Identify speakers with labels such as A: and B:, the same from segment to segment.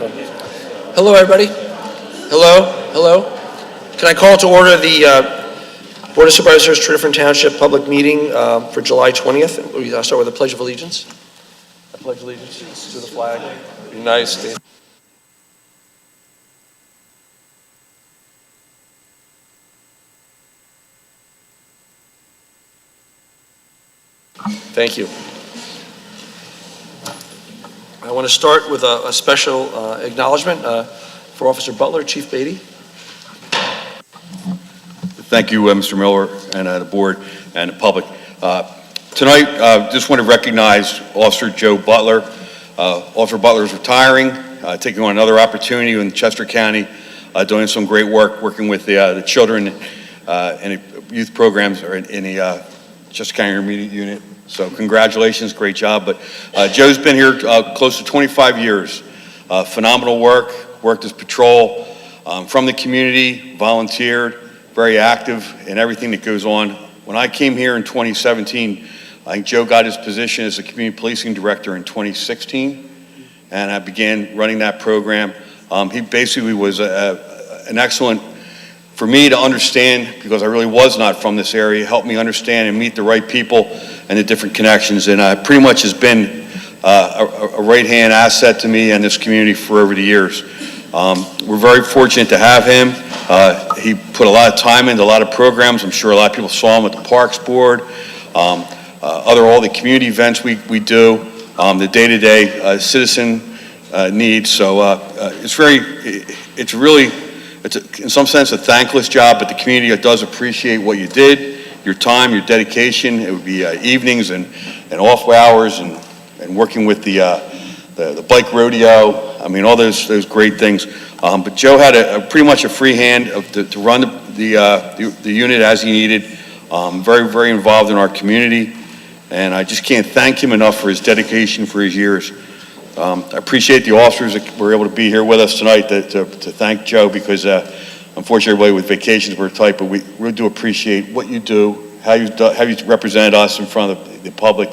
A: Hello, everybody. Hello, hello. Can I call to order the Board of Supervisors, Tredyffrin Township public meeting for July 20th? We start with a Pledge of Allegiance. I pledge allegiance to the flag of the United States. Thank you. I want to start with a special acknowledgement for Officer Butler, Chief Beatty.
B: Thank you, Mr. Miller, and the board and the public. Tonight, just want to recognize Officer Joe Butler. Officer Butler is retiring, taking on another opportunity in Chester County, doing some great work, working with the children and youth programs or in the Chester County Intermediate Unit. So congratulations, great job. But Joe's been here close to 25 years. Phenomenal work, worked as patrol from the community, volunteered, very active in everything that goes on. When I came here in 2017, I think Joe got his position as a community policing director in 2016, and I began running that program. He basically was an excellent, for me to understand, because I really was not from this area, helped me understand and meet the right people and the different connections, and pretty much has been a right-hand asset to me and this community for over the years. We're very fortunate to have him. He put a lot of time into a lot of programs. I'm sure a lot of people saw him at the Parks Board, all the community events we do, the day-to-day citizen needs. So it's really, in some sense, a thankless job, but the community does appreciate what you did, your time, your dedication. It would be evenings and off hours and working with the bike rodeo. I mean, all those great things. But Joe had pretty much a free hand to run the unit as he needed. Very, very involved in our community, and I just can't thank him enough for his dedication for his years. I appreciate the officers that were able to be here with us tonight to thank Joe, because unfortunately everybody with vacations were tight, but we really do appreciate what you do, how you represented us in front of the public,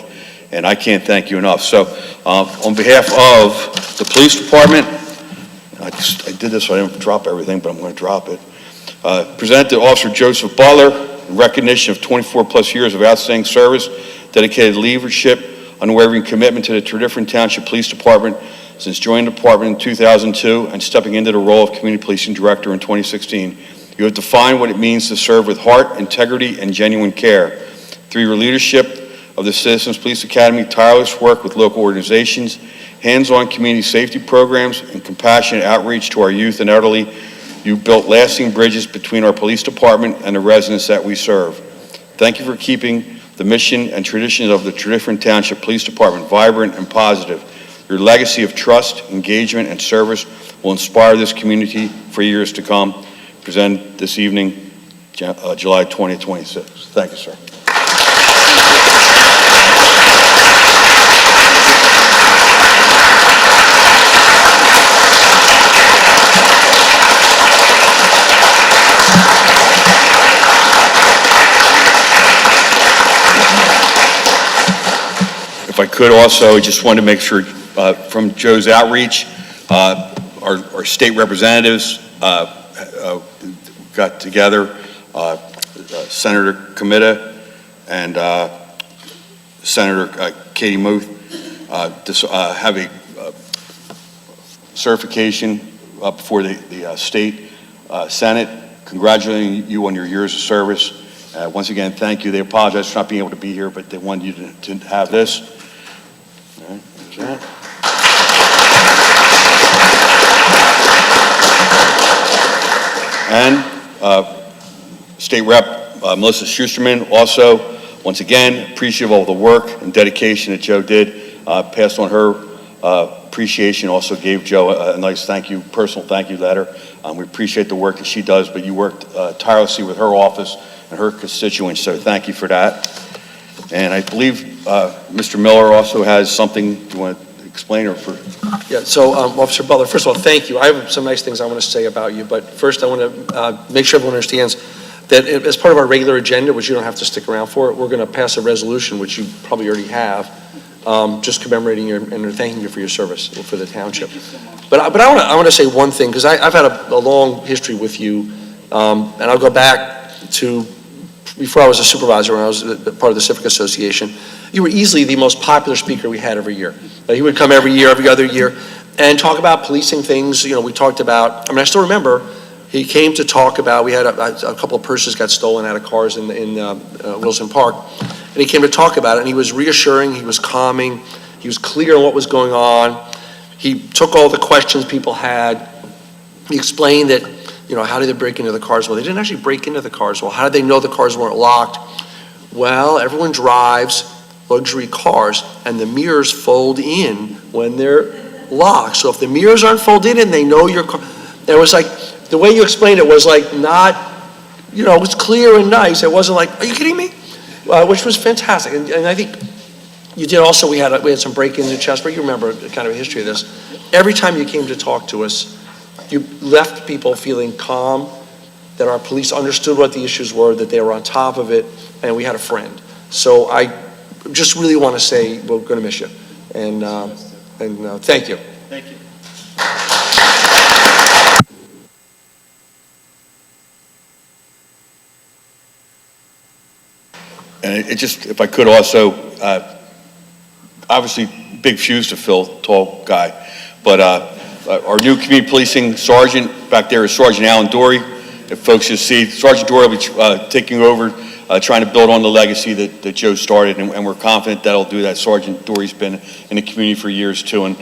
B: and I can't thank you enough. So on behalf of the police department, I did this so I didn't drop everything, but I'm going to drop it. Present to Officer Joseph Butler in recognition of 24 plus years of outstanding service, dedicated leadership, unwavering commitment to the Tredyffrin Township Police Department since joining the department in 2002 and stepping into the role of Community Policing Director in 2016. You have defined what it means to serve with heart, integrity, and genuine care. Through your leadership of the Citizens Police Academy, tireless work with local organizations, hands-on community safety programs, and compassionate outreach to our youth and elderly, you built lasting bridges between our police department and the residents that we serve. Thank you for keeping the mission and traditions of the Tredyffrin Township Police Department vibrant and positive. Your legacy of trust, engagement, and service will inspire this community for years to come. Presented this evening, July 2026. Thank you, sir. If I could also, just wanted to make sure from Joe's outreach, our state representatives got together, Senator Comita and Senator Katie Muth, to have a certification before the state Senate, congratulating you on your years of service. Once again, thank you. They apologize for not being able to be here, but they wanted you to have this. All right, there's that. And State Rep Melissa Schusterman, also, once again, appreciative of all the work and dedication that Joe did, passed on her appreciation, also gave Joe a nice thank you, personal thank you letter. We appreciate the work that she does, but you worked tirelessly with her office and her constituents, so thank you for that. And I believe Mr. Miller also has something you want to explain or for?
A: Yeah, so Officer Butler, first of all, thank you. I have some nice things I want to say about you, but first I want to make sure everyone understands that as part of our regular agenda, which you don't have to stick around for, we're going to pass a resolution, which you probably already have, just commemorating you and thanking you for your service for the township. But I want to say one thing, because I've had a long history with you, and I'll go back to before I was a supervisor, when I was part of the Civic Association. You were easily the most popular speaker we had every year. He would come every year, every other year, and talk about policing things. We talked about, I still remember, he came to talk about, we had a couple of purses got stolen out of cars in Wilson Park, and he came to talk about it, and he was reassuring, he was calming, he was clear on what was going on. He took all the questions people had. He explained that, how did they break into the cars? Well, they didn't actually break into the cars. Well, how did they know the cars weren't locked? Well, everyone drives luxury cars, and the mirrors fold in when they're locked. So if the mirrors aren't folded in, they know your car. It was like, the way you explained it was like not, it was clear and nice. It wasn't like, are you kidding me? Which was fantastic. And I think you did also, we had some break-ins in Chester. You remember kind of a history of this. Every time you came to talk to us, you left people feeling calm, that our police understood what the issues were, that they were on top of it, and we had a friend. So I just really want to say we're going to miss you. And thank you.
C: Thank you.
B: And it just, if I could also, obviously big shoes to fill, tall guy, but our new community policing sergeant back there is Sergeant Alan Dory. If folks just see, Sergeant Dory will be taking over, trying to build on the legacy that Joe started, and we're confident that'll do that. Sergeant Dory's been in the community for years too, and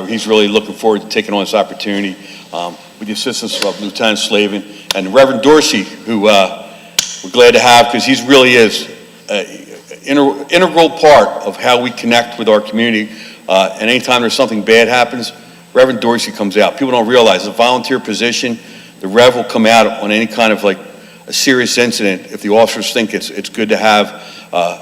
B: he's really looking forward to taking on this opportunity with the assistance of Lieutenant Slavin and Reverend Dorsey, who we're glad to have, because he really is an integral part of how we connect with our community. And anytime there's something bad happens, Reverend Dorsey comes out. People don't realize it's a volunteer position. The Rev will come out on any kind of like a serious incident if the officers think it's good to have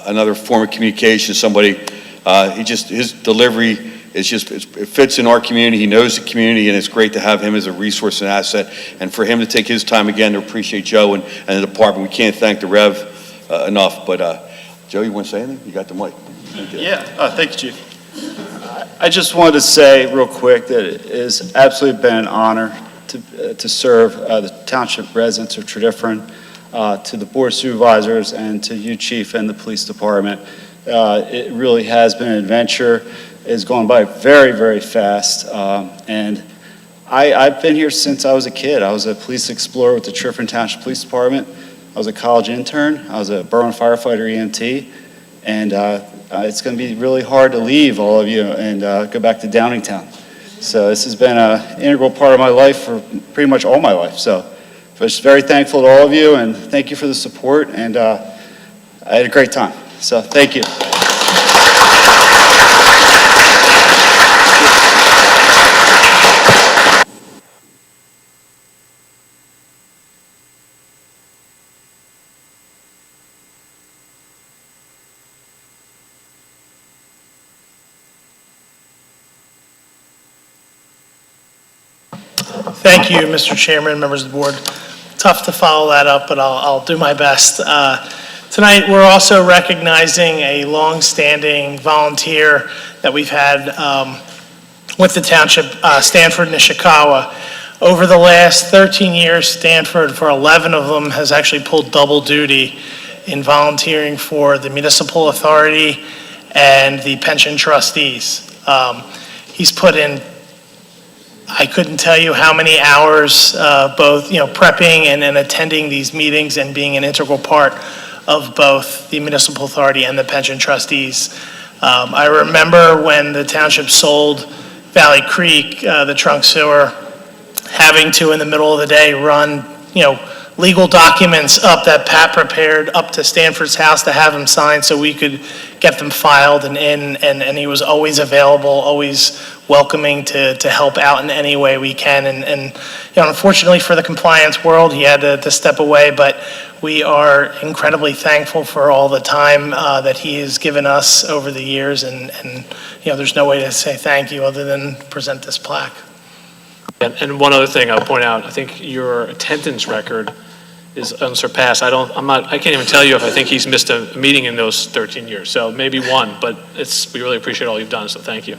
B: another form of communication. Somebody, his delivery is just, it fits in our community. He knows the community, and it's great to have him as a resource and asset. And for him to take his time again to appreciate Joe and the department, we can't thank the Rev enough. But Joe, you want to say anything? You got the mic.
C: Yeah, thank you, Chief. I just wanted to say real quick that it has absolutely been an honor to serve the township residents of Tredyffrin, to the Board of Supervisors, and to you, Chief, and the police department. It really has been an adventure. It's gone by very, very fast. And I've been here since I was a kid. I was a police explorer with the Tredyffrin Township Police Department. I was a college intern. I was a Berlin firefighter EMT. And it's going to be really hard to leave all of you and go back to Downingtown. So this has been an integral part of my life for pretty much all my life. So I'm just very thankful to all of you, and thank you for the support. And I had a great time. So thank you.
D: Thank you, Mr. Chairman, members of the board. Tough to follow that up, but I'll do my best. Tonight, we're also recognizing a long-standing volunteer that we've had with the township, Stanford Nishikawa. Over the last 13 years, Stanford, for 11 of them, has actually pulled double duty in volunteering for the municipal authority and the pension trustees. He's put in, I couldn't tell you how many hours, both prepping and attending these meetings and being an integral part of both the municipal authority and the pension trustees. I remember when the township sold Valley Creek, the trunk sewer, having to, in the middle of the day, run legal documents up that Pat prepared up to Stanford's house to have him signed so we could get them filed and in, and he was always available, always welcoming to help out in any way we can. And unfortunately for the compliance world, he had to step away, but we are incredibly thankful for all the time that he has given us over the years, and there's no way to say thank you other than present this plaque.
E: And one other thing I'll point out, I think your attendance record is unsurpassed. I can't even tell you if I think he's missed a meeting in those 13 years. So maybe one, but we really appreciate all you've done, so thank you.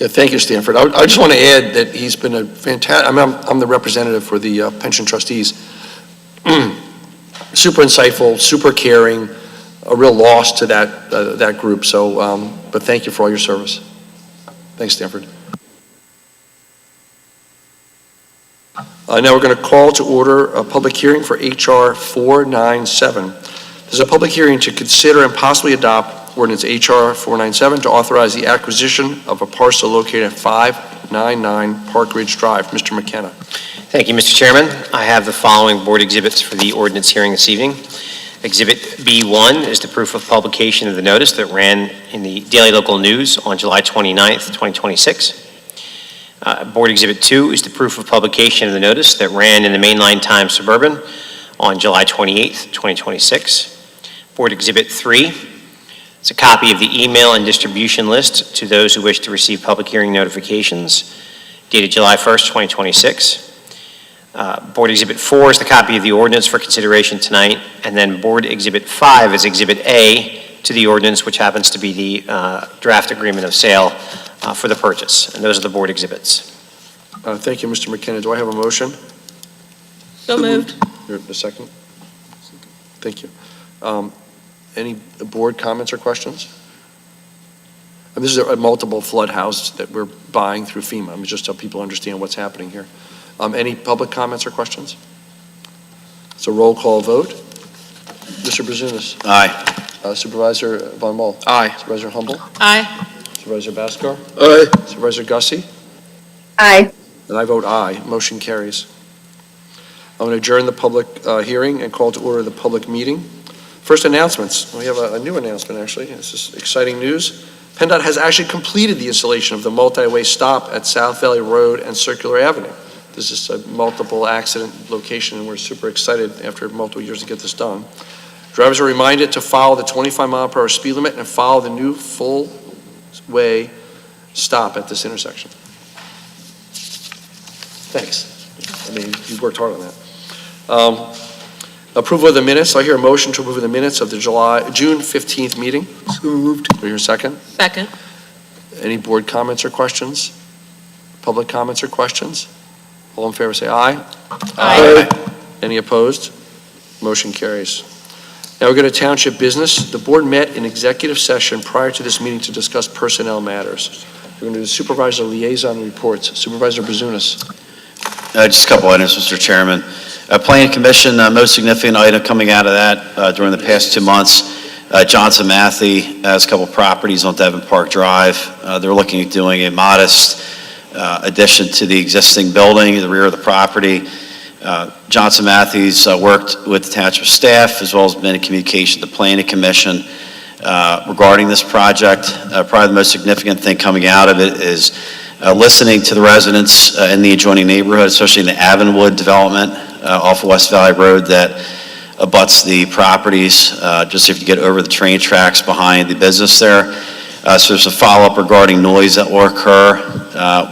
A: Yeah, thank you, Stanford. I just want to add that he's been a fantastic, I'm the representative for the pension trustees. Super insightful, super caring, a real loss to that group. So, but thank you for all your service. Thanks, Stanford. Now we're going to call to order a public hearing for HR 497. There's a public hearing to consider and possibly adopt ordinance HR 497 to authorize the acquisition of a parcel located at 599 Park Ridge Drive. Mr. McKenna.
F: Thank you, Mr. Chairman. I have the following board exhibits for the ordinance hearing this evening. Exhibit B1 is the proof of publication of the notice that ran in the Daily Local News on July 29th, 2026. Board Exhibit 2 is the proof of publication of the notice that ran in the Mainline Times Suburban on July 28th, 2026. Board Exhibit 3 is a copy of the email and distribution list to those who wish to receive public hearing notifications dated July 1st, 2026. Board Exhibit 4 is the copy of the ordinance for consideration tonight, and then Board Exhibit 5 is Exhibit A to the ordinance, which happens to be the draft agreement of sale for the purchase. And those are the board exhibits.
A: Thank you, Mr. McKenna. Do I have a motion?
G: So moved.
A: Here, a second. Thank you. Any board comments or questions? And this is a multiple flood house that we're buying through FEMA. Just so people understand what's happening here. Any public comments or questions? It's a roll call vote. Mr. Brazunas.
B: Aye.
A: Supervisor Von Moll.
B: Aye.
A: Supervisor Humble.
G: Aye.
A: Supervisor Bhaskar.
B: Aye.
A: Supervisor Gussie.
G: Aye.
A: And I vote aye. Motion carries. I'm going to adjourn the public hearing and call to order the public meeting. First announcements. We have a new announcement, actually. This is exciting news. PennDOT has actually completed the installation of the multi-way stop at South Valley Road and Circular Avenue. This is a multiple accident location, and we're super excited after multiple years to get this done. Drivers are reminded to follow the 25-mile-per-hour speed limit and follow the new full-way stop at this intersection. Thanks. I mean, you worked hard on that. Approval of the minutes. I hear a motion to approve the minutes of the June 15th meeting. So moved. Do I hear a second?
G: Second.
A: Any board comments or questions? Public comments or questions? All in favor say aye.
G: Aye.
A: Any opposed? Motion carries. Now we're going to township business. The board met in executive session prior to this meeting to discuss personnel matters. We're going to do supervisor liaison reports. Supervisor Brazunas.
H: Just a couple items, Mr. Chairman. Planning Commission, most significant item coming out of that during the past 2 months, Johnson Matthey has a couple properties on Devon Park Drive. They're looking at doing a modest addition to the existing building in the rear of the property. Johnson Matthey's worked with the township staff as well as been in communication with the Planning Commission regarding this project. Probably the most significant thing coming out of it is listening to the residents in the adjoining neighborhood, especially in the Avonwood development off of West Valley Road that abuts the properties, just if you get over the train tracks behind the business there. So there's a follow-up regarding noise that will occur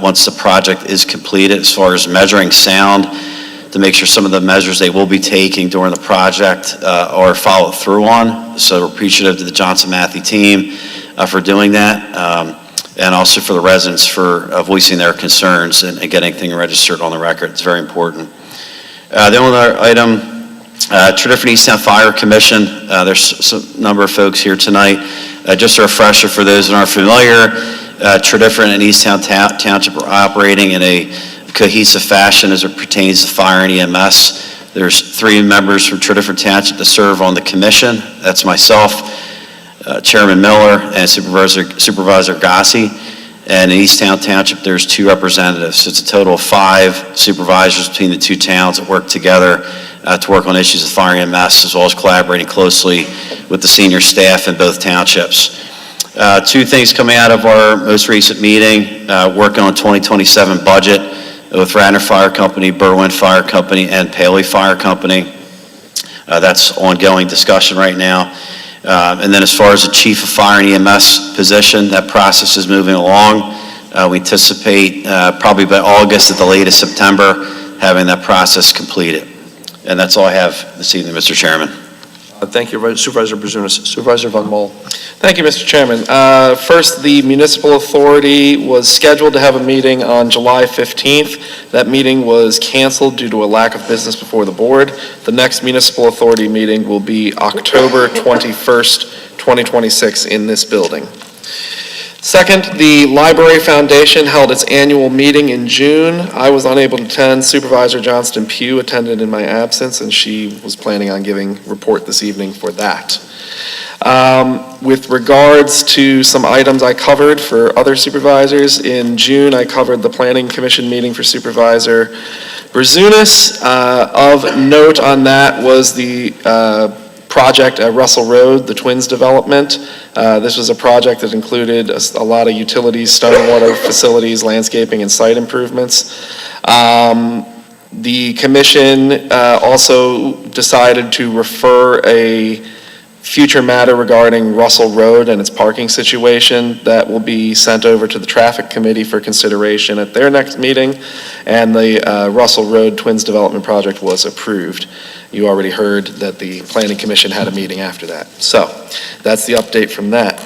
H: once the project is completed as far as measuring sound to make sure some of the measures they will be taking during the project are followed through on. So we're appreciative to the Johnson Matthey team for doing that. And also for the residents for voicing their concerns and getting things registered on the record. It's very important. The only other item, Tredyffrin Easttown Fire Commission. There's a number of folks here tonight. Just a refresher for those that aren't familiar, Tredyffrin and Easttown Township are operating in a cohesive fashion as it pertains to fire and EMS. There's 3 members from Tredyffrin Township that serve on the commission. That's myself, Chairman Miller, and Supervisor Gossi. And in Easttown Township, there's 2 representatives. So it's a total of 5 supervisors between the 2 towns that work together to work on issues of fire and EMS, as well as collaborating closely with the senior staff in both townships. Two things coming out of our most recent meeting, working on 2027 budget with Radnor Fire Company, Berwyn Fire Company, and Paley Fire Company. That's ongoing discussion right now. And then as far as the Chief of Fire and EMS position, that process is moving along. We anticipate probably by August at the latest September having that process completed. And that's all I have this evening, Mr. Chairman.
A: Thank you, Supervisor Brzunas. Supervisor Von Mol.
I: Thank you, Mr. Chairman. First, the Municipal Authority was scheduled to have a meeting on July 15th. That meeting was canceled due to a lack of business before the board. The next Municipal Authority meeting will be October 21st, 2026 in this building. Second, the Library Foundation held its annual meeting in June. I was unable to attend. Supervisor Johnston Pugh attended in my absence, and she was planning on giving report this evening for that. With regards to some items I covered for other supervisors, in June I covered the Planning Commission meeting for Supervisor Brzunas. Of note on that was the project at Russell Road, the Twins development. This was a project that included a lot of utilities, stormwater facilities, landscaping, and site improvements. The commission also decided to refer a future matter regarding Russell Road and its parking situation that will be sent over to the Traffic Committee for consideration at their next meeting, and the Russell Road Twins Development Project was approved. You already heard that the Planning Commission had a meeting after that. So that's the update from that.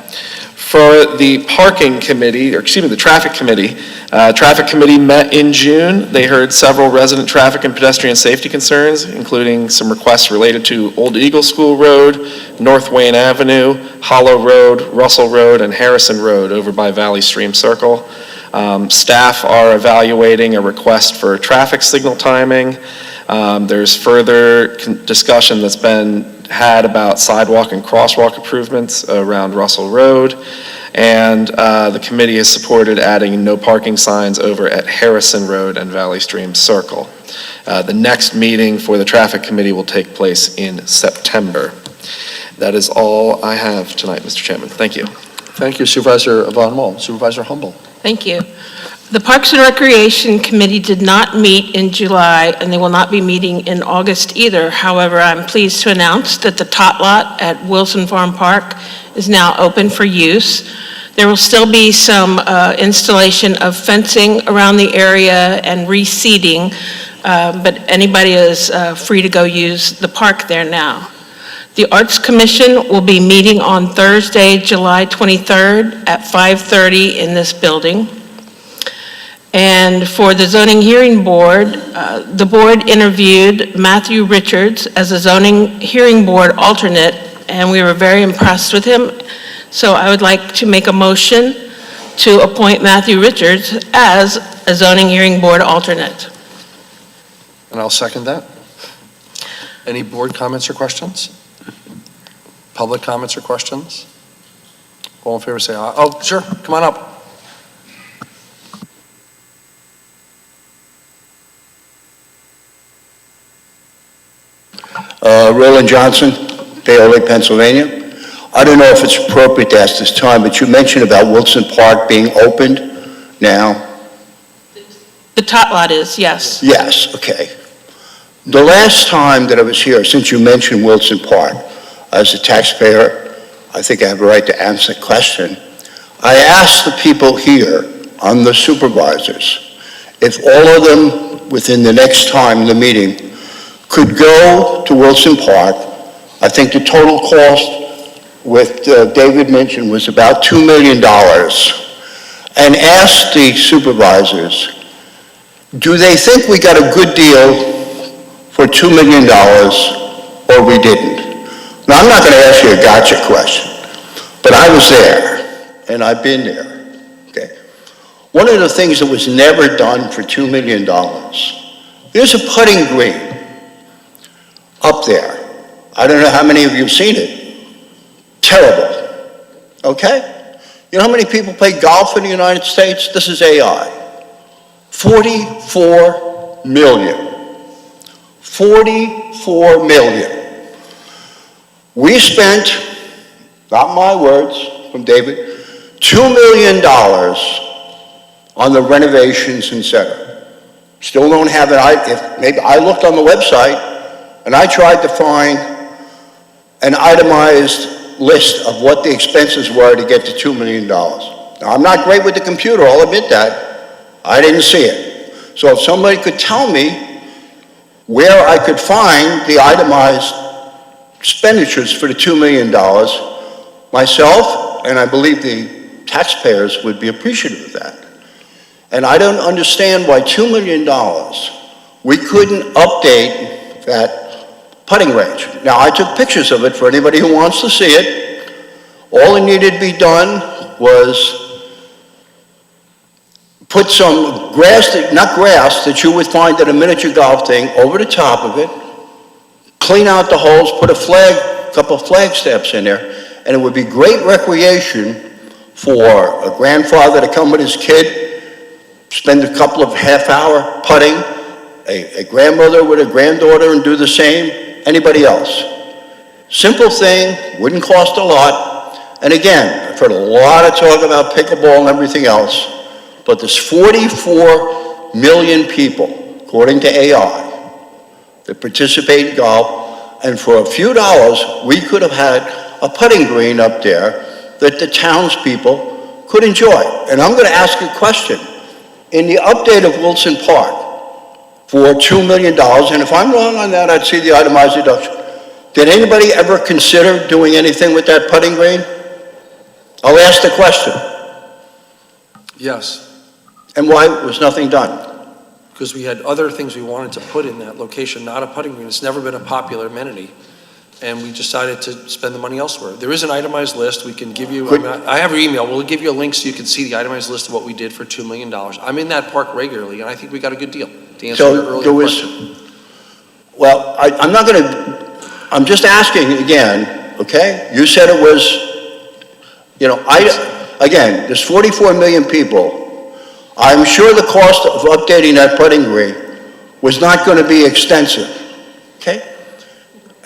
I: For the Parking Committee, or excuse me, the Traffic Committee met in June. They heard several resident traffic and pedestrian safety concerns, including some requests related to Old Eagle School Road, North Wayne Avenue, Hollow Road, Russell Road, and Harrison Road over by Valley Stream Circle. Staff are evaluating a request for traffic signal timing. There's further discussion that's been had about sidewalk and crosswalk improvements around Russell Road. And the committee has supported adding no parking signs over at Harrison Road and Valley Stream Circle. The next meeting for the Traffic Committee will take place in September. That is all I have tonight, Mr. Chairman. Thank you.
A: Thank you, Supervisor Von Mol. Supervisor Humble.
G: Thank you. The Parks and Recreation Committee did not meet in July, and they will not be meeting in August either. However, I'm pleased to announce that the tot lot at Wilson Farm Park is now open for use. There will still be some installation of fencing around the area and reseeding, but anybody is free to go use the park there now. The Arts Commission will be meeting on Thursday, July 23rd at 5:30 in this building. And for the Zoning Hearing Board, the board interviewed Matthew Richards as a Zoning Hearing Board alternate, and we were very impressed with him. So I would like to make a motion to appoint Matthew Richards as a Zoning Hearing Board alternate.
A: And I'll second that. Any board comments or questions? Public comments or questions? All in favor say aye. Oh, sure, come on up.
J: Roland Johnson, Paoli, Pennsylvania. I don't know if it's appropriate to ask this time, but you mentioned about Wilson Park being opened now.
G: The tot lot is, yes.
J: Yes, okay. The last time that I was here, since you mentioned Wilson Park, as a taxpayer, I think I have a right to answer the question. I asked the people here on the supervisors if all of them within the next time in the meeting could go to Wilson Park. I think the total cost with David mentioned was about $2 million, and asked the supervisors, do they think we got a good deal for $2 million or we didn't? Now, I'm not going to ask you a gotcha question, but I was there, and I've been there, okay? One of the things that was never done for $2 million, there's a putting green up there. I don't know how many of you have seen it. Terrible, okay? You know how many people play golf in the United States? This is AI. 44 million. 44 million. We spent, not my words, from David, $2 million on the renovations, et cetera. Still don't have it. Maybe I looked on the website and I tried to find an itemized list of what the expenses were to get to $2 million. Now, I'm not great with the computer, I'll admit that. I didn't see it. So if somebody could tell me where I could find the itemized expenditures for the $2 million, myself, and I believe the taxpayers would be appreciative of that. And I don't understand why $2 million, we couldn't update that putting range. Now, I took pictures of it for anybody who wants to see it. All that needed to be done was put some grass, not grass, that you would find at a miniature golf thing over the top of it, clean out the holes, put a couple of flag steps in there, and it would be great recreation for a grandfather to come with his kid, spend a couple of half-hour putting, a grandmother with a granddaughter and do the same, anybody else. Simple thing, wouldn't cost a lot. And again, I've heard a lot of talk about pickleball and everything else, but there's 44 million people, according to AI, that participate in golf, and for a few dollars, we could have had a putting green up there that the townspeople could enjoy. And I'm going to ask a question. In the update of Wilson Park for $2 million, and if I'm wrong on that, I'd see the itemized deduction. Did anybody ever consider doing anything with that putting green? I'll ask the question.
A: Yes,
J: And why was nothing done?
A: because we had other things we wanted to put in that location, not a putting green. It's never been a popular amenity. And we decided to spend the money elsewhere. There is an itemized list. We can give you, I have your email. We'll give you a link so you can see the itemized list of what we did for $2 million. I'm in that park regularly, and I think we got a good deal, to answer your earlier question.
J: Well, I'm not going to, I'm just asking again, okay? You said it was, again, there's 44 million people. I'm sure the cost of updating that putting green was not going to be extensive, okay?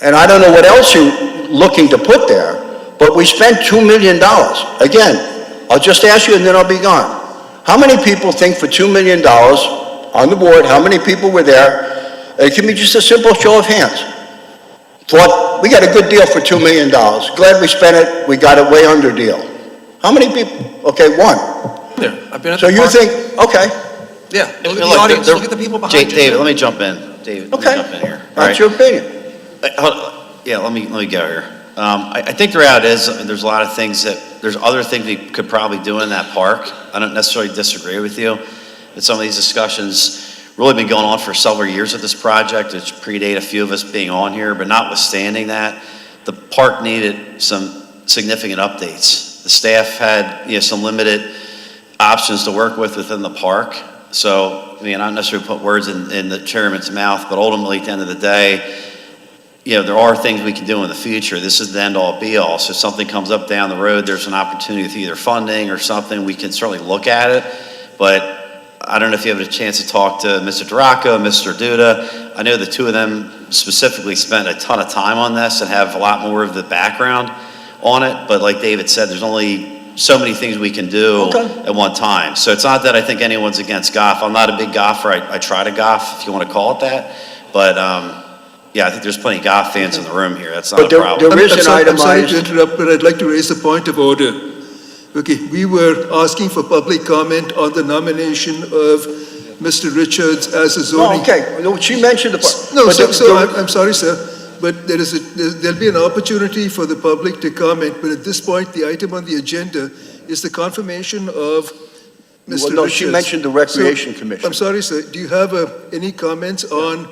J: And I don't know what else you're looking to put there, but we spent $2 million. Again, I'll just ask you and then I'll be gone. How many people think for $2 million on the board, how many people were there? It can be just a simple show of hands. Thought, we got a good deal for $2 million. Glad we spent it, we got it way under deal. How many people? Okay, one.
A: There, I've been at
J: So
A: the
J: you
A: park.
J: think, okay,
A: Yeah, look at the
H: Look,
A: audience,
H: there-
A: look at the people behind you.
H: David, let me jump in. David, let me
J: okay.
H: jump in here. All
J: That's
H: right.
J: your opinion.
H: Yeah, let me go here. I think the reality is, there's a lot of things there's other things we could probably do in that park. I don't necessarily disagree with you. That some of these discussions really been going on for several years with this project. It's predate a few of us being on here, but notwithstanding that, the park needed some significant updates. The staff had, some limited options to work with within the park. So, I don't necessarily put words in the chairman's mouth, but ultimately at the end of the day, there are things we can do in the future. This is the end all be all. So if something comes up down the road, there's an opportunity with either funding or something, we can certainly look at it. But I don't know if you have a chance to talk to Mr. Duraco, Mr. Duda. I know the two of them specifically spent a ton of time on this and have a lot more of the background on it. But like David said, there's only so many things we can do at one time. So it's not that I think anyone's against golf. I'm not a big golfer. I try to golf, if you want to call it that. But I think there's plenty of golf fans in the room here. That's not a problem.
J: There is an
K: I'm sorry to
J: itemized,
K: interrupt, but I'd like to raise a point of order. Okay, we were asking for public comment on the nomination of Mr. Richards as a zoning.
J: okay, she mentioned the.
K: No,
J: but
K: so I'm sorry, sir, but there'll be an opportunity for the public to comment, but at this point, the item on the agenda is the confirmation of Mr. Richards.
J: No, she mentioned the Recreation Commission.
K: I'm sorry, sir, do you have any comments on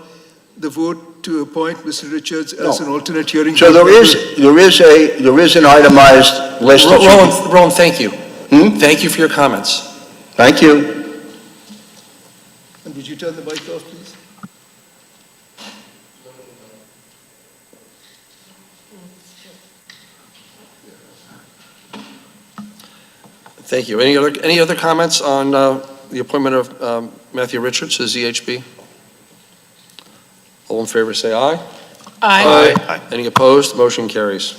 K: the vote to appoint Mr. Richards as an alternate hearing?
J: So there is an itemized list.
A: Roland, thank you. Thank you for your comments.
J: Thank you.
K: And would you turn the mic off, please?
A: Thank you. Any other comments on the appointment of Matthew Richards to ZHB? All in favor, say aye.
G: Aye.
A: Any opposed? Motion carries.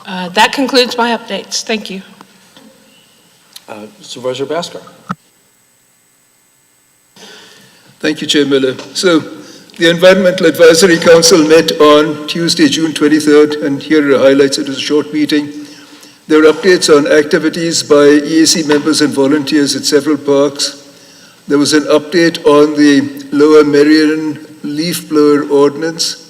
G: That concludes my updates. Thank you.
A: Supervisor Bhaskar.
K: Thank you, Chair Miller. So, the Environmental Advisory Council met on Tuesday, June 23rd, and here are highlights. It was a short meeting. There were updates on activities by EAC members and volunteers at several parks. There was an update on the Lower Merion leaf blower ordinance.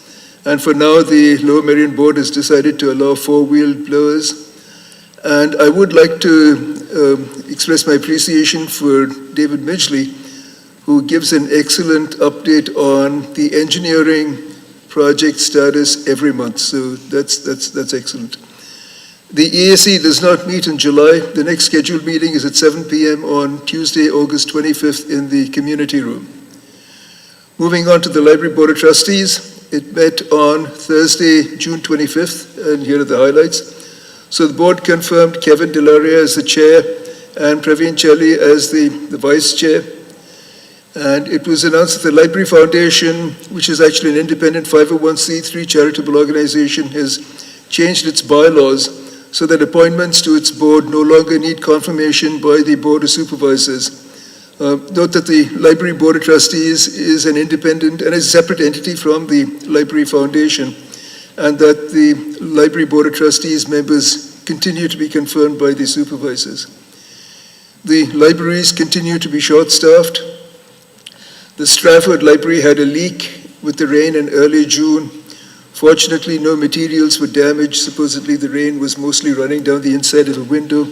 K: And for now, the Lower Merion Board has decided to allow four-wheeled blowers. And I would like to express my appreciation for David Midgley, who gives an excellent update on the engineering project status every month. So that's excellent. The EAC does not meet in July. The next scheduled meeting is at 7 p.m. on Tuesday, August 25th in the community room. Moving on to the Library Board of Trustees, it met on Thursday, June 25th, and here are the highlights. So the board confirmed Kevin Delaria as the chair and Praveen Chelly as the vice chair. And it was announced that the Library Foundation, which is actually an independent 501c3 charitable organization, has changed its bylaws so that appointments to its board no longer need confirmation by the Board of Supervisors. Note that the Library Board of Trustees is an independent and a separate entity from the Library Foundation, and that the Library Board of Trustees members continue to be confirmed by the supervisors. The libraries continue to be short-staffed. The Stratford Library had a leak with the rain in early June. Fortunately, no materials were damaged. Supposedly, the rain was mostly running down the inside of the window.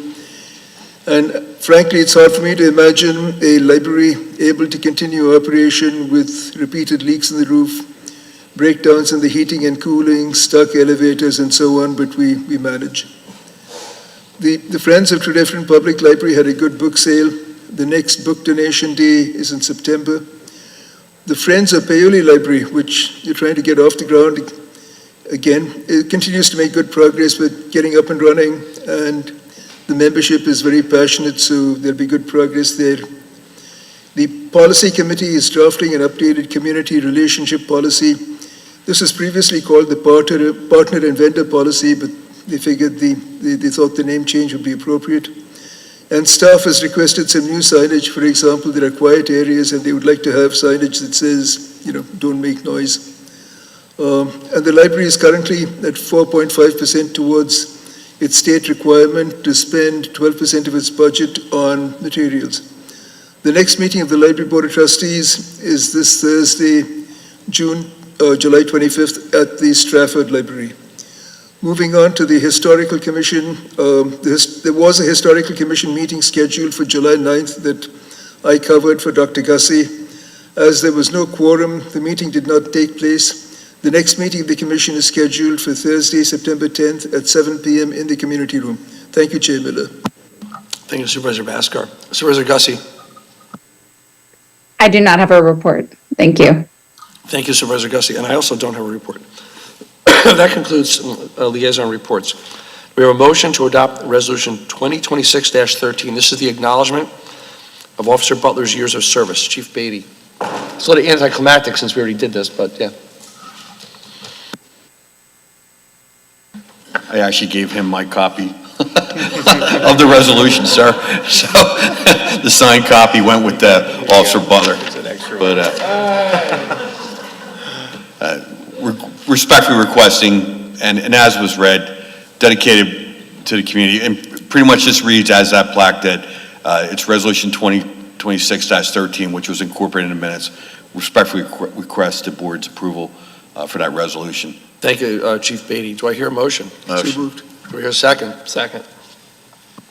K: And frankly, it's hard for me to imagine a library able to continue operation with repeated leaks in the roof, breakdowns in the heating and cooling, stuck elevators, and so on, but we manage. The Friends of Tredyffrin Public Library had a good book sale. The next book donation day is in September. The Friends of Paoli Library, which you're trying to get off the ground, again, it continues to make good progress with getting up and running, and the membership is very passionate, so there'll be good progress there. The Policy Committee is drafting an updated community relationship policy. This was previously called the Partner and Vendor Policy, but they figured they thought the name change would be appropriate. And staff has requested some new signage. For example, there are quiet areas, and they would like to have signage that says, don't make noise. And the library is currently at 4.5% towards its state requirement to spend 12% of its budget on materials. The next meeting of the Library Board of Trustees is this Thursday, July 25th at the Stratford Library. Moving on to the Historical Commission, there was a Historical Commission meeting scheduled for July 9th that I covered for Dr. Gussie. As there was no quorum, the meeting did not take place. The next meeting of the Commission is scheduled for Thursday, September 10th at 7 p.m. in the community room. Thank you, Chair Miller.
A: Thank you, Supervisor Bhaskar. Supervisor Gussie.
L: I do not have a report. Thank you.
A: Thank you, Supervisor Gussie, and I also don't have a report. That concludes liaison reports. We have a motion to adopt Resolution 2026-13. This is the acknowledgement of Officer Butler's years of service. Chief Beatty. It's a little anticlimactic since we already did this, but yeah.
B: I actually gave him my copy of the resolution, sir. So the signed copy went with Officer Butler. But respectfully requesting, and as was read, dedicated to the community, and pretty much just reads as that plaque did. It's Resolution 2026-13, which was incorporated in the minutes. Respectfully request the board's approval for that resolution.
A: Thank you, Chief Beatty. Do I hear a motion?
B: Motion.
K: So moved.
A: Do I hear a second?
E: Second.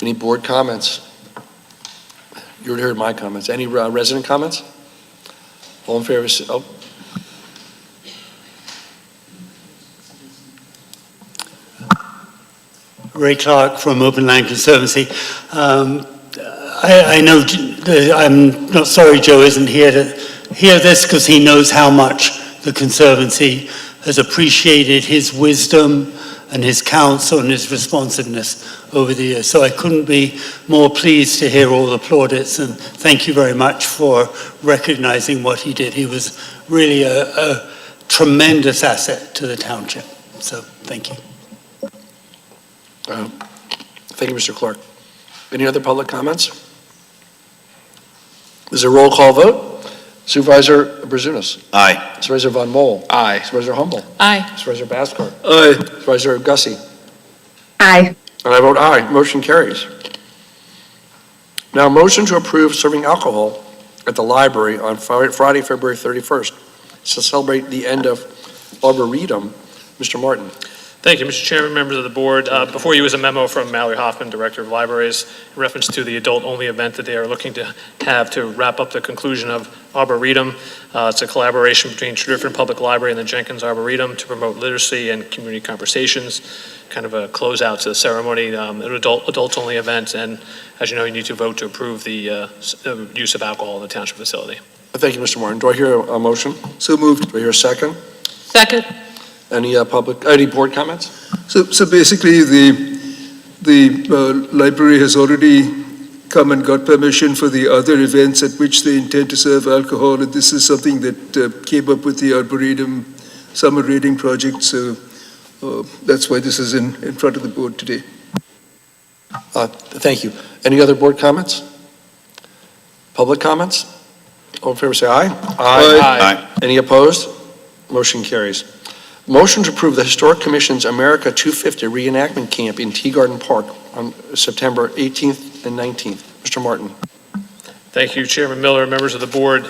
A: Any board comments? You already heard my comments. Any resident comments? All in favor? Oh.
M: Ray Clark from Open Land Conservancy. I know, I'm not sorry Joe isn't here to hear this because he knows how much the Conservancy has appreciated his wisdom and his counsel and his responsiveness over the years. So I couldn't be more pleased to hear all the plaudits, and thank you very much for recognizing what he did. He was really a tremendous asset to the township. So thank you.
A: Thank you, Mr. Clark. Any other public comments? This is a roll call vote. Supervisor Brazunas.
H: Aye.
A: Supervisor Von Moll.
I: Aye.
A: Supervisor Humble.
G: Aye.
A: Supervisor Bhaskar.
K: Aye.
A: Supervisor Gussie.
L: Aye.
A: And I vote aye. Motion carries. Now, motion to approve serving alcohol at the library on Friday, February 31st to celebrate the end of Arboretum. Mr. Martin.
E: Thank you, Mr. Chairman, members of the board. Before you is a memo from Mallory Hoffman, Director of Libraries, in reference to the adult-only event that they are looking to have to wrap up the conclusion of Arboretum. It's a collaboration between Tredyffrin Public Library and the Jenkins Arboretum to promote literacy and community conversations, kind of a closeout to the ceremony, an adults-only event, and as you know, you need to vote to approve the use of alcohol in the township facility.
A: Thank you, Mr. Martin. Do I hear a motion?
K: So moved.
A: Do I hear a second?
G: Second.
A: Any board comments?
K: So basically, the library has already come and got permission for the other events at which they intend to serve alcohol, and this is something that came up with the Arboretum Summer Reading Project, so that's why this is in front of the board today.
A: Thank you. Any other board comments? Public comments? All in favor, say aye.
K: Aye.
A: Any opposed? Motion carries. Motion to approve the Historic Commission's America 250 reenactment camp in Tea Garden Park on September 18th and 19th. Mr. Martin.
E: Thank you, Chairman Miller, members of the board.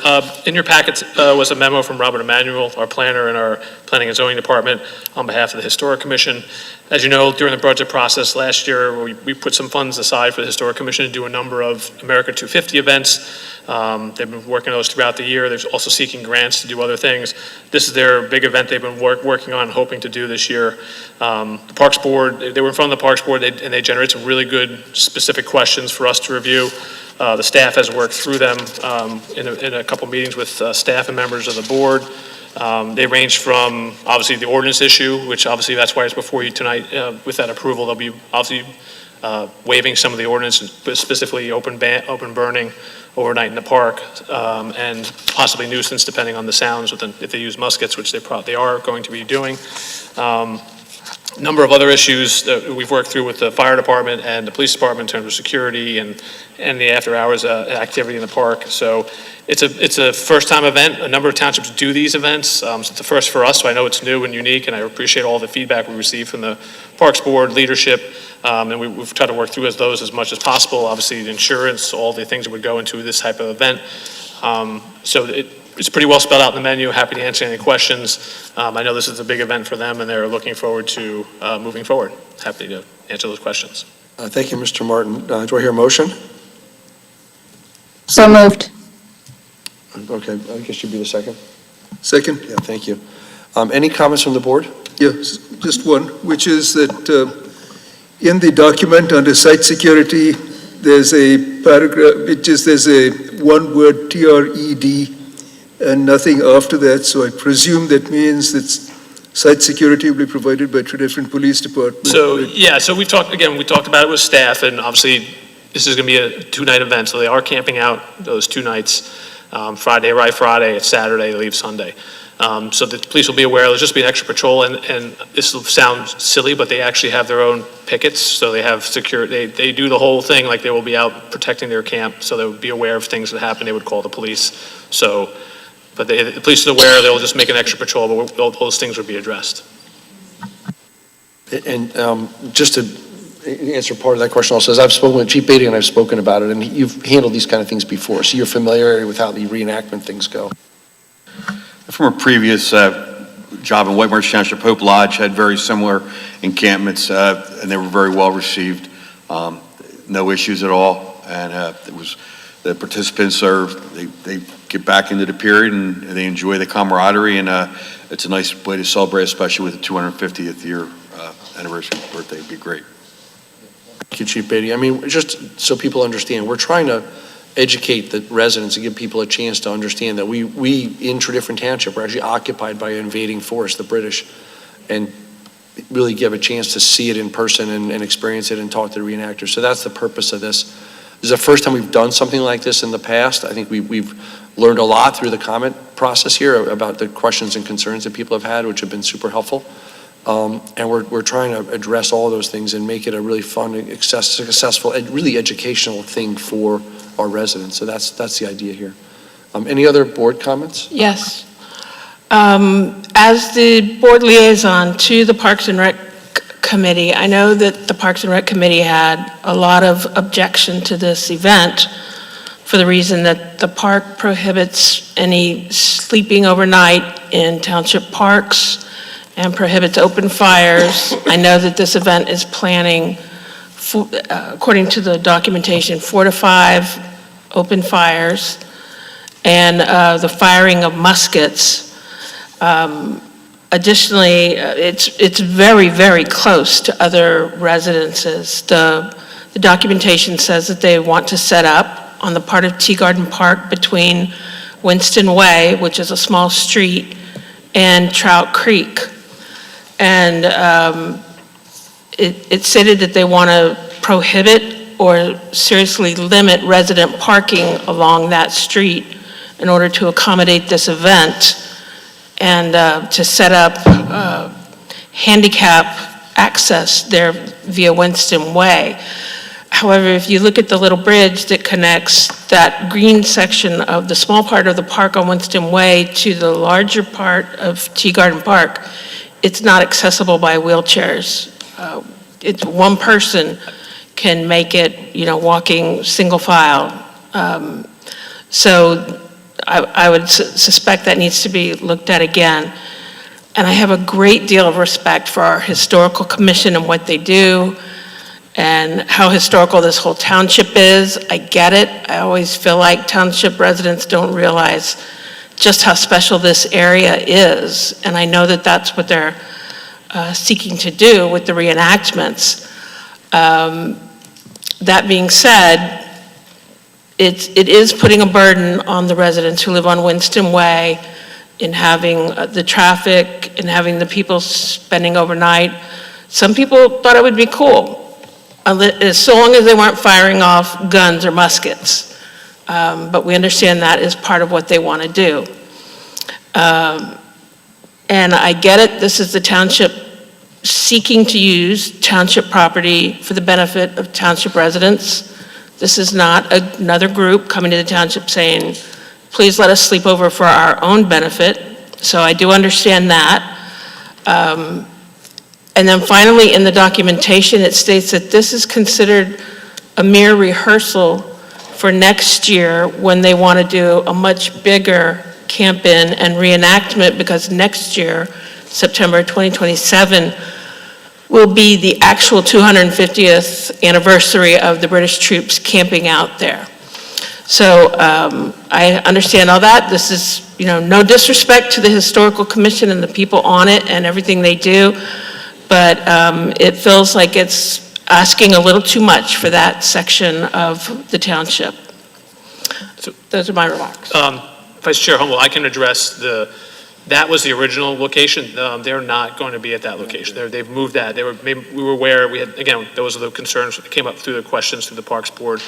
E: In your packets was a memo from Robert Emanuel, our planner in our Planning and Zoning Department, on behalf of the Historic Commission. As you know, during the budget process last year, we put some funds aside for the Historic Commission to do a number of America 250 events. They've been working on those throughout the year. They're also seeking grants to do other things. This is their big event they've been working on, hoping to do this year. The Parks Board, they were in front of the Parks Board, and they generated some really good specific questions for us to review. The staff has worked through them in a couple meetings with staff and members of the board. They range from, obviously, the ordinance issue, which obviously that's why it's before you tonight. With that approval, they'll be obviously waiving some of the ordinance, specifically open burning overnight in the park, and possibly nuisance depending on the sounds if they use muskets, which they are going to be doing. Number of other issues that we've worked through with the fire department and the police department in terms of security and the after hours activity in the park. So it's a first time event. A number of townships do these events. So it's the first for us, so I know it's new and unique, and I appreciate all the feedback we received from the Parks Board leadership. And we've tried to work through those as much as possible. Obviously, the insurance, all the things that would go into this type of event. So it's pretty well spelled out in the menu. Happy to answer any questions. I know this is a big event for them, and they're looking forward to moving forward. Happy to answer those questions.
A: Thank you, Mr. Martin. Do I hear a motion?
L: So moved.
A: Okay, I guess you'd be the second.
K: Second?
A: Yeah, thank you. Any comments from the board?
K: Yes, just one, which is that in the document under site security, there's a paragraph, there's a one-word TRED and nothing after that, so I presume that means that site security will be provided by Tredyffrin Police Department.
E: So, yeah, so we talked about it with staff, and obviously, this is going to be a two-night event, so they are camping out those 2 nights. Friday, arrive Friday, it's Saturday, they leave Sunday. So the police will be aware, there'll just be an extra patrol, and this will sound silly, but they actually have their own pickets, so they have security, they do the whole thing, like they will be out protecting their camp, so they would be aware of things that happen, they would call the police. So, but the police are aware, they'll just make an extra patrol, but all those things would be addressed.
A: And just to answer part of that question also, as I've spoken with Chief Beatty and I've spoken about it, and you've handled these kind of things before, so you're familiar with how the reenactment things go.
B: From a previous job in White Marsh Township, Hope Lodge had very similar encampments, and they were very well received. No issues at all, and it was the participants they get back into the period and they enjoy the camaraderie, and it's a nice way to celebrate, especially with the 250th year anniversary birthday. It'd be great.
A: Thank you, Chief Beatty. I mean, just so people understand, we're trying to educate the residents and give people a chance to understand that we in Tredyffrin Township, we're actually occupied by an invading force, the British, and really give a chance to see it in person and experience it and talk to the reenactors. So that's the purpose of this. This is the first time we've done something like this in the past. I think we've learned a lot through the comment process here about the questions and concerns that people have had, which have been super helpful. And we're trying to address all those things and make it a really fun, successful, and really educational thing for our residents. So that's the idea here. Any other board comments?
G: Yes. As the board liaison to the Parks and Rec Committee, I know that the Parks and Rec Committee had a lot of objection to this event for the reason that the park prohibits any sleeping overnight in township parks and prohibits open fires. I know that this event is planning, according to the documentation, 4 to 5 open fires and the firing of muskets. Additionally, it's very, very close to other residences. The documentation says that they want to set up on the part of Tea Garden Park between Winston Way, which is a small street, and Trout Creek. And it stated that they want to prohibit or seriously limit resident parking along that street in order to accommodate this event and to set up handicap access there via Winston Way. However, if you look at the little bridge that connects that green section of the small part of the park on Winston Way to the larger part of Tea Garden Park, it's not accessible by wheelchairs. It's one person can make it, walking single file. So I would suspect that needs to be looked at again. And I have a great deal of respect for our historical commission and what they do and how historical this whole township is. I get it. I always feel like township residents don't realize just how special this area is. And I know that that's what they're seeking to do with the reenactments. That being said, it is putting a burden on the residents who live on Winston Way in having the traffic and having the people spending overnight. Some people thought it would be cool, so long as they weren't firing off guns or muskets. But we understand that is part of what they want to do. And I get it, this is the township seeking to use township property for the benefit of township residents. This is not another group coming to the township saying, please let us sleep over for our own benefit. So I do understand that. And then finally, in the documentation, it states that this is considered a mere rehearsal for next year when they want to do a much bigger camp-in and reenactment, because next year, September 2027, will be the actual 250th anniversary of the British troops camping out there. So I understand all that. This is, no disrespect to the Historical Commission and the people on it and everything they do, but it feels like it's asking a little too much for that section of the township. So those are my remarks.
E: Vice Chair Humble, I can address that was the original location. They're not going to be at that location. They've moved that. We were aware, again, those are the concerns that came up through the questions through the Parks Board.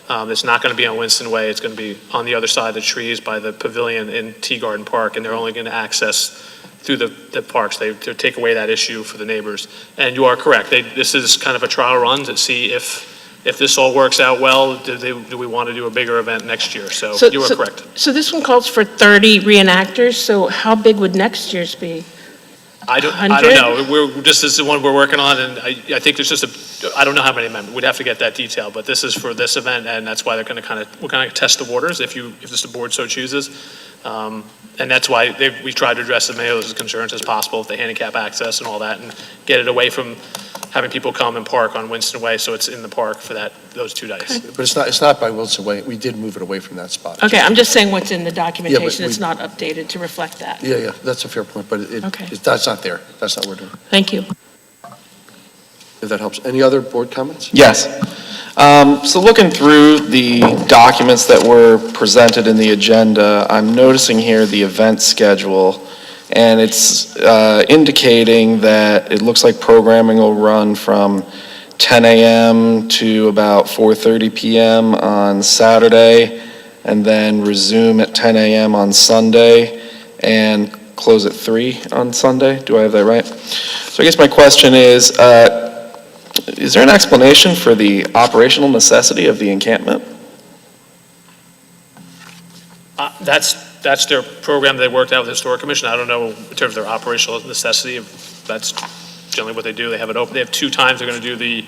E: It's not going to be on Winston Way. It's going to be on the other side of the trees by the pavilion in Tea Garden Park, and they're only going to access through the parks. They take away that issue for the neighbors. And you are correct. This is kind of a trial run to see if this all works out well, do we want to do a bigger event next year? So you are correct.
G: So this one calls for 30 reenactors, so how big would next year's be?
E: I don't know. This is the one we're working on, and I think there's just I don't know how many members. We'd have to get that detail, but this is for this event, and that's why we're going to test the waters if the board so chooses. And that's why we try to address as many of those concerns as possible with the handicap access and all that, and get it away from having people come and park on Winston Way, so it's in the park for those 2 days.
A: But it's not by Wilson Way. We did move it away from that spot.
G: Okay, I'm just saying what's in the documentation.
A: Yeah,
G: It's not updated to reflect that.
A: Yeah, that's a fair point, but that's not there. That's not what we're doing.
G: Thank you.
A: If that helps. Any other board comments?
I: Yes. So looking through the documents that were presented in the agenda, I'm noticing here the event schedule, and it's indicating that it looks like programming will run from 10 a.m. to about 4:30 p.m. on Saturday, and then resume at 10 a.m. on Sunday, and close at 3 on Sunday. Do I have that right? So I guess my question is there an explanation for the operational necessity of the encampment?
E: That's their program they worked out with the Historic Commission. I don't know in terms of their operational necessity, if that's generally what they do. They have it open. They have 2 times they're going to do the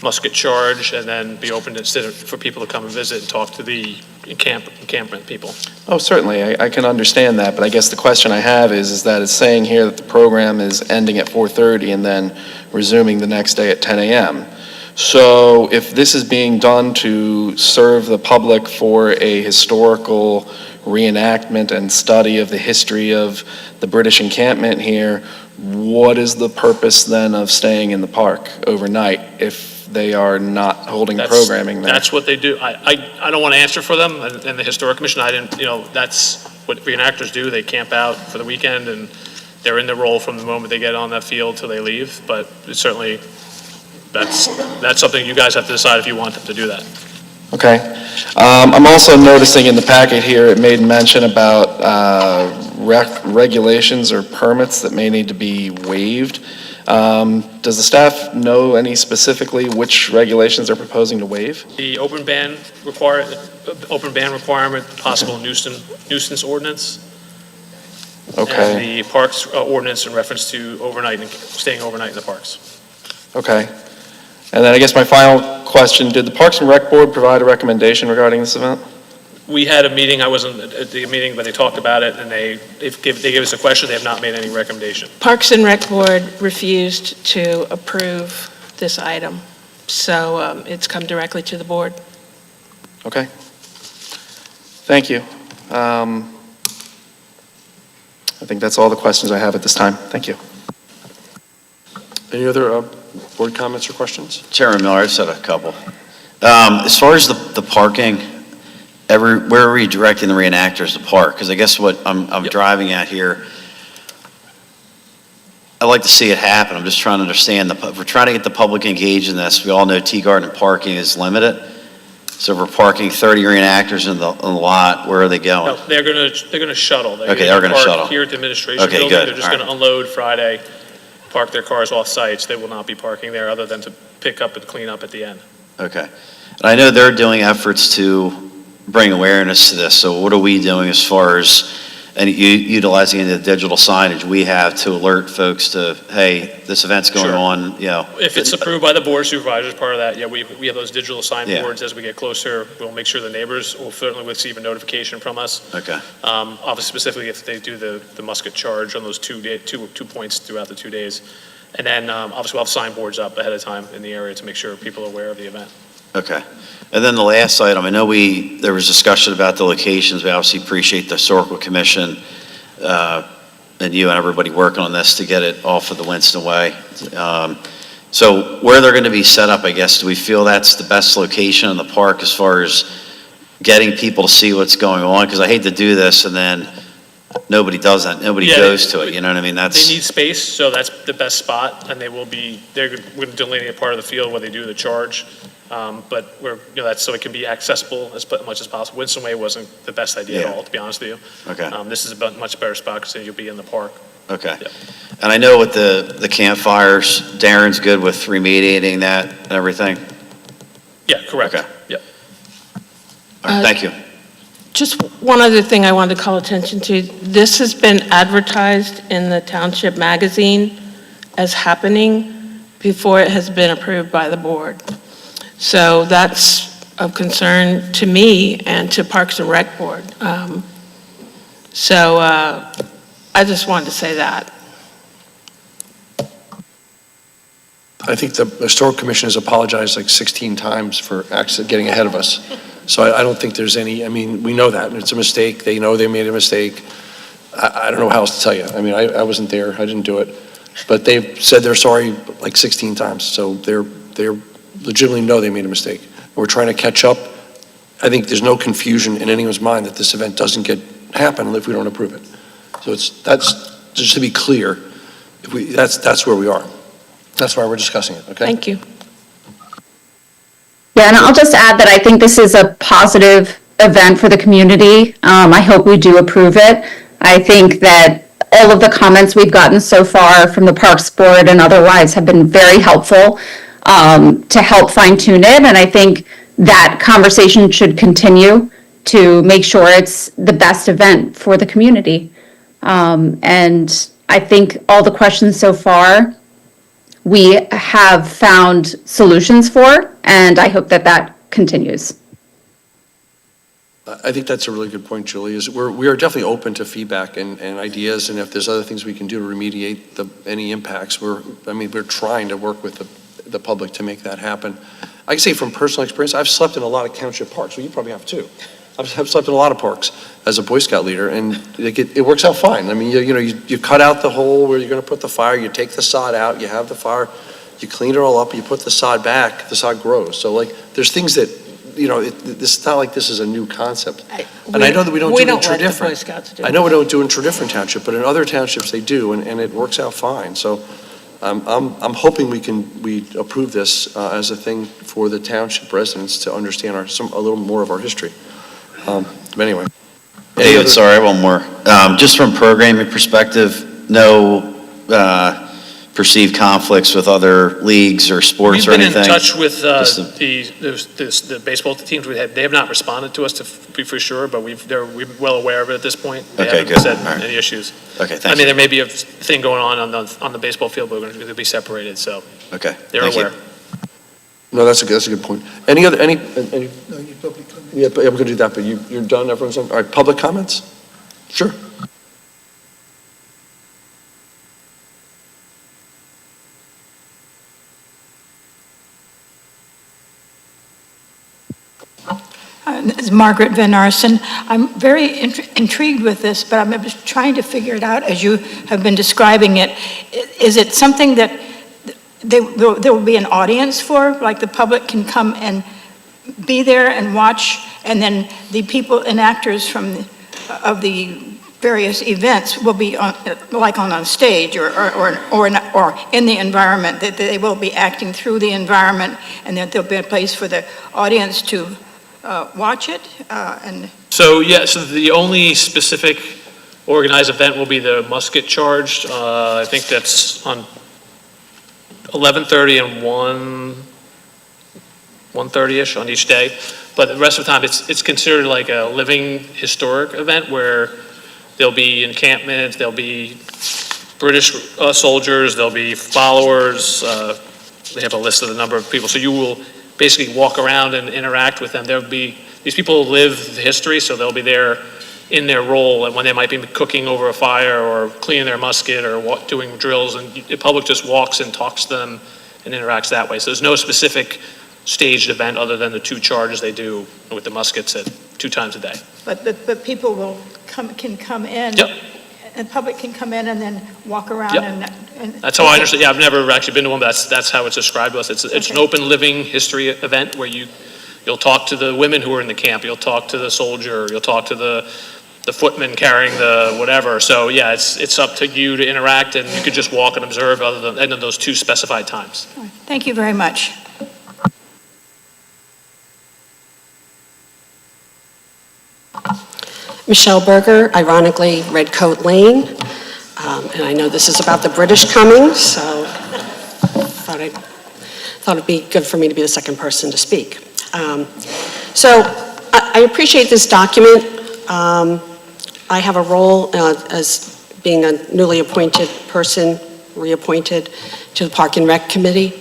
E: musket charge and then be open for people to come and visit and talk to the encampment people.
I: Oh, certainly, I can understand that, but I guess the question I have is that it's saying here that the program is ending at 4:30 and then resuming the next day at 10 a.m. So if this is being done to serve the public for a historical reenactment and study of the history of the British encampment here, what is the purpose then of staying in the park overnight if they are not holding programming there?
E: That's what they do. I don't want to answer for them and the Historic Commission. I didn't, that's what reenactors do. They camp out for the weekend and they're in the role from the moment they get on that field till they leave. But it's certainly, that's something you guys have to decide if you want them to do that.
I: Okay. I'm also noticing in the packet here, it made mention about regulations or permits that may need to be waived. Does the staff know any specifically which regulations they're proposing to waive?
E: The open ban requirement, possible nuisance ordinance.
I: Okay.
E: And the parks ordinance in reference to staying overnight in the parks.
I: Okay. And then I guess my final question, did the Parks and Rec Board provide a recommendation regarding this event?
E: We had a meeting, I wasn't at the meeting, but they talked about it and they gave us a question, they have not made any recommendation.
G: Parks and Rec Board refused to approve this item, so it's come directly to the board.
I: Okay. Thank you. I think that's all the questions I have at this time. Thank you.
A: Any other board comments or questions?
H: Chairman Miller, I just had a couple. As far as the parking, where are we directing the reenactors to park? Because I guess what I'm driving at here, I'd like to see it happen. I'm just trying to understand. If we're trying to get the public engaged in this, we all know Tea Garden parking is limited. So if we're parking 30 reenactors in the lot, where are they going?
E: No, they're going to shuttle.
H: Okay, they're going to shuttle.
E: Here at the administration
H: Okay,
E: building.
H: good.
E: They're just
H: All
E: going to unload Friday, park their cars off sites. They will not be parking there other than to pick up and clean up at the end.
H: Okay. And I know they're doing efforts to bring awareness to this. So what are we doing as far as utilizing the digital signage we have to alert folks to, hey, this event's going
E: Sure.
H: on,
E: If it's approved by the board of supervisors, part of that, we have those digital
H: Yeah.
E: signboards. As we get closer, we'll make sure the neighbors will certainly receive a notification from us.
H: Okay.
E: Obviously, specifically if they do the musket charge on those two points throughout the 2 days. And then, obviously, we'll have signboards up ahead of time in the area to make sure people are aware of the event.
H: Okay. And then the last item, I know there was discussion about the locations. We obviously appreciate the Historical Commission and you and everybody working on this to get it off of the Winston Way. So where they're going to be set up, I guess, do we feel that's the best location in the park as far as getting people to see what's going on? Because I hate to do this and then nobody does that. Nobody goes to it. You know what I mean?
E: They need space, so that's the best spot, and they're going to delineate part of the field where they do the charge. But that's so it can be accessible as much as possible. Winston Way wasn't the best idea at all, to be honest with you.
H: Okay.
E: This is a much better spot because then you'll be in the park.
H: Okay.
E: Yep.
H: And I know with the campfires, Darren's good with remediating that and everything?
E: Yeah, correct.
H: Okay.
E: Yep.
H: All right, thank you.
G: Just one other thing I wanted to call attention to. This has been advertised in the Township magazine as happening before it has been approved by the board. So that's of concern to me and to Parks and Rec Board. I just wanted to say that.
A: I think the Historic Commission has apologized like 16 times for getting ahead of us. So I don't think there's any, we know that, and it's a mistake. They know they made a mistake. I don't know how else to tell you. I wasn't there, I didn't do it. But they've said they're sorry like 16 times, so they're legitimately know they made a mistake. We're trying to catch up. I think there's no confusion in anyone's mind that this event doesn't happen if we don't approve it. So that's just to be clear, that's where we are. That's why we're discussing it, okay?
G: Thank you.
L: Yeah, and I'll just add that I think this is a positive event for the community. I hope we do approve it. I think that all of the comments we've gotten so far from the Parks Board and otherwise have been very helpful to help fine tune it. And I think that conversation should continue to make sure it's the best event for the community. And I think all the questions so far, we have found solutions for, and I hope that that continues.
A: I think that's a really good point, Julie, is we are definitely open to feedback and ideas, and if there's other things we can do to remediate any impacts, we're trying to work with the public to make that happen. I can say from personal experience, I've slept in a lot of township parks, well, you probably have too. I've slept in a lot of parks as a Boy Scout leader, and it works out fine. I mean, you cut out the hole where you're gonna put the fire, you take the sod out, you have the fire, you clean it all up, you put the sod back, the sod grows. So like, there's things that, this is not like this is a new concept. And I know that we don't do it in Tredyffrin. I know we don't do it in Tredyffrin Township, but in other townships they do, and it works out fine. So I'm hoping we approve this as a thing for the township residents to understand a little more of our history. But anyway.
H: David, sorry, one more. Just from programming perspective, no perceived conflicts with other leagues or sports or anything?
E: We've been in touch with the baseball teams we had. They have not responded to us to be for sure, but we're well aware of it at this point. They
H: Okay,
E: haven't
H: good.
E: said
H: All right.
E: any issues.
H: Okay, thank
E: I mean,
H: you.
E: there may be a thing going on the baseball field, but we're going to be separated, so
H: Okay,
E: they're
H: thank you.
E: aware.
A: No, that's a good point. Any?
K: No, you public comment.
A: Yeah, but we're gonna do that, but you're done, everyone's done? All right, public comments? Sure.
N: This is Margaret Van Arsen. I'm very intrigued with this, but I'm just trying to figure it out as you have been describing it. Is it something that there will be an audience for, like the public can come and be there and watch, and then the people and actors of the various events will be on a stage or in the environment, that they will be acting through the environment, and that there'll be a place for the audience to watch it
E: So the only specific organized event will be the musket charge. I think that's on 11:30 and 1:30ish on each day. But the rest of the time, it's considered like a living historic event where there'll be encampments, there'll be British soldiers, there'll be followers. They have a list of the number of people. So you will basically walk around and interact with them. These people live the history, so they'll be there in their role, and when they might be cooking over a fire or cleaning their musket or doing drills, and the public just walks and talks to them and interacts that way. So there's no specific staged event other than the two charges they do with the muskets at 2 times a day.
N: but people can come in.
E: Yep.
N: And the public can come in and then walk around
E: Yep.
N: and.
E: That's how I understand. Yeah, I've never actually been to one, but that's how it's described to us. It's an
N: Okay.
E: open living history event where you'll talk to the women who are in the camp, you'll talk to the soldier, you'll talk to the footman carrying the whatever. So yeah, it's up to you to interact, and you could just walk and observe other than those 2 specified times.
N: Thank you very much.
O: Michelle Berger, ironically, Redcoat Lane. And I know this is about the British coming, so thought it'd be good for me to be the second person to speak. So I appreciate this document. I have a role as being a newly appointed person, reappointed to the Park and Rec Committee.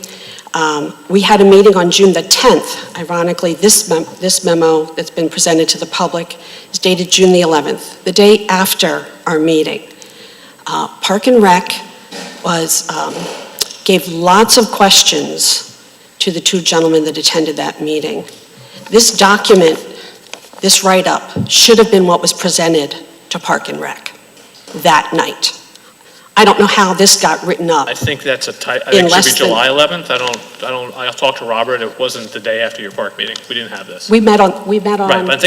O: We had a meeting on June the 10th. Ironically, this memo that's been presented to the public is dated June the 11th, the day after our meeting. Park and Rec gave lots of questions to the 2 gentlemen that attended that meeting. This document, this write-up, should have been what was presented to Park and Rec that night. I don't know how this got written up.
E: I think that's I think it should be July 11th. I'll talk to Robert. It wasn't the day after your park meeting. We didn't have this.
O: We met on.
E: Right, but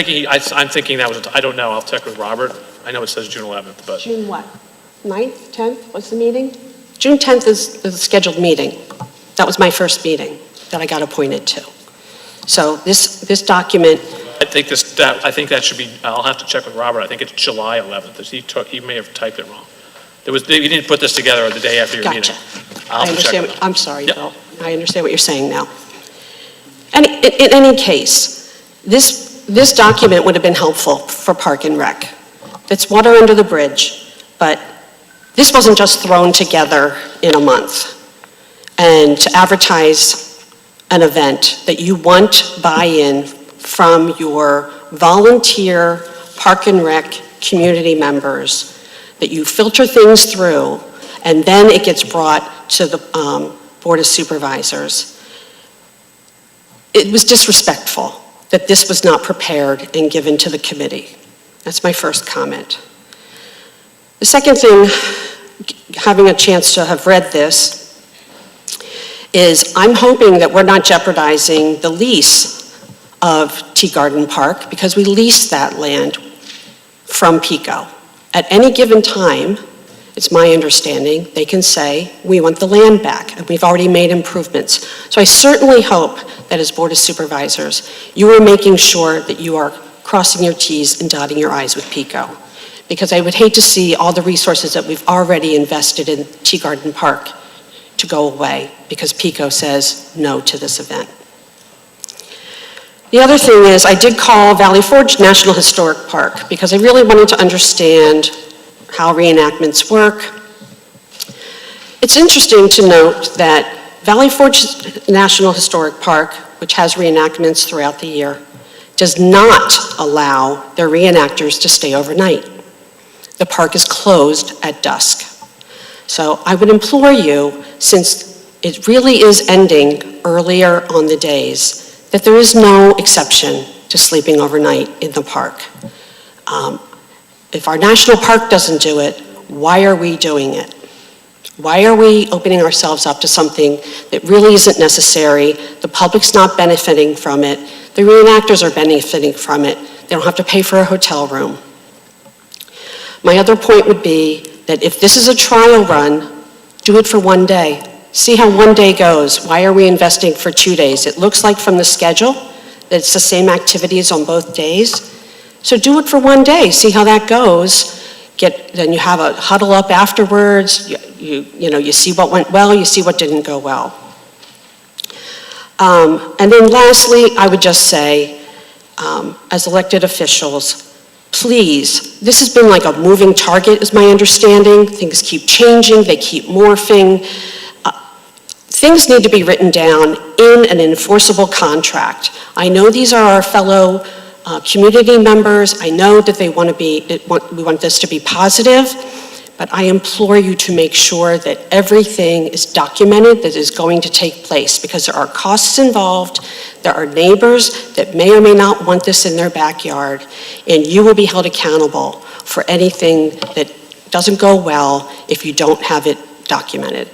E: I'm thinking that was, I don't know. I'll check with Robert. I know it says June 11th, but.
O: June what? 9th, 10th, what's the meeting? June 10th is the scheduled meeting. That was my first meeting that I got appointed to. So this document.
E: I think that should be, I'll have to check with Robert. I think it's July 11th. He may have typed it wrong. You didn't put this together the day after your meeting.
O: Gotcha.
E: I'll
O: I
E: have to check
O: understand,
E: with them.
O: I'm sorry,
E: Yep.
O: Bill. I understand what you're saying now. And in any case, this document would have been helpful for Park and Rec. It's water under the bridge, but this wasn't just thrown together in a month. And to advertise an event that you want buy-in from your volunteer Park and Rec community members, that you filter things through, and then it gets brought to the Board of Supervisors. It was disrespectful that this was not prepared and given to the committee. That's my first comment. The second thing, having a chance to have read this, is I'm hoping that we're not jeopardizing the lease of Tea Garden Park, because we lease that land from PICO. At any given time, it's my understanding, they can say, we want the land back, and we've already made improvements. So I certainly hope that as Board of Supervisors, you are making sure that you are crossing your Ts and dotting your Is with PICO. Because I would hate to see all the resources that we've already invested in Tea Garden Park to go away because PICO says no to this event. The other thing is, I did call Valley Forge National Historic Park because I really wanted to understand how reenactments work. It's interesting to note that Valley Forge National Historic Park, which has reenactments throughout the year, does not allow their reenactors to stay overnight. The park is closed at dusk. So I would implore you, since it really is ending earlier on the days, that there is no exception to sleeping overnight in the park. If our national park doesn't do it, why are we doing it? Why are we opening ourselves up to something that really isn't necessary? The public's not benefiting from it. The reenactors are benefiting from it. They don't have to pay for a hotel room. My other point would be that if this is a trial run, do it for one day. See how one day goes. Why are we investing for 2 days? It looks like from the schedule that it's the same activities on both days. So do it for one day. See how that goes. Then you have a huddle up afterwards. You see what went well, you see what didn't go well. And then lastly, I would just say, as elected officials, please, this has been like a moving target, is my understanding. Things keep changing, they keep morphing. Things need to be written down in an enforceable contract. I know these are our fellow community members. I know that we want this to be positive, but I implore you to make sure that everything is documented that is going to take place, because there are costs involved. There are neighbors that may or may not want this in their backyard, and you will be held accountable for anything that doesn't go well if you don't have it documented.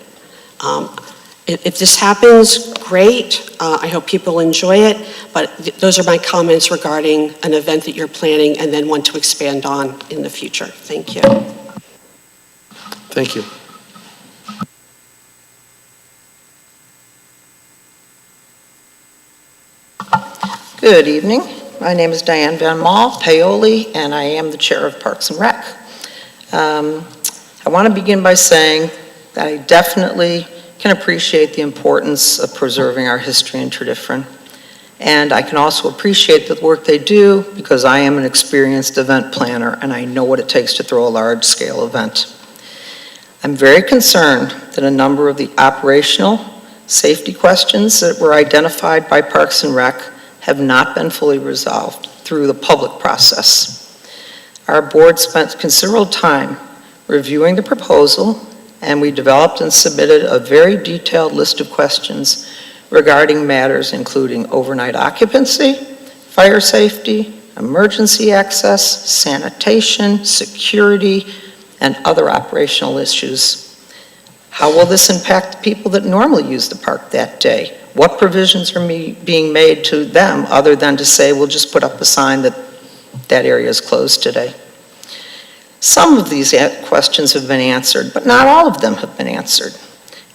O: If this happens, great. I hope people enjoy it, but those are my comments regarding an event that you're planning and then want to expand on in the future. Thank you.
A: Thank you.
P: Good evening. My name is Diane Van Mall, Paoli, and I am the Chair of Parks and Rec. I want to begin by saying that I definitely can appreciate the importance of preserving our history in Tredyffrin. And I can also appreciate the work they do because I am an experienced event planner and I know what it takes to throw a large-scale event. I'm very concerned that a number of the operational safety questions that were identified by Parks and Rec have not been fully resolved through the public process. Our board spent considerable time reviewing the proposal, and we developed and submitted a very detailed list of questions regarding matters including overnight occupancy, fire safety, emergency access, sanitation, security, and other operational issues. How will this impact the people that normally use the park that day? What provisions are being made to them other than to say, we'll just put up a sign that that area is closed today? Some of these questions have been answered, but not all of them have been answered.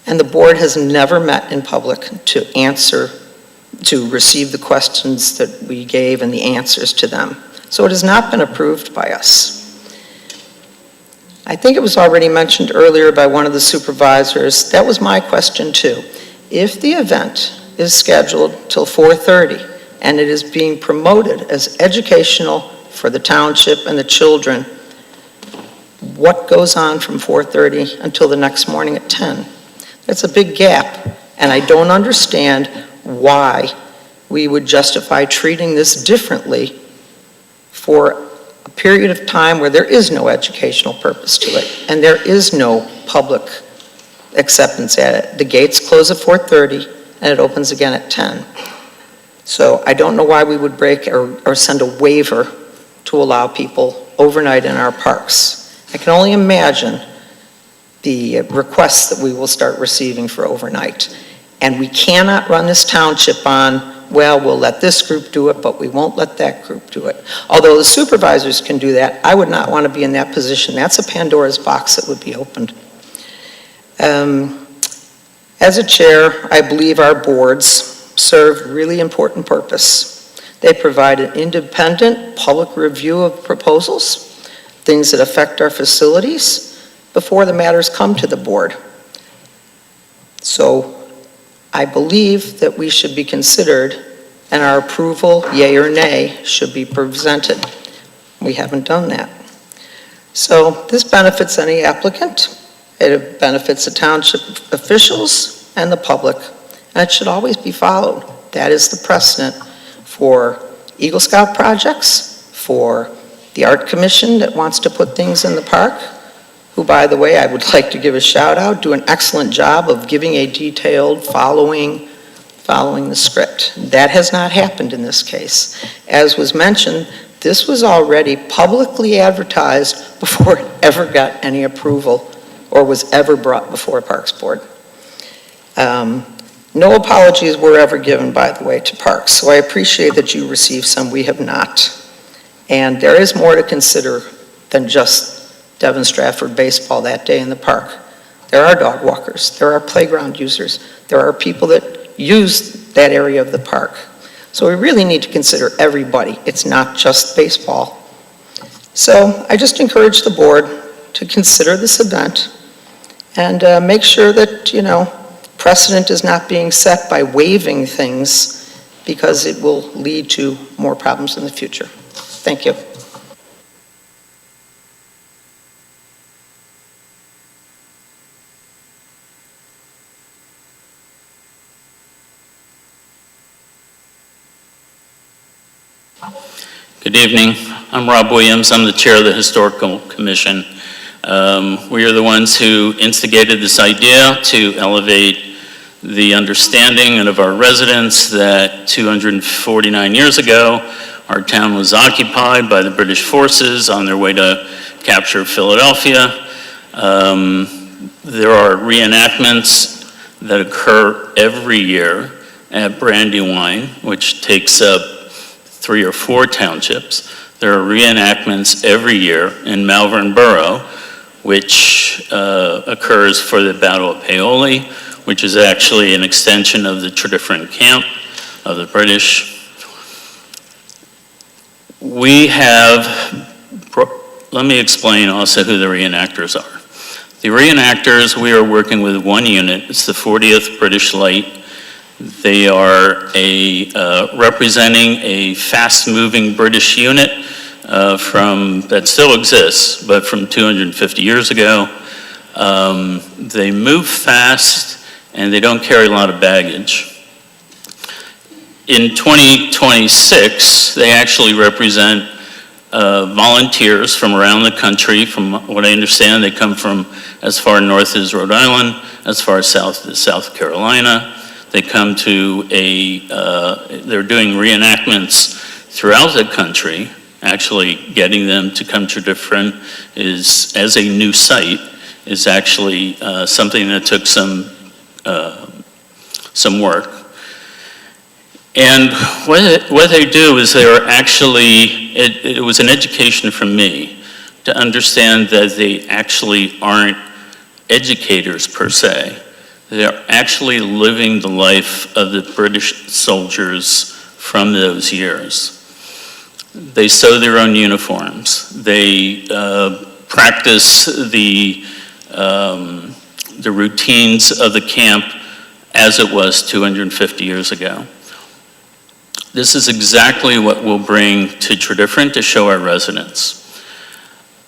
P: And the board has never met in public to receive the questions that we gave and the answers to them. So it has not been approved by us. I think it was already mentioned earlier by one of the supervisors. That was my question too. If the event is scheduled till 4:30 and it is being promoted as educational for the township and the children, what goes on from 4:30 until the next morning at 10? That's a big gap, and I don't understand why we would justify treating this differently for a period of time where there is no educational purpose to it, and there is no public acceptance at it. The gates close at 4:30, and it opens again at 10. So I don't know why we would break or send a waiver to allow people overnight in our parks. I can only imagine the requests that we will start receiving for overnight. And we cannot run this township on, well, we'll let this group do it, but we won't let that group do it. Although the supervisors can do that, I would not want to be in that position. That's a Pandora's box that would be opened. As a chair, I believe our boards serve really important purpose. They provide an independent public review of proposals, things that affect our facilities, before the matters come to the board. So I believe that we should be considered, and our approval, yea or nay, should be presented. We haven't done that. So this benefits any applicant. It benefits the township officials and the public, and it should always be followed. That is the precedent for Eagle Scout projects, for the Art Commission that wants to put things in the park, who, by the way, I would like to give a shout out, do an excellent job of giving a detailed following the script. That has not happened in this case. As was mentioned, this was already publicly advertised before it ever got any approval or was ever brought before Parks Board. No apologies were ever given, by the way, to Parks, so I appreciate that you received some. We have not. And there is more to consider than just Devon Stratford baseball that day in the park. There are dog walkers, there are playground users, there are people that use that area of the park. So we really need to consider everybody. It's not just baseball. So I just encourage the board to consider this event and make sure that, precedent is not being set by waiving things, because it will lead to more problems in the future. Thank you.
Q: Good evening. I'm Rob Williams. I'm the chair of the Historical Commission. We are the ones who instigated this idea to elevate the understanding of our residents that 249 years ago, our town was occupied by the British forces on their way to capture Philadelphia. There are reenactments that occur every year at Brandywine, which takes up 3 or 4 townships. There are reenactments every year in Malvern Borough, which occurs for the Battle of Paoli, which is actually an extension of the Tredyffrin camp of the British. We have, let me explain also who the reenactors are. The reenactors, we are working with one unit. It's the 40th British Light. They are representing a fast-moving British unit that still exists, but from 250 years ago. They move fast and they don't carry a lot of baggage. In 2026, they actually represent volunteers from around the country. From what I understand, they come from as far north as Rhode Island, as far south as South Carolina. They come to they're doing reenactments throughout the country. Actually getting them to come to Tredyffrin as a new site is actually something that took some work. And what they do is they are actually, it was an education for me to understand that they actually aren't educators per se. They're actually living the life of the British soldiers from those years. They sew their own uniforms. They practice the routines of the camp as it was 250 years ago. This is exactly what we'll bring to Tredyffrin to show our residents.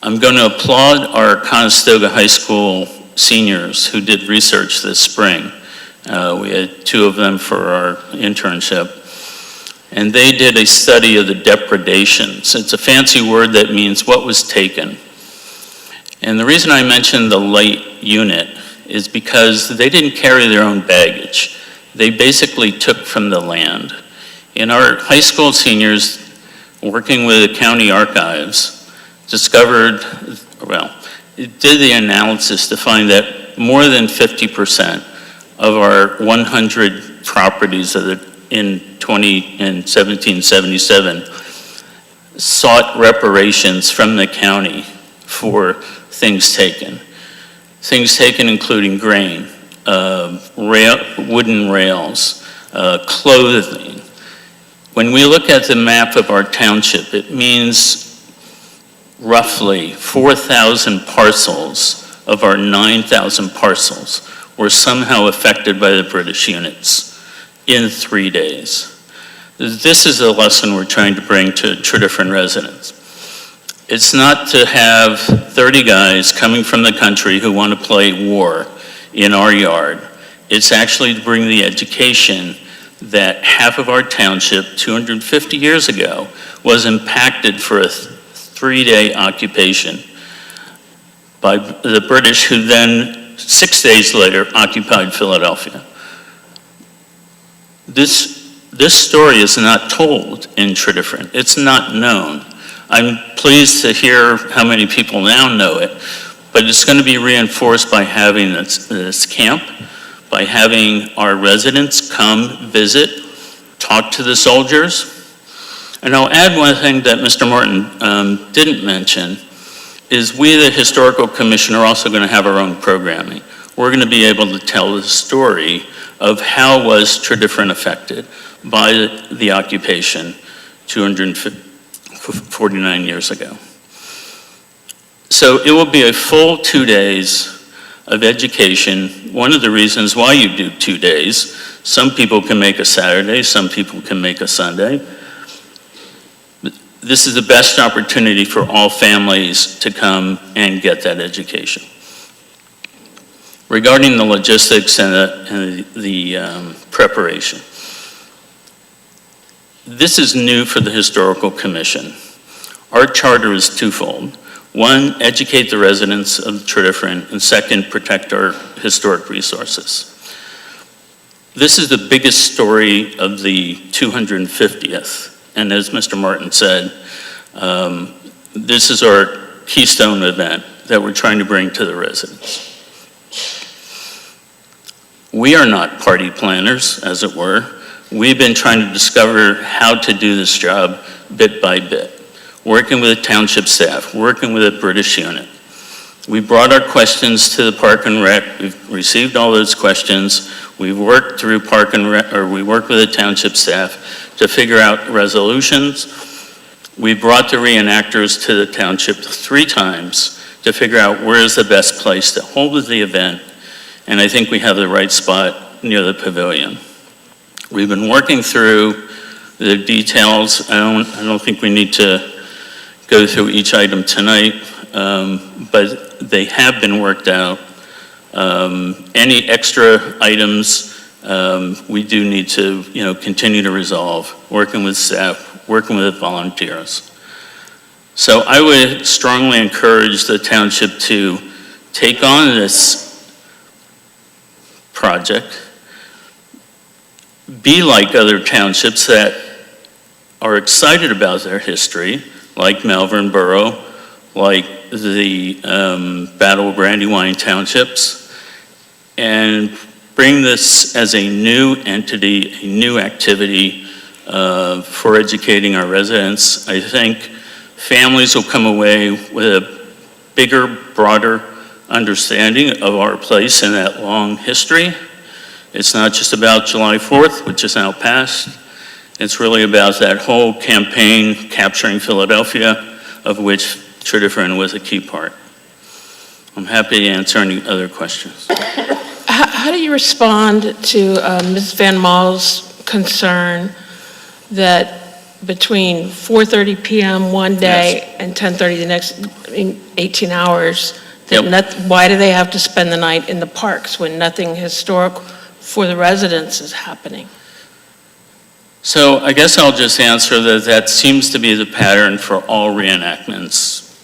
Q: I'm going to applaud our Conestoga High School seniors who did research this spring. We had 2 of them for our internship. And they did a study of the depredations. It's a fancy word that means what was taken. And the reason I mentioned the light unit is because they didn't carry their own baggage. They basically took from the land. And our high school seniors, working with the county archives, discovered, did the analysis to find that more than 50% of our 100 properties in 1777 sought reparations from the county for things taken. Things taken including grain, wooden rails, clothing. When we look at the map of our township, it means roughly 4,000 parcels of our 9,000 parcels were somehow affected by the British units in 3 days. This is a lesson we're trying to bring to Tredyffrin residents. It's not to have 30 guys coming from the country who want to play war in our yard. It's actually to bring the education that half of our township 250 years ago was impacted for a 3-day occupation by the British, who then 6 days later occupied Philadelphia. This story is not told in Tredyffrin. It's not known. I'm pleased to hear how many people now know it, but it's going to be reinforced by having this camp, by having our residents come visit, talk to the soldiers. And I'll add one thing that Mr. Martin didn't mention, is we, the Historical Commission, are also going to have our own programming. We're going to be able to tell the story of how was Tredyffrin affected by the occupation 249 years ago. So it will be a full 2 days of education. One of the reasons why you do 2 days, some people can make a Saturday, some people can make a Sunday. This is the best opportunity for all families to come and get that education. Regarding the logistics and the preparation, this is new for the Historical Commission. Our charter is twofold. One, educate the residents of Tredyffrin, and second, protect our historic resources. This is the biggest story of the 250th, and as Mr. Martin said, this is our keystone event that we're trying to bring to the residents. We are not party planners, as it were. We've been trying to discover how to do this job bit by bit, working with the township staff, working with a British unit. We brought our questions to the Park and Rec. We've received all those questions. We've worked through Park and Rec, or we worked with the township staff to figure out resolutions. We brought the reenactors to the township 3 times to figure out where is the best place to hold the event, and I think we have the right spot near the pavilion. We've been working through the details. I don't think we need to go through each item tonight, but they have been worked out. Any extra items we do need to, continue to resolve, working with staff, working with volunteers. So I would strongly encourage the township to take on this project, be like other townships that are excited about their history, like Malvern Borough, like the Battle of Brandywine Townships, and bring this as a new entity, a new activity for educating our residents. I think families will come away with a bigger, broader understanding of our place in that long history. It's not just about July 4th, which is now past. It's really about that whole campaign capturing Philadelphia, of which Tredyffrin was a key part. I'm happy to answer any other questions.
G: How do you respond to Ms. Van Maal's concern that between 4:30 PM one day and 10:30 the next, 18 hours, that why do they have to spend the night in the parks when nothing historic for the residents is happening?
Q: So I guess I'll just answer that that seems to be the pattern for all reenactments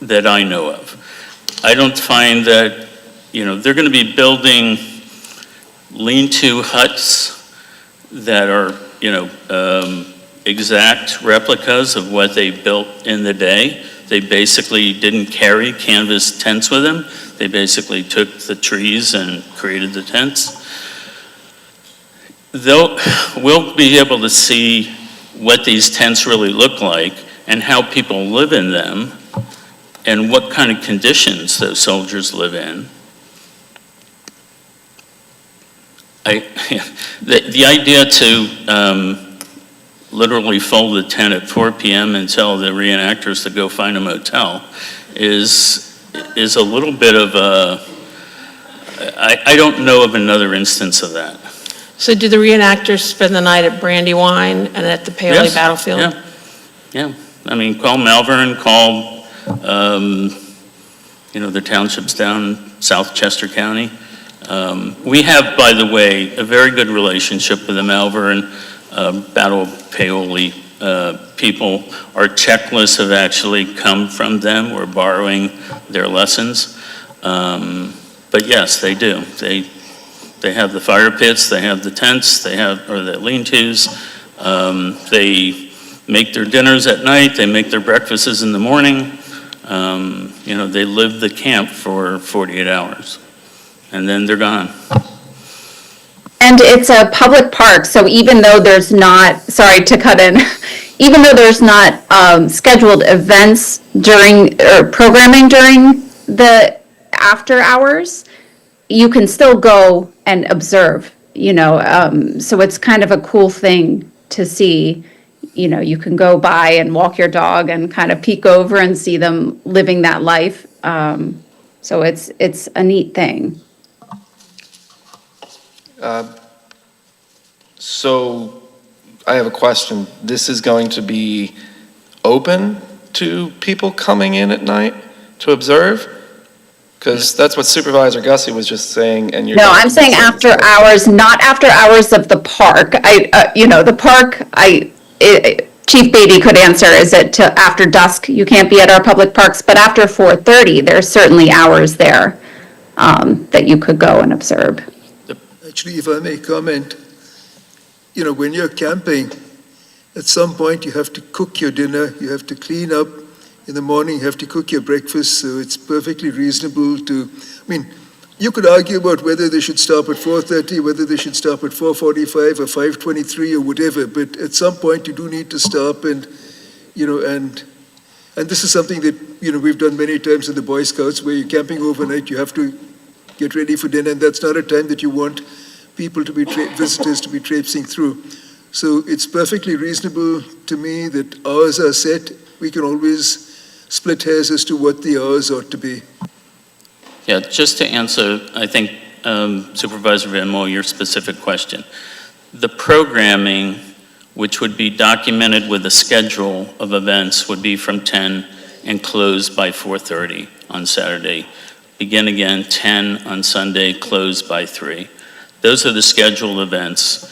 Q: that I know of. I don't find that, they're going to be building lean-to huts that are, exact replicas of what they built in the day. They basically didn't carry canvas tents with them. They basically took the trees and created the tents. We'll be able to see what these tents really look like and how people live in them and what kind of conditions those soldiers live in. The idea to literally fold the tent at 4 p.m. and tell the reenactors to go find a motel is a little bit of a, I don't know of another instance of that.
G: So do the reenactors spend the night at Brandywine and at the Paoli Battlefield?
Q: Yeah. I mean, call Malvern, call, the townships down South Chester County. We have, by the way, a very good relationship with the Malvern Battle Paoli people. Our checklists have actually come from them. We're borrowing their lessons. But yes, they do. They have the fire pits, they have the tents, or the lean-tos. They make their dinners at night, they make their breakfasts in the morning. They live the camp for 48 hours, and then they're gone.
L: And it's a public park, so even though there's not, sorry to cut in, even though there's not scheduled events or programming during the after hours, you can still go and observe, so it's kind of a cool thing to see. You can go by and walk your dog and kind of peek over and see them living that life. So it's a neat thing.
I: So I have a question. This is going to be open to people coming in at night to observe? Because that's what Supervisor Gussie was just saying, and you're...
L: No, I'm saying after hours, not after hours of the park. The park, Chief Beatty could answer, is it to after dusk? You can't be at our public parks, but after 4:30, there's certainly hours there that you could go and observe.
K: Actually, if I may comment, when you're camping, at some point you have to cook your dinner, you have to clean up. In the morning, you have to cook your breakfast, so it's perfectly reasonable to, you could argue about whether they should stop at 4:30, whether they should stop at 4:45 or 5:23 or whatever, but at some point you do need to stop and this is something that, we've done many times in the Boy Scouts, where you're camping overnight, you have to get ready for dinner, and that's not a time that you want people to be, visitors to be traipsing through. So it's perfectly reasonable to me that hours are set. We can always split hairs as to what the hours ought to be.
Q: Yeah, just to answer, I think, Supervisor Van Moel, your specific question. The programming, which would be documented with a schedule of events, would be from 10 and close by 4:30 on Saturday. Begin again 10 on Sunday, close by 3. Those are the scheduled events.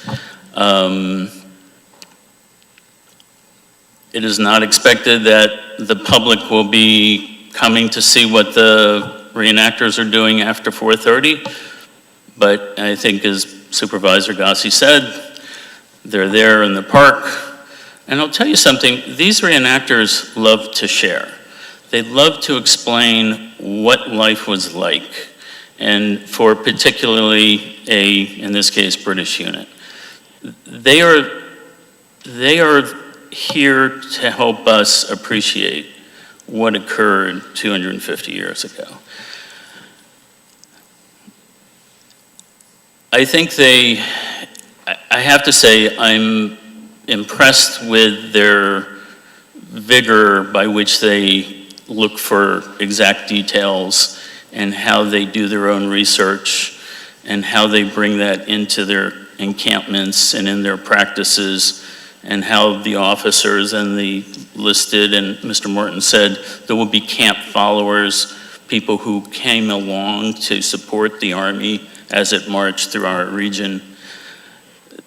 Q: It is not expected that the public will be coming to see what the reenactors are doing after 4:30, but I think, as Supervisor Gussie said, they're there in the park. And I'll tell you something, these reenactors love to share. They love to explain what life was like, and for particularly in this case, British unit. They are here to help us appreciate what occurred 250 years ago. I think I have to say, I'm impressed with their vigor by which they look for exact details and how they do their own research and how they bring that into their encampments and in their practices, and how the officers and the listed, and Mr. Morton said, there will be camp followers, people who came along to support the Army as it marched through our region.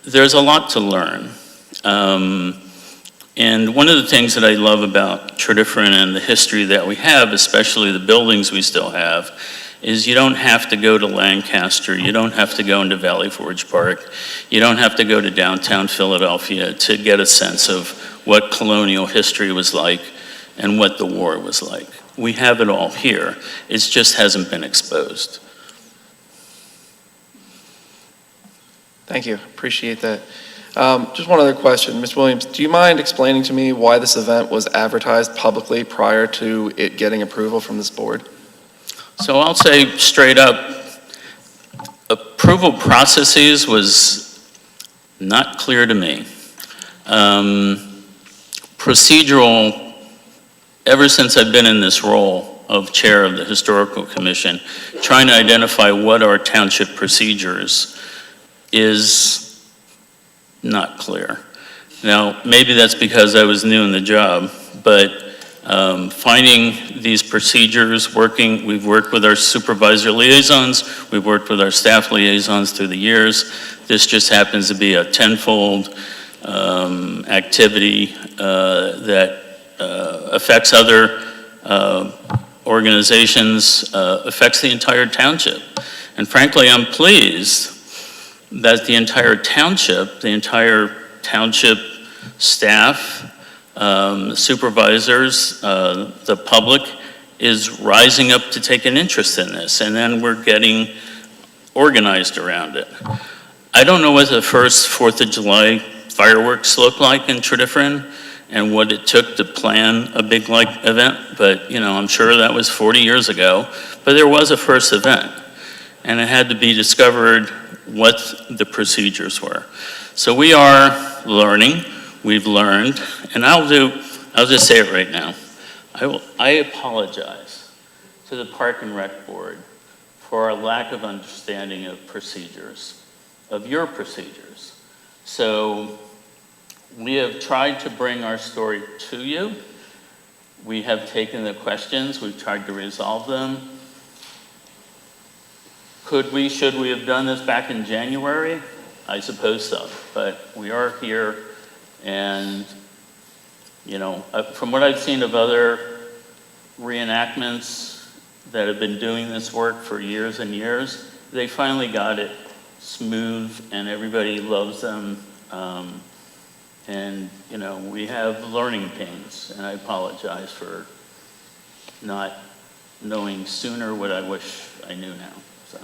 Q: There's a lot to learn. And one of the things that I love about Tredyffrin and the history that we have, especially the buildings we still have, is you don't have to go to Lancaster, you don't have to go into Valley Forge Park, you don't have to go to downtown Philadelphia to get a sense of what colonial history was like and what the war was like. We have it all here. It just hasn't been exposed.
I: Thank you, appreciate that. Just one other question. Ms. Williams, do you mind explaining to me why this event was advertised publicly prior to it getting approval from this board?
Q: So I'll say straight up, approval processes was not clear to me. Procedural, ever since I've been in this role of chair of the Historical Commission, trying to identify what are township procedures is not clear. Now, maybe that's because I was new in the job, but finding these procedures, we've worked with our supervisor liaisons, we've worked with our staff liaisons through the years. This just happens to be a tenfold activity that affects other organizations, affects the entire township. And frankly, I'm pleased that the entire township staff, supervisors, the public is rising up to take an interest in this, and then we're getting organized around it. I don't know what the first 4th of July fireworks look like in Tredyffrin and what it took to plan a big event, but I'm sure that was 40 years ago, but there was a first event, and it had to be discovered what the procedures were. So we are learning. We've learned, and I'll just say it right now. I apologize to the Park and Rec Board for our lack of understanding of procedures, of your procedures. So we have tried to bring our story to you. We have taken the questions, we've tried to resolve them. Should we have done this back in January? I suppose so, but we are here. And, from what I've seen of other reenactments that have been doing this work for years and years, they finally got it smooth and everybody loves them. And, we have learning pains, and I apologize for not knowing sooner what I wish I knew now, so.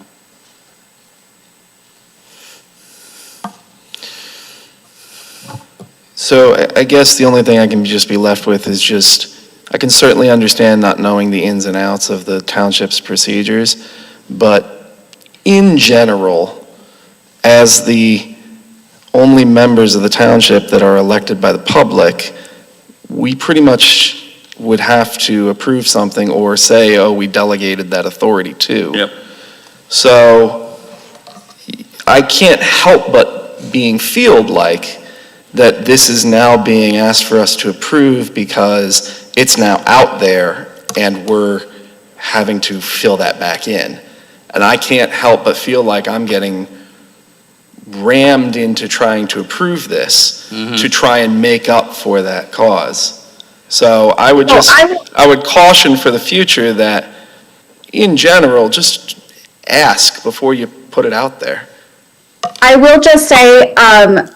I: So I guess the only thing I can just be left with is I can certainly understand not knowing the ins and outs of the township's procedures, but in general, as the only members of the township that are elected by the public, we pretty much would have to approve something or say, oh, we delegated that authority to.
Q: Yep.
I: So I can't help but feel like that this is now being asked for us to approve because it's now out there and we're having to fill that back in. And I can't help but feel like I'm getting rammed into trying to approve this to try and make up for that cause. So I would I would caution for the future that in general, just ask before you put it out there.
L: I will just say,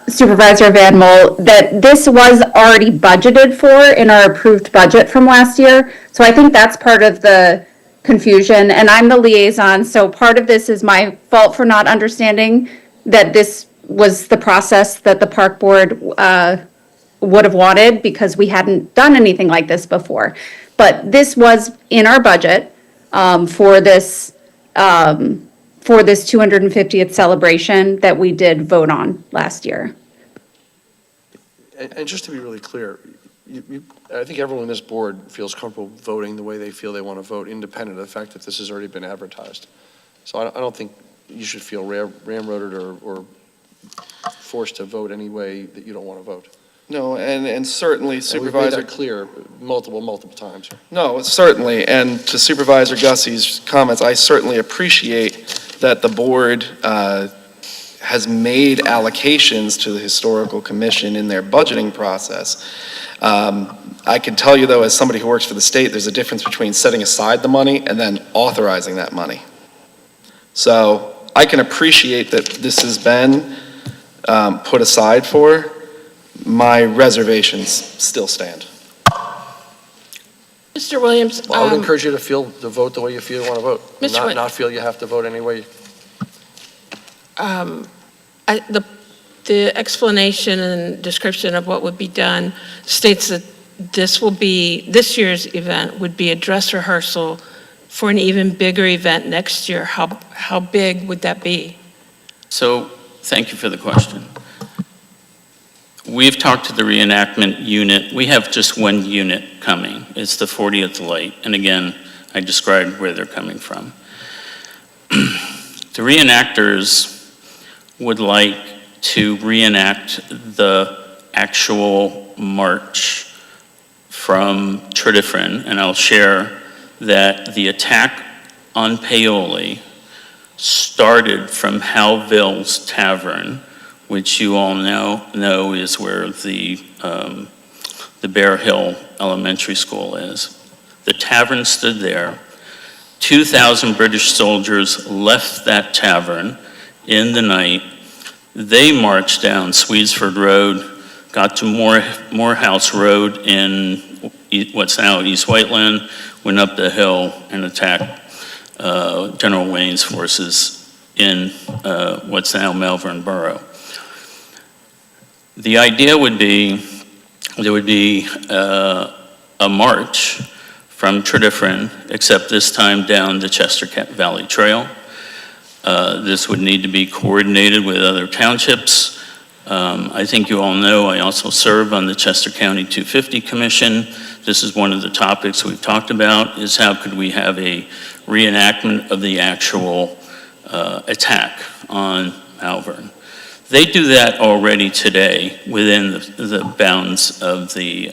L: Supervisor Van Mol, that this was already budgeted for in our approved budget from last year. So I think that's part of the confusion, and I'm the liaison, so part of this is my fault for not understanding that this was the process that the park board would have wanted, because we hadn't done anything like this before. But this was in our budget for this 250th celebration that we did vote on last year.
A: And just to be really clear, I think everyone on this board feels comfortable voting the way they feel they want to vote, independent of the fact that this has already been advertised. So I don't think you should feel ramroded or forced to vote any way that you don't want to vote.
I: No, and certainly
A: And
I: Supervisor...
A: we've made that clear multiple times.
I: No, certainly, and to Supervisor Gussie's comments, I certainly appreciate that the board has made allocations to the Historical Commission in their budgeting process. I can tell you, though, as somebody who works for the state, there's a difference between setting aside the money and then authorizing that money. So I can appreciate that this has been put aside for. My reservations still stand.
G: Mr. Williams,
A: Well, I would encourage you to vote the way you feel you want to vote.
G: Mr. Wi-
A: Not feel you have to vote any way.
G: the explanation and description of what would be done states that this year's event would be a dress rehearsal for an even bigger event next year. How big would that be?
Q: So, thank you for the question. We've talked to the reenactment unit. We have just one unit coming. It's the 40th Light. And again, I described where they're coming from. The reenactors would like to reenact the actual march from Tredyffrin, and I'll share that the attack on Paoli started from Halville's Tavern, which you all know is where the Bear Hill Elementary School is. The tavern stood there. 2,000 British soldiers left that tavern in the night. They marched down Swedesford Road, got to Morehouse Road in what's now East Whiteland, went up the hill and attacked General Wayne's forces in what's now Malvern Borough. The idea would be there would be a march from Tredyffrin, except this time down the Chester Valley Trail. This would need to be coordinated with other townships. I think you all know I also serve on the Chester County 250 Commission. This is one of the topics we've talked about, is how could we have a reenactment of the actual attack on Malvern. They do that already today within the bounds of the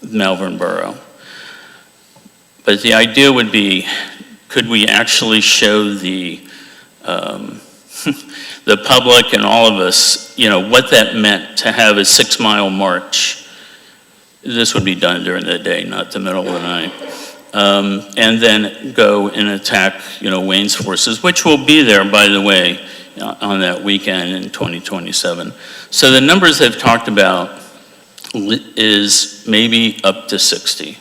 Q: Malvern Borough. But the idea would be, could we actually show the public and all of us, what that meant to have a 6-mile march. This would be done during the day, not the middle of the night. And then go and attack, Wayne's forces, which will be there, by the way, on that weekend in 2027. So the numbers they've talked about is maybe up to 60.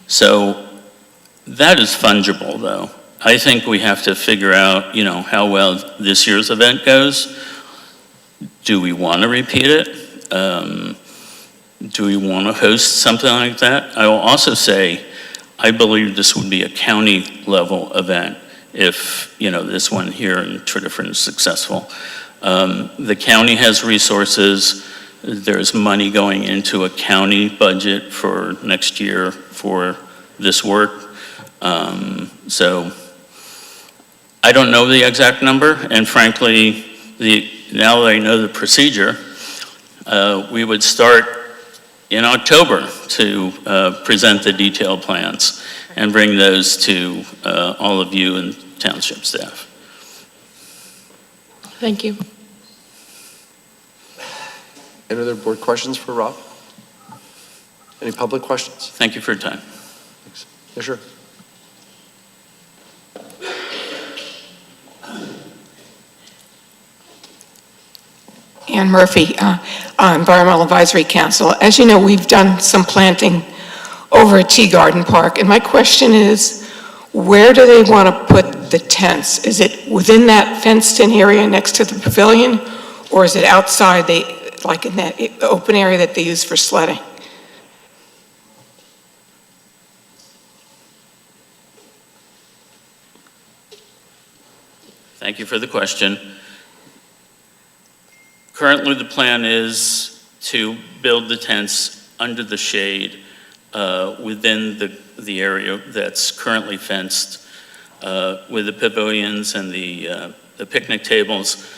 Q: So that is fungible, though. I think we have to figure out, how well this year's event goes. Do we want to repeat it? Do we want to host something like that? I will also say, I believe this would be a county-level event if, this one here in Tredyffrin is successful. The county has resources. There's money going into a county budget for next year for this work. So I don't know the exact number, and frankly, now that I know the procedure, we would start in October to present the detailed plans and bring those to all of you and township staff.
G: Thank you.
A: Any other board questions for Rob? Any public questions?
Q: Thank you for your time.
A: Thanks. Yeah, sure.
R: Ann Murphy, Environmental Advisory Council. As you know, we've done some planting over at Tea Garden Park, and my question is, where do they want to put the tents? Is it within that fenced-in area next to the pavilion, or is it outside, like in that open area that they use for sledding?
Q: Thank you for the question. Currently, the plan is to build the tents under the shade within the area that's currently fenced with the pavilions and the picnic tables.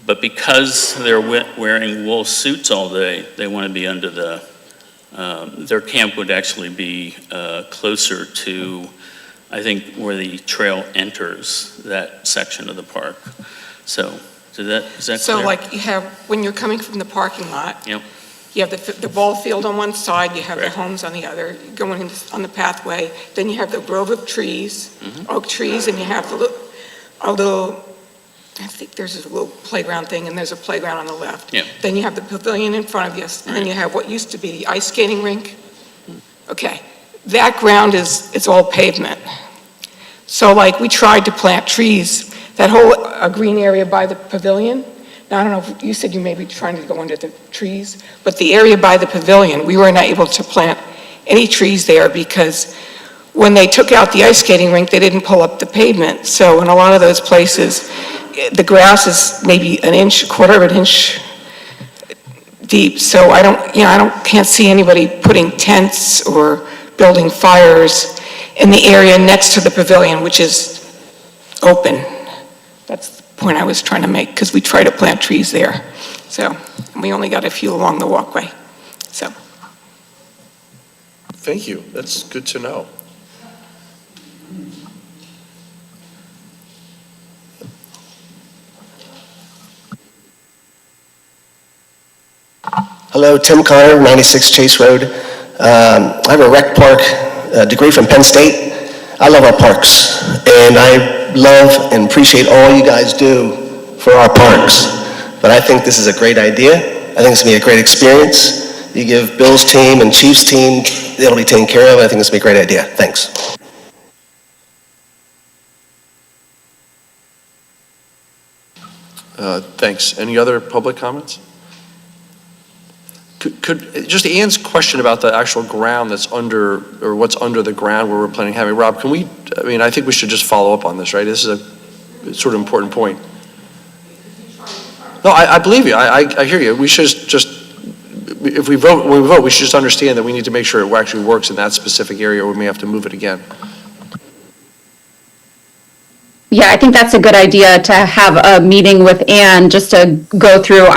Q: But because they're wearing wool suits all day, they want to be under their camp would actually be closer to, I think, where the trail enters that section of the park. So, is that clear?
R: So like you have, when you're coming from the parking lot,
Q: Yep.
R: you have the ball field on one side, you have the
Q: Correct.
R: homes on the other, going on the pathway, then you have the grove of trees, oak trees, and you have a little, I think there's a little playground thing, and there's a playground on the left.
Q: Yeah.
R: Then you have the pavilion in front of you, and then you have what used to be the ice skating rink. Okay, that ground it's all pavement. So like, we tried to plant trees, that whole green area by the pavilion. Now, I don't know, if you said you may be trying to go under the trees, but the area by the pavilion, we were not able to plant any trees there because when they took out the ice skating rink, they didn't pull up the pavement. So in a lot of those places, the grass is maybe an inch, a quarter of an inch deep. So can't see anybody putting tents or building fires in the area next to the pavilion, which is open. That's the point I was trying to make, because we try to plant trees there. So, and we only got a few along the walkway, so.
A: Thank you. That's good to know.
S: Hello, Tim Connor, 96 Chase Road. I have a rec park degree from Penn State. I love our parks, and I love and appreciate all you guys do for our parks. But I think this is a great idea. I think it's going to be a great experience. You give Bill's team and Chief's team, it'll be taken care of. I think it's going to be a great idea. Thanks.
A: Thanks. Any other public comments? Could just Ann's question about the actual ground that's under, or what's under the ground where we're planning having, Rob, I think we should just follow up on this, right? This is a sort of important point. No, I believe you. I hear you. We should just, when we vote, we should just understand that we need to make sure it actually works in that specific area, or we may have to move it again.
L: Yeah, I think that's a good idea to have a meeting with Ann just to go through.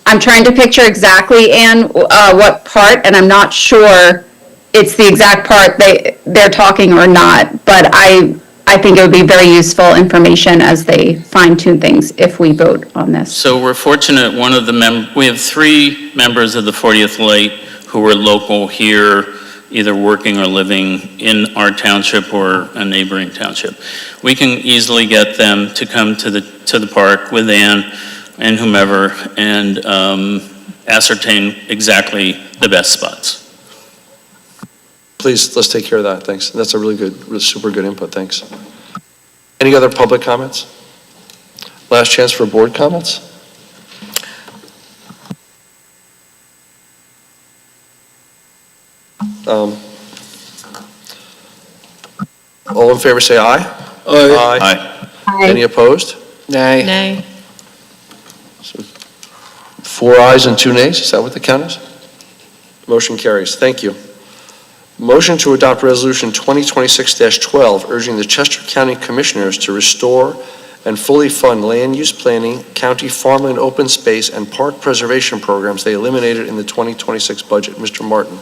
L: I'm trying to picture exactly, Ann, what part, and I'm not sure it's the exact part they're talking or not, but I think it would be very useful information as they fine-tune things if we vote on this.
Q: So we're fortunate, we have 3 members of the 40th Light who are local here, either working or living in our township or a neighboring township. We can easily get them to come to the park with Ann and whomever, and ascertain exactly the best spots.
A: Please, let's take care of that. Thanks. That's a really super good input. Thanks. Any other public comments? Last chance for board comments? All in favor say aye.
K: Aye.
Q: Aye.
L: Aye.
A: Any opposed?
I: Nay.
G: Nay.
A: 4 ayes and 2 nays, is that what the count is? Motion carries. Thank you. Motion to adopt Resolution 2026-12, urging the Chester County Commissioners to restore and fully fund land use planning, county farmland open space, and park preservation programs they eliminated in the 2026 budget. Mr. Martin.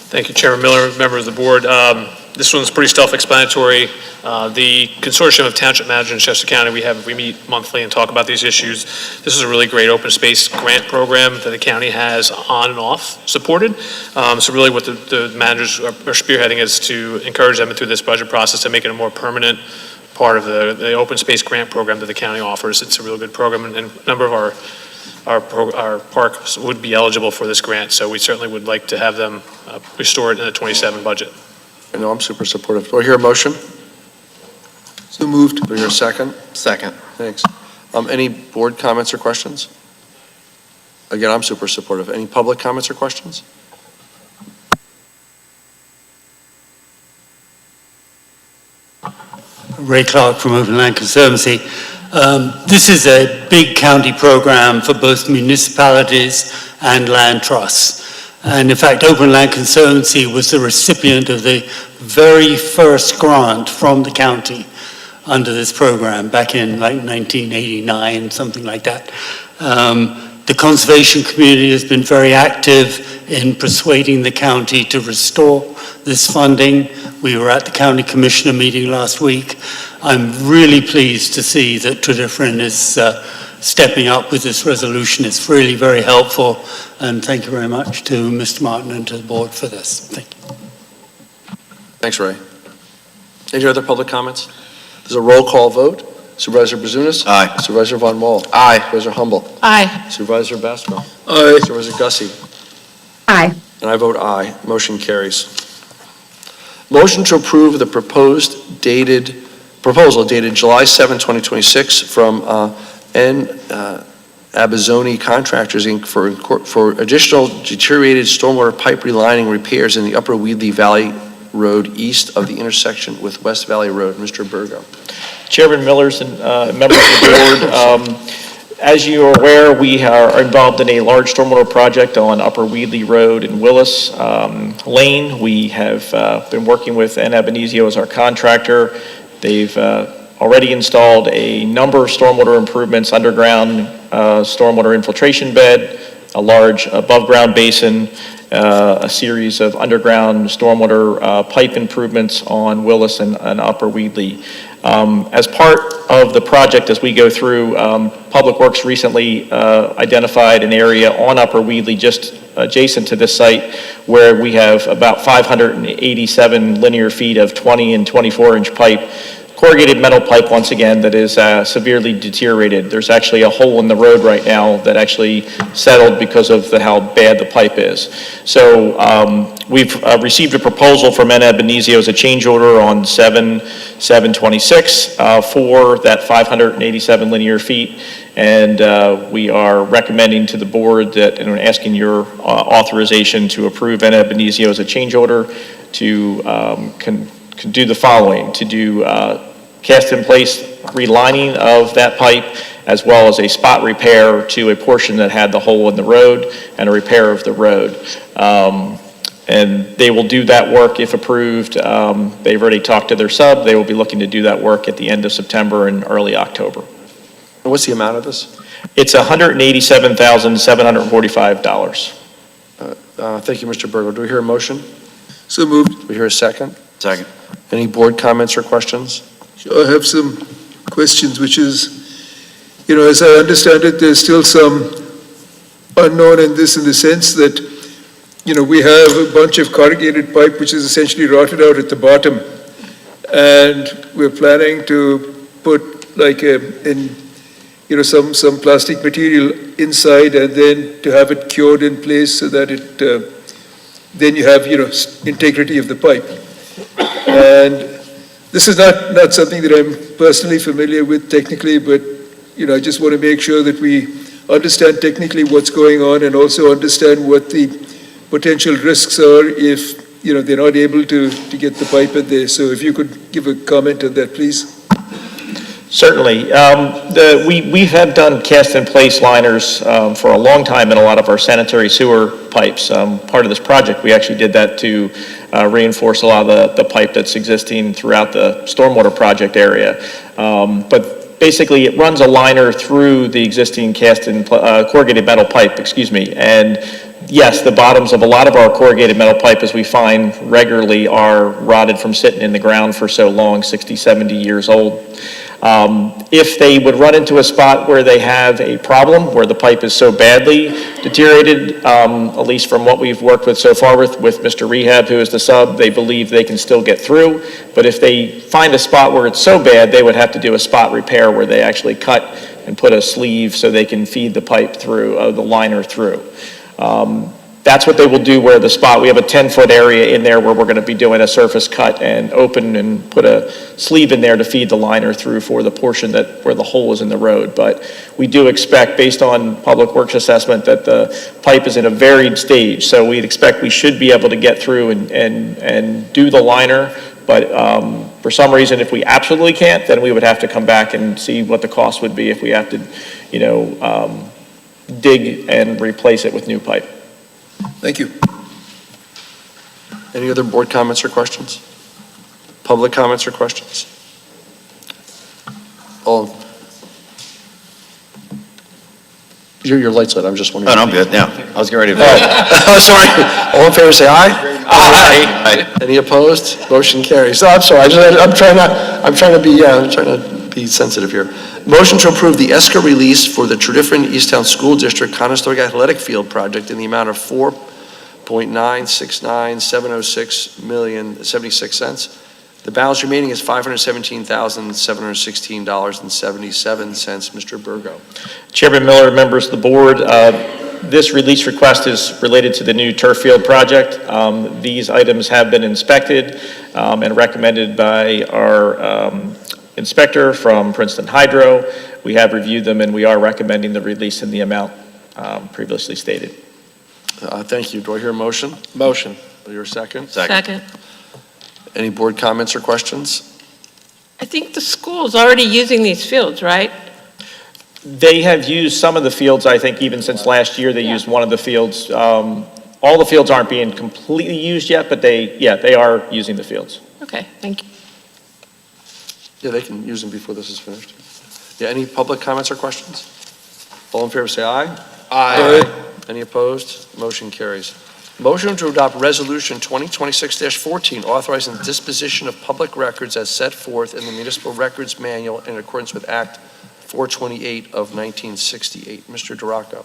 E: Thank you, Chairman Miller, members of the board. This one's pretty self-explanatory. The consortium of township managers in Chester County, we meet monthly and talk about these issues. This is a really great open space grant program that the county has on and off supported. So really what the managers are spearheading is to encourage them through this budget process to make it a more permanent part of the open space grant program that the county offers. It's a real good program, and a number of our parks would be eligible for this grant, so we certainly would like to have them restore it in the 27 budget.
A: I know I'm super supportive. Do I hear a motion?
K: So moved.
A: Do I hear a second?
I: Second.
A: Thanks. Any board comments or questions? Again, I'm super supportive. Any public comments or questions?
M: Ray Clark from Open Land Conservancy. This is a big county program for both municipalities and land trusts. And in fact, Open Land Conservancy was the recipient of the very first grant from the county under this program back in like 1989, something like that. The conservation community has been very active in persuading the county to restore this funding. We were at the county commissioner meeting last week. I'm really pleased to see that Tredyffrin is stepping up with this resolution. It's really very helpful, and thank you very much to Mr. Martin and to the board for this. Thank you.
A: Thanks, Ray. Any other public comments? There's a roll call vote. Supervisor Bazunas?
H: Aye.
A: Supervisor Von Wall?
H: Aye.
A: Supervisor Humble?
G: Aye.
A: Supervisor Basco?
K: Aye.
A: Supervisor Gussie?
L: Aye.
A: And I vote aye. Motion carries. Motion to approve the proposal dated July 7, 2026 from N. Abazzoni Contractors, Inc. for additional deteriorated stormwater pipe relining repairs in the Upper Weedley Valley Road east of the intersection with West Valley Road. Mr. Burgo.
T: Chairman Millers and members of the board, as you are aware, we are involved in a large stormwater project on Upper Weedley Road in Willis Lane. We have been working with N. Abenizio as our contractor. They've already installed a number of stormwater improvements, underground stormwater infiltration bed, a large above-ground basin, a series of underground stormwater pipe improvements on Willis and Upper Weedley. As part of the project, as we go through, Public Works recently identified an area on Upper Weedley just adjacent to this site where we have about 587 linear feet of 20 and 24-inch pipe, corrugated metal pipe once again that is severely deteriorated. There's actually a hole in the road right now that actually settled because of how bad the pipe is. So we've received a proposal from N. Abenizio as a change order on 7/7/26 for that 587 linear feet. And we are recommending to the board that, and asking your authorization to approve N. Abenizio as a change order to can do the following: to do cast in place relining of that pipe, as well as a spot repair to a portion that had the hole in the road and a repair of the road. And they will do that work if approved. They've already talked to their sub. They will be looking to do that work at the end of September and early October.
A: And what's the amount of this?
T: It's $187,745.
A: Thank you, Mr. Burgo. Do we hear a motion?
K: So moved.
A: Do we hear a second?
H: Second.
A: Any board comments or questions?
K: I have some questions, which is, as I understand it, there's still some unknown in this, in the sense that, we have a bunch of corrugated pipe which is essentially rotted out at the bottom. And we're planning to put like some plastic material inside, and then to have it cured in place so that it, then you have, integrity of the pipe. And this is not something that I'm personally familiar with technically, but, I just want to make sure that we understand technically what's going on, and also understand what the potential risks are if, they're not able to get the pipe in there. So if you could give a comment on that, please.
T: Certainly. We have done cast-in-place liners for a long time in a lot of our sanitary sewer pipes. Part of this project, we actually did that to reinforce a lot of the pipe that's existing throughout the stormwater project area. But basically, it runs a liner through the existing corrugated metal pipe, and yes, the bottoms of a lot of our corrugated metal pipe, as we find regularly, are rotted from sitting in the ground for so long, 60, 70 years old. If they would run into a spot where they have a problem, where the pipe is so badly deteriorated, at least from what we've worked with so far with Mr. Rehab, who is the sub, they believe they can still get through. But if they find a spot where it's so bad, they would have to do a spot repair where they actually cut and put a sleeve so they can feed the pipe through, the liner through. That's what they will do where the spot, we have a 10-foot area in there where we're going to be doing a surface cut and open and put a sleeve in there to feed the liner through for the portion where the hole is in the road. But we do expect, based on Public Works assessment, that the pipe is in a varied stage. So we'd expect we should be able to get through and do the liner. But for some reason, if we absolutely can't, then we would have to come back and see what the cost would be if we have to, dig and replace it with new pipe.
K: Thank you.
A: Any other board comments or questions? Public comments or questions? All, your light's lit, I'm just wondering.
H: Oh, no, I'm good, yeah. I was getting ready to vote.
A: Oh, sorry. All in favor, say aye. Aye. Any opposed? Motion carries. No, I'm sorry, I'm trying to be sensitive here. Motion to approve the escrow release for the Tredyffrin Easttown School District Conestoga Athletic Field project in the amount of $4,969,706,076. The balance remaining is $517,716.77. Mr. Burgo.
T: Chairman Miller, members of the board, this release request is related to the new turf field project. These items have been inspected and recommended by our inspector from Princeton Hydro. We have reviewed them and we are recommending the release in the amount previously stated.
A: Thank you. Do I hear a motion?
I: Motion.
A: Do I hear a second?
G: Second.
A: Any board comments or questions?
G: I think the school's already using these fields, right?
T: They have used some of the fields, I think, even since last year. They used one of the fields. All the fields aren't being completely used yet, but they are using the fields.
G: Okay, thank you.
A: Yeah, they can use them before this is finished. Yeah, any public comments or questions? All in favor, say aye.
I: Aye.
A: Any opposed? Motion carries. Motion to adopt Resolution 2026-14, authorizing the disposition of public records as set forth in the Municipal Records Manual in accordance with Act 428 of 1968. Mr. Duraco.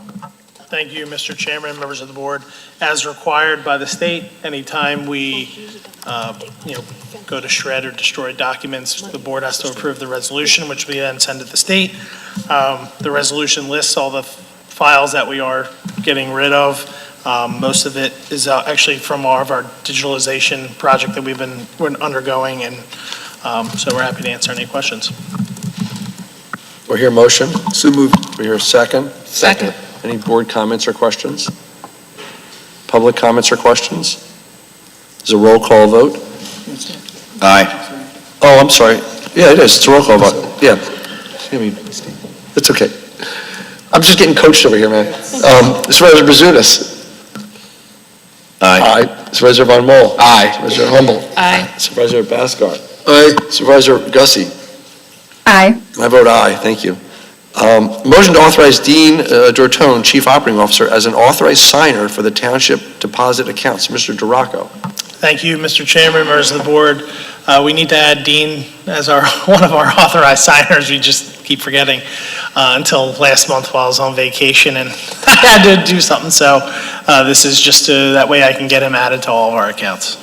D: Thank you, Mr. Chairman, members of the board. As required by the state, anytime we, go to shred or destroy documents, the board has to approve the resolution, which we then send to the state. The resolution lists all the files that we are getting rid of. Most of it is actually from all of our digitalization project that we're undergoing, and so we're happy to answer any questions.
A: Do I hear a motion?
K: So moved.
A: Do we hear a second?
G: Second.
A: Any board comments or questions? Public comments or questions? Is a roll call vote?
H: Aye.
A: Oh, I'm sorry. Yeah, it is. It's a roll call vote. Yeah. It's okay. I'm just getting coached over here, man. Supervisor Brazunas.
H: Aye.
A: Supervisor Von Mol. Aye. Supervisor Hummel.
G: Aye.
A: Supervisor Bascar.
K: Aye.
A: Supervisor Gussie.
L: Aye.
A: I vote aye. Thank you. Motion to authorize Dean Dortone, Chief Operating Officer, as an authorized signer for the township deposit accounts. Mr. Duraco.
D: Thank you, Mr. Chairman, members of the board. We need to add Dean as one of our authorized signers. We just keep forgetting until last month while I was on vacation and I had to do something. So this is just that way I can get him added to all of our accounts.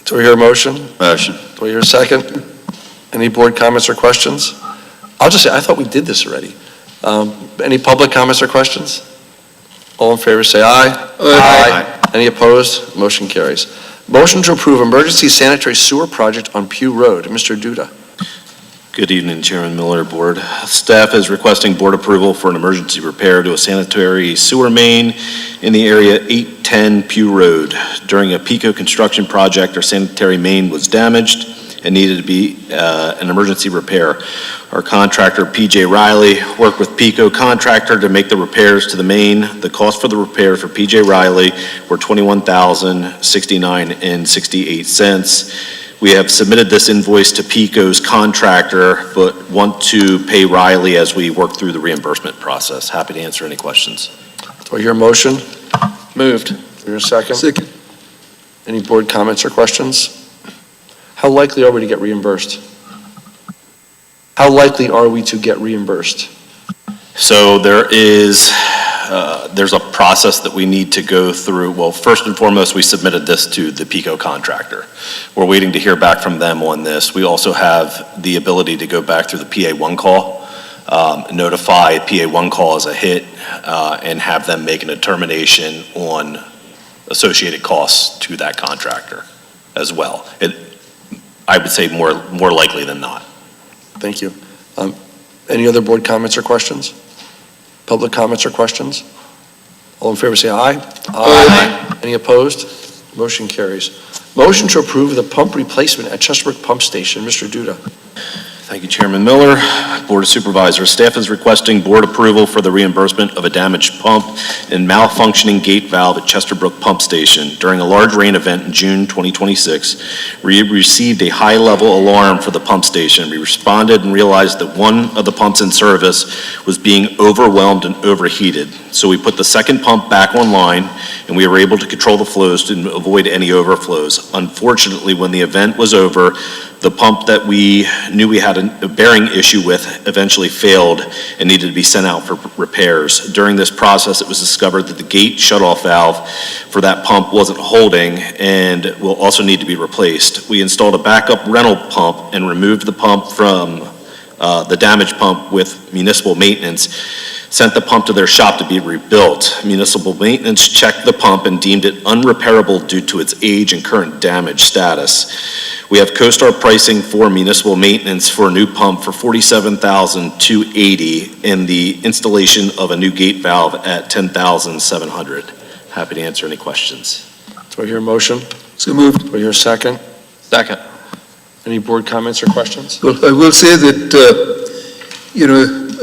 A: Do we hear a motion?
H: Motion.
A: Do we hear a second? Any board comments or questions? I'll just say, I thought we did this already. Any public comments or questions? All in favor, say aye.
K: Aye.
A: Any opposed? Motion carries. Motion to approve emergency sanitary sewer project on Pew Road. Mr. Duda.
U: Good evening, Chairman Miller, Board. Staff is requesting board approval for an emergency repair to a sanitary sewer main in the area 810 Pew Road. During a PICO construction project, our sanitary main was damaged and needed to be an emergency repair. Our contractor, PJ Riley, worked with PICO contractor to make the repairs to the main. The cost for the repairs for PJ Riley were $21,069.68. We have submitted this invoice to PICO's contractor, but want to pay Riley as we work through the reimbursement process. Happy to answer any questions.
A: Do I hear a motion?
I: Moved.
A: Do I hear a second?
K: Second.
A: Any board comments or questions? How likely are we to get reimbursed? How likely are we to get reimbursed?
U: So there's a process that we need to go through. Well, first and foremost, we submitted this to the PICO contractor. We're waiting to hear back from them on this. We also have the ability to go back through the PA1 call, notify PA1 call as a hit, and have them make a determination on associated costs to that contractor as well. I would say more likely than not.
A: Thank you. Any other board comments or questions? Public comments or questions? All in favor say aye. Aye. Any opposed? Motion carries. Motion to approve the pump replacement at Chesapeake Pump Station. Mr. Duda.
U: Thank you, Chairman Miller. Board of Supervisors, staff is requesting board approval for the reimbursement of a damaged pump and malfunctioning gate valve at Chesterbrook Pump Station. During a large rain event in June 2026, we received a high-level alarm for the pump station. We responded and realized that one of the pumps in service was being overwhelmed and overheated. So we put the second pump back online, and we were able to control the flows to avoid any overflows. Unfortunately, when the event was over, the pump that we knew we had a bearing issue with eventually failed and needed to be sent out for repairs. During this process, it was discovered that the gate shutoff valve for that pump wasn't holding and will also need to be replaced. We installed a backup rental pump and removed the pump from the damaged pump with municipal maintenance, sent the pump to their shop to be rebuilt. Municipal maintenance checked the pump and deemed it unrepairable due to its age and current damage status. We have CoStar pricing for municipal maintenance for a new pump for $47,280 and the installation of a new gate valve at $10,700. Happy to answer any questions.
A: Do I hear a motion?
K: So moved.
A: Do I hear a second?
I: Second.
A: Any board comments or questions?
K: Well, I will say that,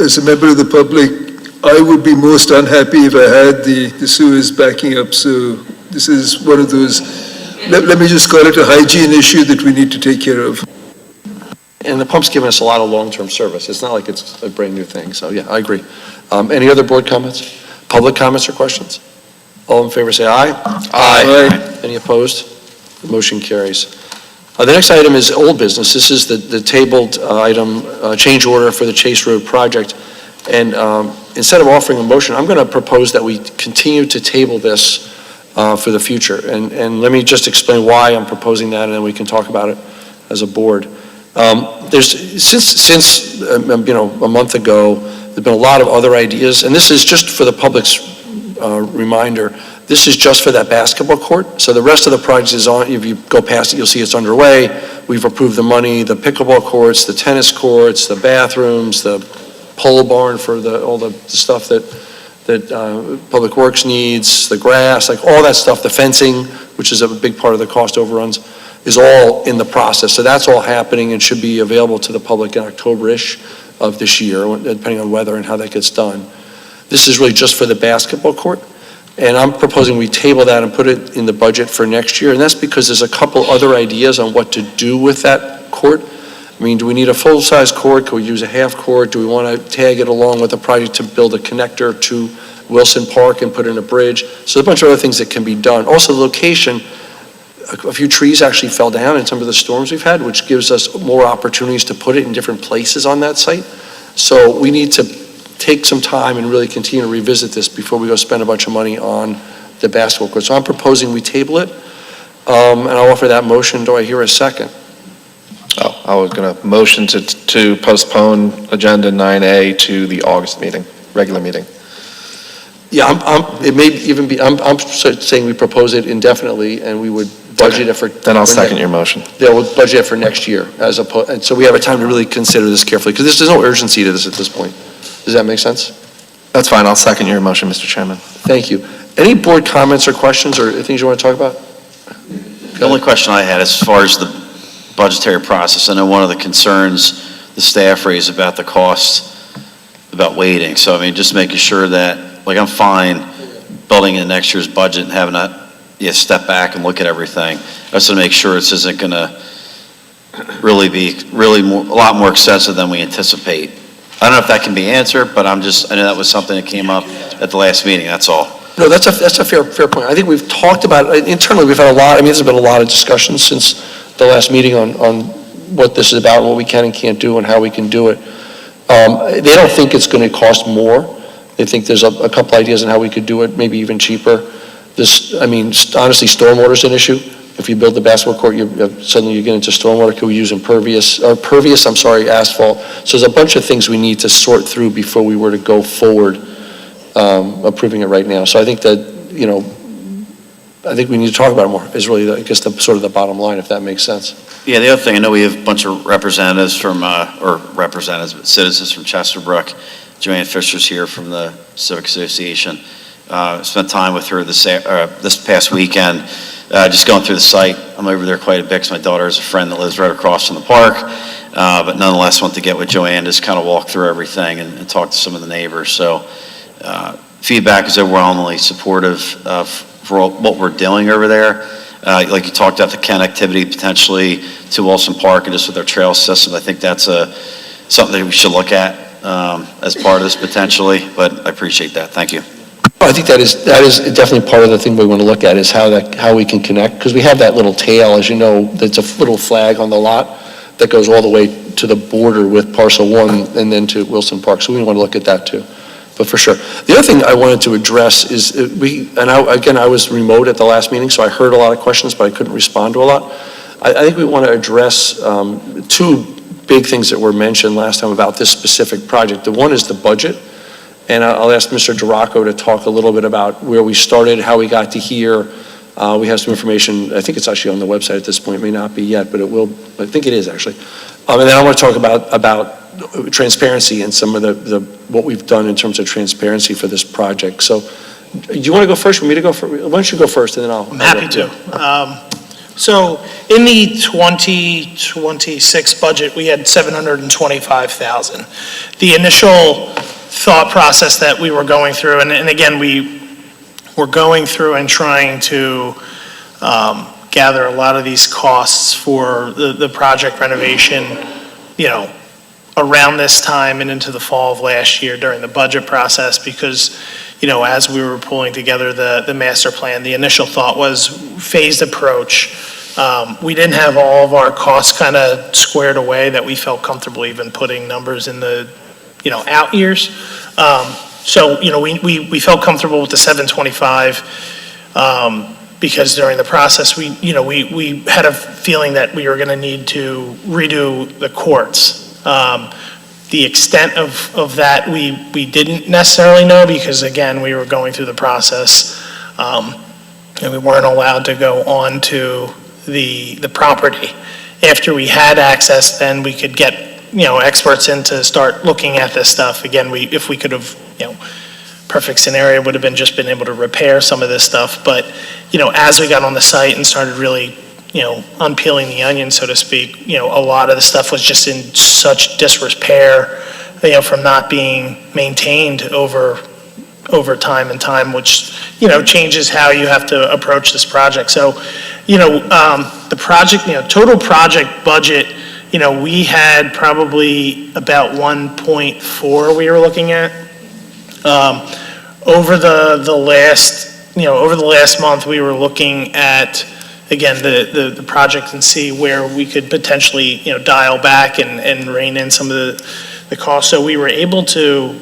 K: as a member of the public, I would be most unhappy if I had the sewers backing up. So this is one of those, let me just call it a hygiene issue that we need to take care of.
A: And the pump's given us a lot of long-term service. It's not like it's a brand-new thing, so yeah, I agree. Any other board comments? Public comments or questions? All in favor say aye.
K: Aye.
A: Any opposed? The motion carries. The next item is old business. This is the tabled item, change order for the Chase Road project. And instead of offering a motion, I'm going to propose that we continue to table this for the future. And let me just explain why I'm proposing that, and then we can talk about it as a board. Since a month ago, there've been a lot of other ideas, and this is just for the public's reminder. This is just for that basketball court. So the rest of the project is on. If you go past it, you'll see it's underway. We've approved the money, the pickleball courts, the tennis courts, the bathrooms, the pole barn for all the stuff that Public Works needs, the grass, like all that stuff, the fencing, which is a big part of the cost overruns, is all in the process. So that's all happening and should be available to the public in October-ish of this year, depending on weather and how that gets done. This is really just for the basketball court. And I'm proposing we table that and put it in the budget for next year. And that's because there's a couple other ideas on what to do with that court. I mean, do we need a full-size court? Can we use a half court? Do we want to tag it along with a project to build a connector to Wilson Park and put in a bridge? So a bunch of other things that can be done. Also, the location, a few trees actually fell down in some of the storms we've had, which gives us more opportunities to put it in different places on that site. So we need to take some time and really continue to revisit this before we go spend a bunch of money on the basketball court. So I'm proposing we table it, and I'll offer that motion. Do I hear a second?
I: Oh, I was going to motion to postpone agenda 9A to the August meeting, regular meeting.
A: Yeah, it may even be, I'm saying we propose it indefinitely, and we would budget it for.
I: Then I'll second your motion.
A: Yeah, we'll budget it for next year, and so we have a time to really consider this carefully, because there's no urgency to this at this point. Does that make sense?
I: That's fine. I'll second your motion, Mr. Chairman.
A: Thank you. Any board comments or questions or things you want to talk about?
H: The only question I had as far as the budgetary process, I know one of the concerns the staff raised about the cost, about waiting. So, I mean, just making sure that, like, I'm fine building in next year's budget and having a step back and look at everything. I just want to make sure this isn't going to really be a lot more expensive than we anticipate. I don't know if that can be answered, but I know that was something that came up at the last meeting, that's all.
A: No, that's a fair point. I think we've talked about it internally. We've had a lot, there's been a lot of discussions since the last meeting on what this is about, what we can and can't do, and how we can do it. They don't think it's going to cost more. They think there's a couple ideas on how we could do it, maybe even cheaper. Honestly, stormwater is an issue. If you build the basketball court, suddenly you get into stormwater. Could we use pervious asphalt? So there's a bunch of things we need to sort through before we were to go forward approving it right now. So I think that, I think we need to talk about it more, is really, I guess, the bottom line, if that makes sense.
H: Yeah, the other thing, I know we have a bunch of representatives but citizens from Chesterbrook. Joanne Fisher's here from the Civic Association. Spent time with her this past weekend, just going through the site. I'm over there quite a bit because my daughter has a friend that lives right across from the park. But nonetheless, want to get with Joanne, just kind of walk through everything and talk to some of the neighbors. So feedback is overwhelmingly supportive for what we're doing over there. Like you talked about the connectivity potentially to Wilson Park and just with our trail system. I think that's something that we should look at as part of this potentially, but I appreciate that. Thank you.
C: I think that is definitely part of the thing we want to look at is how we can connect, because we have that little tail, as you know, that's a little flag on the lot that goes all the way to the border with parcel 1 and then to Wilson Park. So we want to look at that too, but for sure. The other thing I wanted to address is I was remote at the last meeting, so I heard a lot of questions, but I couldn't respond to a lot. I think we want to address 2 big things that were mentioned last time about this specific project. The one is the budget. And I'll ask Mr. Duraco to talk a little bit about where we started, how we got to here. We have some information, I think it's actually on the website at this point, it may not be yet, but it will, I think it is actually. And then I want to talk about transparency and some of what we've done in terms of transparency for this project. So do you want to go first? Want me to go first? Why don't you go first and then I'll.
D: I'm happy to. So in the 2026 budget, we had $725,000. The initial thought process that we were going through, and again, we were going through and trying to gather a lot of these costs for the project renovation, around this time and into the fall of last year during the budget process, because, as we were pulling together the master plan, the initial thought was phased approach. We didn't have all of our costs kind of squared away that we felt comfortable even putting numbers in the out years. So, we felt comfortable with the 725 because during the process, we had a feeling that we were going to need to redo the courts. The extent of that, we didn't necessarily know because, again, we were going through the process and we weren't allowed to go on to the property. After we had access, then we could get experts in to start looking at this stuff. Again, if we could have, perfect scenario would have been just been able to repair some of this stuff. But, as we got on the site and started really, unpeeling the onion, so to speak, a lot of the stuff was just in such disrepair, from not being maintained over time and time, which, changes how you have to approach this project. So, the project, total project budget, we had probably about 1.4 we were looking at. Over the last month, we were looking at, again, the project and see where we could potentially, dial back and rein in some of the costs. So we were able to,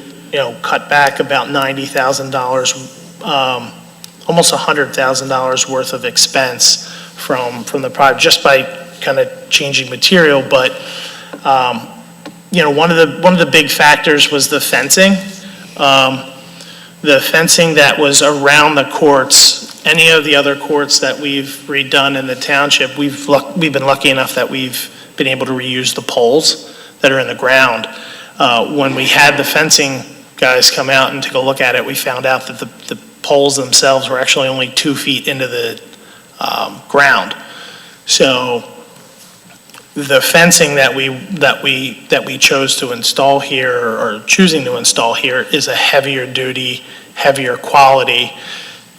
D: cut back about $90,000, almost $100,000 worth of expense from the project just by kind of changing material. But one of the big factors was the fencing. The fencing that was around the courts, any of the other courts that we've redone in the township, we've been lucky enough that we've been able to reuse the poles that are in the ground. When we had the fencing guys come out and take a look at it, we found out that the poles themselves were actually only 2 feet into the ground. So the fencing that we chose to install here, or choosing to install here, is a heavier duty, heavier quality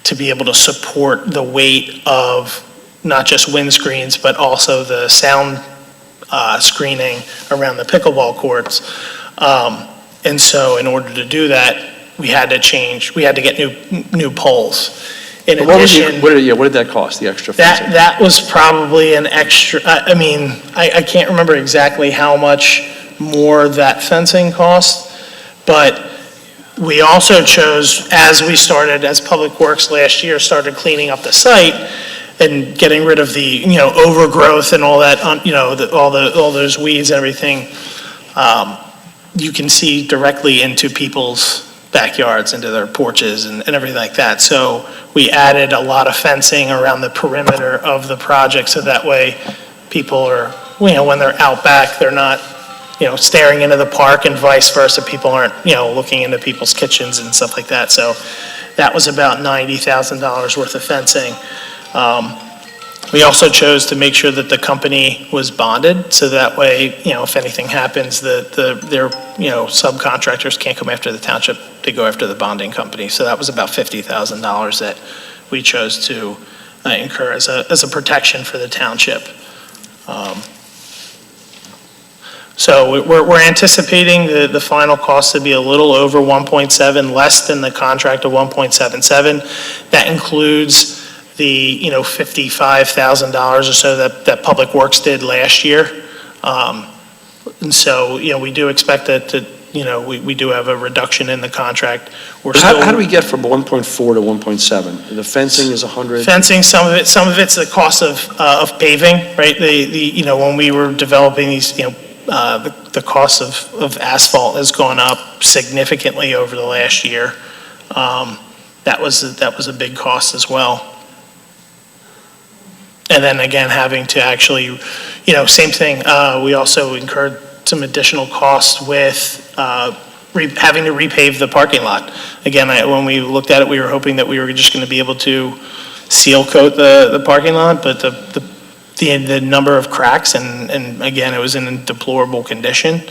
D: to be able to support the weight of not just windscreens, but also the sound screening around the pickleball courts. And so in order to do that, we had to get new poles. In addition,
C: what did that cost, the extra fencing?
D: that was probably an extra, I can't remember exactly how much more that fencing cost, but we also chose, as Public Works last year started cleaning up the site and getting rid of the, overgrowth and all that, all those weeds and everything, you can see directly into people's backyards, into their porches and everything like that. So we added a lot of fencing around the perimeter of the project, so that way people are, when they're out back, they're not, staring into the park, and vice versa. People aren't, looking into people's kitchens and stuff like that. So that was about $90,000 worth of fencing. We also chose to make sure that the company was bonded, so that way, if anything happens, their, subcontractors can't come after the township, they go after the bonding company. So that was about $50,000 that we chose to incur as a protection for the township. So we're anticipating the final cost to be a little over 1.7, less than the contract of 1.77. That includes the, $55,000 or so that Public Works did last year. And so, we do expect that we do have a reduction in the contract.
C: How do we get from 1.4 to 1.7? The fencing is 100?
D: Fencing, some of it's the cost of paving, right? When we were developing these, the cost of asphalt has gone up significantly over the last year. That was a big cost as well. And then again, having to actually, same thing, we also incurred some additional costs with having to repave the parking lot. Again, when we looked at it, we were hoping that we were just going to be able to seal coat the parking lot, but the number of cracks, and again, it was in a deplorable condition.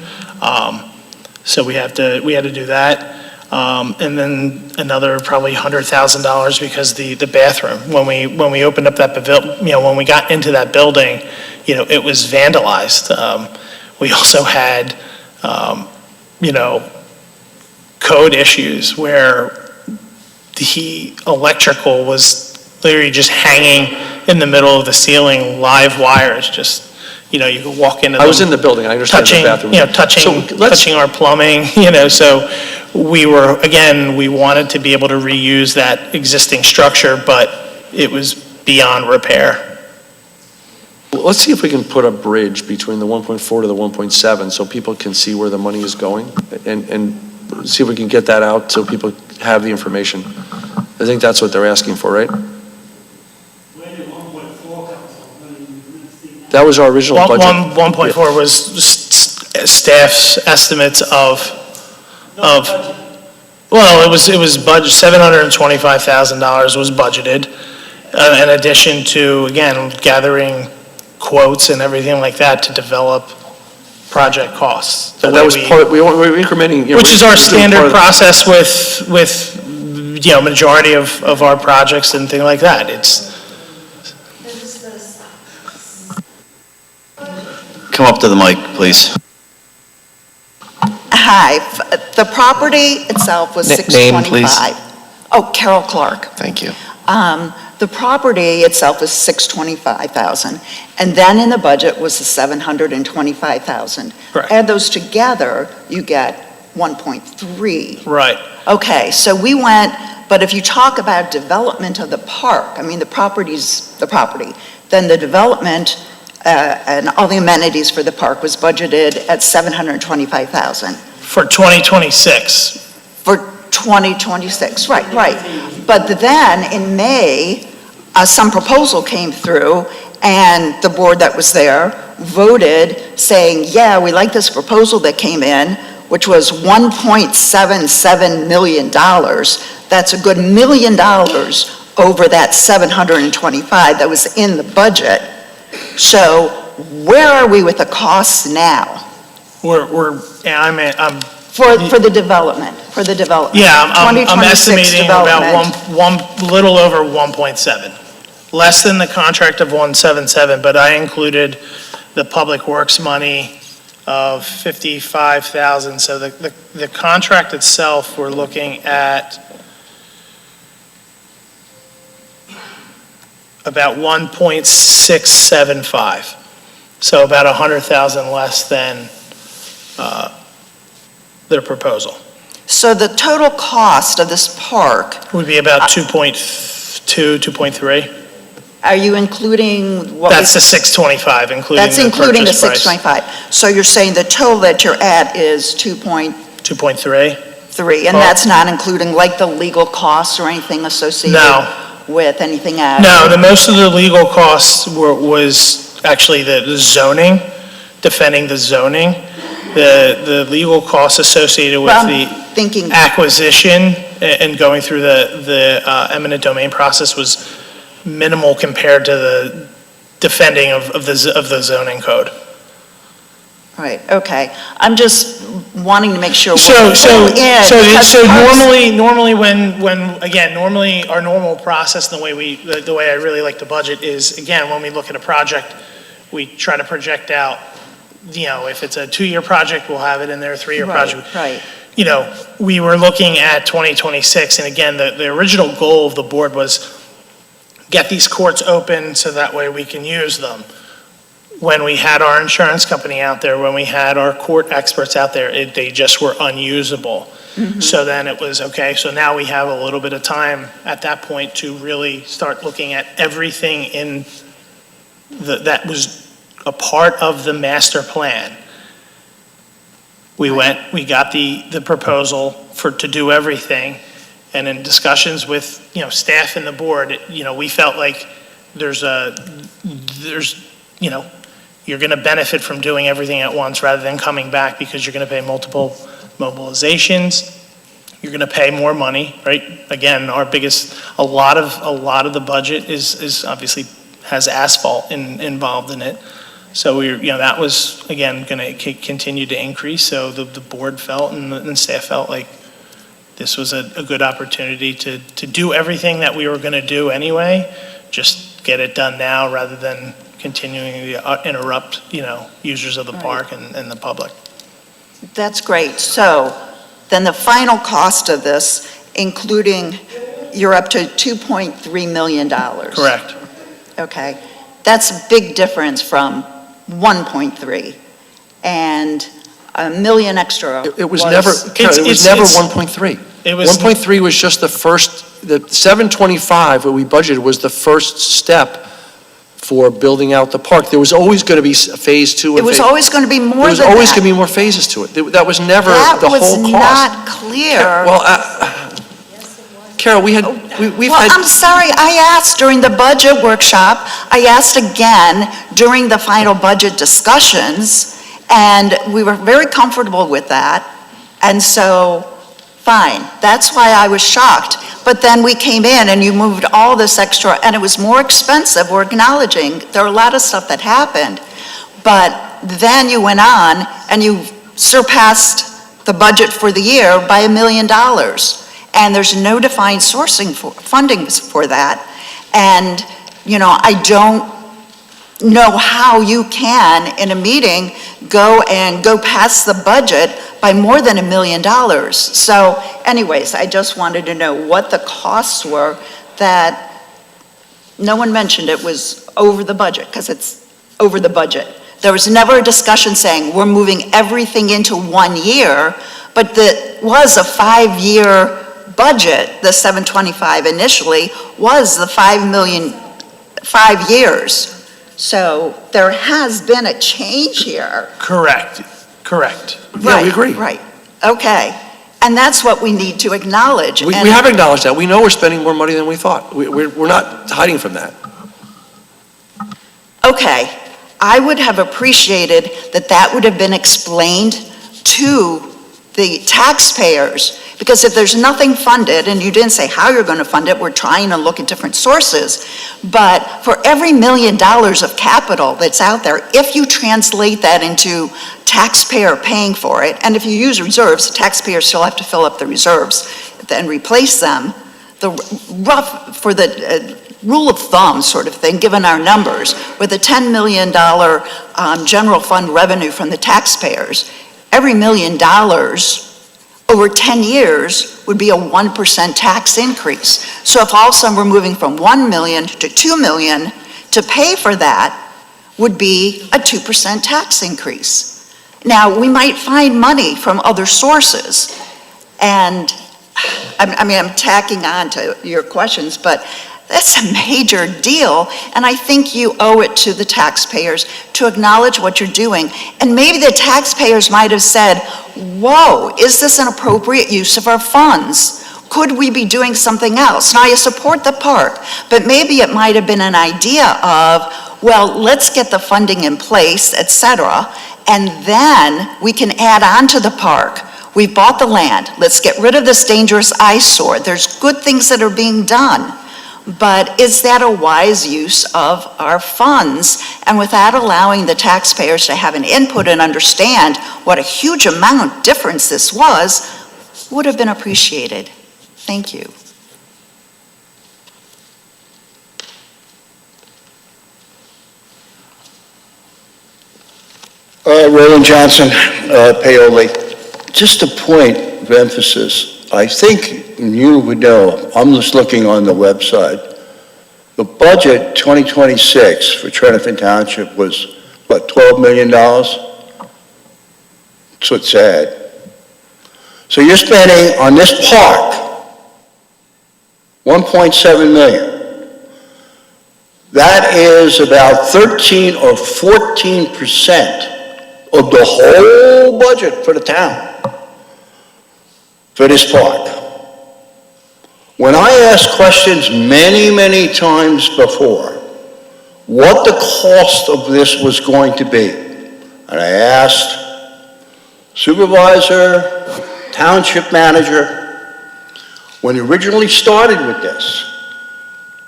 D: So we had to do that. And then another probably $100,000 because the bathroom, when we opened up that pavilion, when we got into that building, it was vandalized. We also had, code issues where the electrical was literally just hanging in the middle of the ceiling, live wires, just, you could walk into them.
C: I was in the building, I understand the bathroom.
D: Touching our plumbing, so we wanted to be able to reuse that existing structure, but it was beyond repair.
C: Well, let's see if we can put a bridge between the 1.4 to the 1.7 so people can see where the money is going, and see if we can get that out so people have the information. I think that's what they're asking for, right? That was our original budget.
D: 1.4 was staff's estimates of, well, it was budget, $725,000 was budgeted, in addition to, again, gathering quotes and everything like that to develop project costs.
C: That was part, we were incrementing.
D: Which is our standard process with majority of our projects and things like that.
H: Come up to the mic, please.
F: Hi, the property itself was
H: Name, please.
F: $625,000. Oh, Carol Clark.
H: Thank you.
F: The property itself was $625,000, and then in the budget was the $725,000.
D: Correct.
F: Add those together, you get 1.3.
D: Right.
F: Okay, so we went, but if you talk about development of the park, the property's the property, then the development and all the amenities for the park was budgeted at $725,000.
D: For 2026.
F: For 2026, right. But then in May, some proposal came through, and the board that was there voted saying, yeah, we like this proposal that came in, which was $1.77 million. That's a good $1 million over that 725 that was in the budget. So where are we with the costs now?
D: I'm
F: For the development.
D: Yeah, I'm
F: 2026
D: estimating
F: development.
D: about one little over 1.7. Less than the contract of 177, but I included the Public Works money of $55,000. So the contract itself, we're looking at about 1.675. So about 100,000 less than their proposal.
F: So the total cost of this park,
D: Would be about 2.2, 2.3.
F: are you including what?
D: That's the 625, including
F: That's
D: the
F: including the
D: purchase price.
F: 625. So you're saying the total that you're at is 2.3,
D: 2.3.
F: and that's not including like the legal costs or anything associated with anything else?
D: No, most of the legal costs was actually the zoning, defending the zoning. The legal costs associated with the acquisition and going through the eminent domain process was minimal compared to defending of the zoning code.
F: Right, okay. I'm just wanting to make sure.
D: So normally normally our normal process and the way I really like to budget is, again, when we look at a project, we try to project out, if it's a 2-year project, we'll have it in there, a 3-year project.
F: Right.
D: We were looking at 2026, and again, the original goal of the board was get these courts open so that way we can use them. When we had our insurance company out there, when we had our court experts out there, they just were unusable.
F: Mhm.
D: So then it was, okay, so now we have a little bit of time at that point to really start looking at everything that was a part of the master plan. We got the proposal to do everything, and in discussions with, staff and the board, we felt like you're going to benefit from doing everything at once rather than coming back, because you're going to pay multiple mobilizations. You're going to pay more money, right? Again, a lot of the budget is obviously has asphalt involved in it. So that was, again, going to continue to increase. So the board felt and staff felt like this was a good opportunity to do everything that we were going to do anyway, just get it done now rather than continuing to interrupt, users of the park and the public.
F: That's great. So then the final cost of this, including, you're up to $2.3 million.
D: Correct.
F: Okay. That's a big difference from 1.3 and $1 million extra.
C: It was never 1.3.
D: It was
C: 1.3 was just the 725 that we budgeted was the first step for building out the park. There was always going to be phase 2.
F: It was always going to be more than that.
C: There was always going to be more phases to it. That was never the whole cost.
F: That was not clear.
C: Well, Carol, we've had...
F: I'm sorry, I asked during the budget workshop, I asked again during the final budget discussions, and we were very comfortable with that, and so, fine. That's why I was shocked. But then we came in and you moved all this extra, and it was more expensive, we're acknowledging. There were a lot of stuff that happened. But then you went on and you surpassed the budget for the year by $1 million. And there's no defined funding for that. And, I don't know how you can, in a meeting, go past the budget by more than $1 million. So anyways, I just wanted to know what the costs were that no one mentioned it was over the budget, because it's over the budget. There was never a discussion saying we're moving everything into 1 year, but it was a 5-year budget. The 725 initially was the 5 million, 5 years. So there has been a change here.
D: Correct.
C: Yeah, we agree.
F: Right, okay. And that's what we need to acknowledge.
C: We have acknowledged that. We know we're spending more money than we thought. We're not hiding from that.
F: Okay, I would have appreciated that would have been explained to the taxpayers, because if there's nothing funded, and you didn't say how you're going to fund it, we're trying to look at different sources, but for every $1 million of capital that's out there, if you translate that into taxpayer paying for it, and if you use reserves, the taxpayers still have to fill up the reserves and replace them, the rule of thumb sort of thing, given our numbers, with a $10 million general fund revenue from the taxpayers, every $1 million over 10 years would be a 1% tax increase. So if all of a sudden we're moving from 1 million to 2 million, to pay for that would be a 2% tax increase. Now, we might find money from other sources, and I'm tacking on to your questions, but that's a major deal, and I think you owe it to the taxpayers to acknowledge what you're doing. And maybe the taxpayers might have said, whoa, is this an appropriate use of our funds? Could we be doing something else? Now, I support the park, but maybe it might have been an idea of, well, let's get the funding in place, et cetera, and then we can add on to the park. We've bought the land. Let's get rid of this dangerous eyesore. There's good things that are being done. but is that a wise use of our funds? And without allowing the taxpayers to have an input and understand what a huge amount difference this was, would have been appreciated. Thank you.
J: Roland Johnson, Paoli. Just a point of emphasis. I think you would know, I'm just looking on the website, the budget 2026 for Tredyffrin Township was, what, $12 million? That's what's sad. So you're spending on this park $1.7 million. That is about 13 or 14% of the whole budget for the town, for this park. When I asked questions many, many times before, what the cost of this was going to be, and I asked supervisor, township manager, when you originally started with this,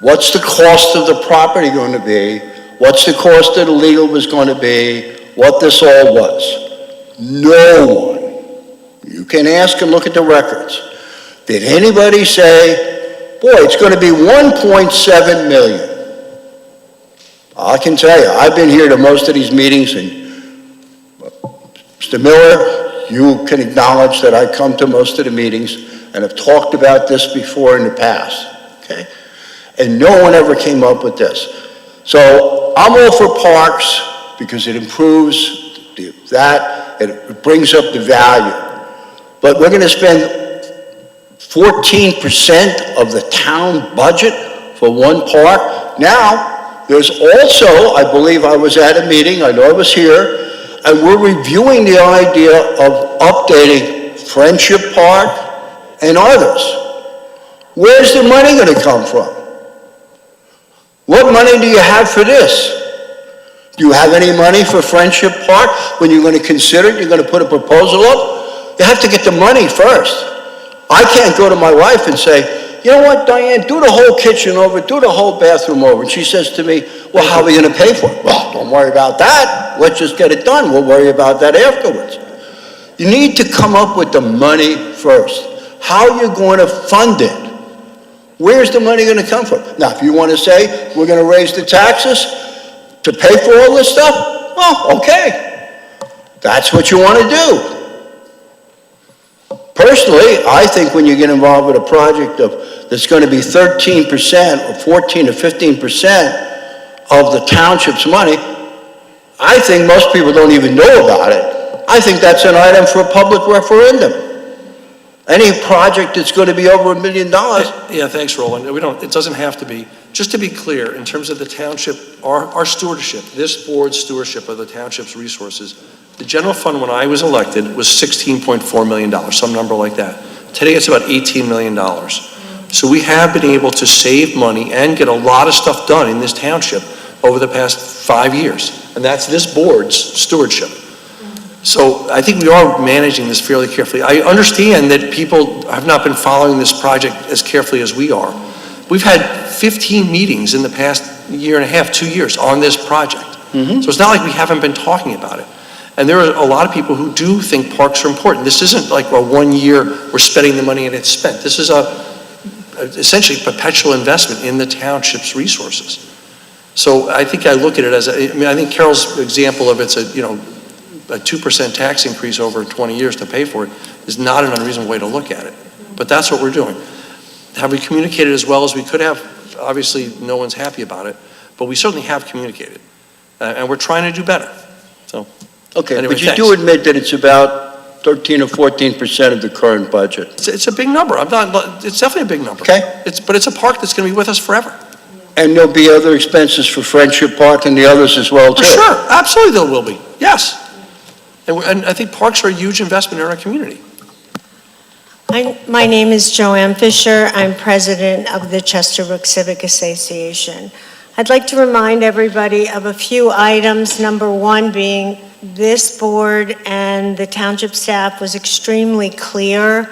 J: what's the cost of the property going to be? What's the cost of the legal was going to be? What this all was. No one, you can ask and look at the records, did anybody say, boy, it's going to be 1.7 million? I can tell you, I've been here to most of these meetings, and Mr. Miller, you can acknowledge that I come to most of the meetings and have talked about this before in the past, okay? And no one ever came up with this. So I'm all for parks, because it improves that, it brings up the value. But we're going to spend 14% of the town budget for one park. Now, there's also, I believe I was at a meeting, I know I was here, and we're reviewing the idea of updating Friendship Park and others. Where's the money going to come from? What money do you have for this? Do you have any money for Friendship Park? When you're going to consider it, you're going to put a proposal up? You have to get the money first. I can't go to my wife and say, you know what, Diane, do the whole kitchen over, do the whole bathroom over. And she says to me, well, how are we going to pay for it? Well, don't worry about that. Let's just get it done. We'll worry about that afterwards. You need to come up with the money first. How are you going to fund it? Where's the money going to come from? Now, if you want to say, we're going to raise the taxes to pay for all this stuff, well, okay. That's what you want to do. Personally, I think when you get involved with a project that's going to be 13% or 14 or 15% of the township's money, I think most people don't even know about it. I think that's an item for a public referendum. Any project that's going to be over $1 million.
A: Yeah, thanks, Roland. It doesn't have to be. Just to be clear, in terms of the township, our stewardship, this board's stewardship of the township's resources, the general fund when I was elected was $16.4 million, some number like that. Today it's about $18 million. So we have been able to save money and get a lot of stuff done in this township over the past 5 years. And that's this board's stewardship. So I think we are managing this fairly carefully. I understand that people have not been following this project as carefully as we are. We've had 15 meetings in the past year and a half, 2 years on this project. So it's not like we haven't been talking about it. And there are a lot of people who do think parks are important. This isn't like a 1 year, we're spending the money and it's spent. This is essentially perpetual investment in the township's resources. So I think I look at it as, I think Carol's example of it's a 2% tax increase over 20 years to pay for it is not an unreasonable way to look at it. But that's what we're doing. Have we communicated as well as we could have? Obviously, no one's happy about it, but we certainly have communicated. And we're trying to do better. So,
J: okay,
A: anyway,
J: but you
A: thanks.
J: do admit that it's about 13 or 14% of the current budget.
A: It's a big number. It's definitely a big number.
J: Okay.
A: But it's a park that's going to be with us forever.
J: And there'll be other expenses for Friendship Park and the others as well, too.
A: Sure, absolutely there will be. Yes. And I think parks are a huge investment in our community.
V: My name is Joanne Fisher. I'm president of the Chesterbrook Civic Association. I'd like to remind everybody of a few items. Number one being this board and the township staff was extremely clear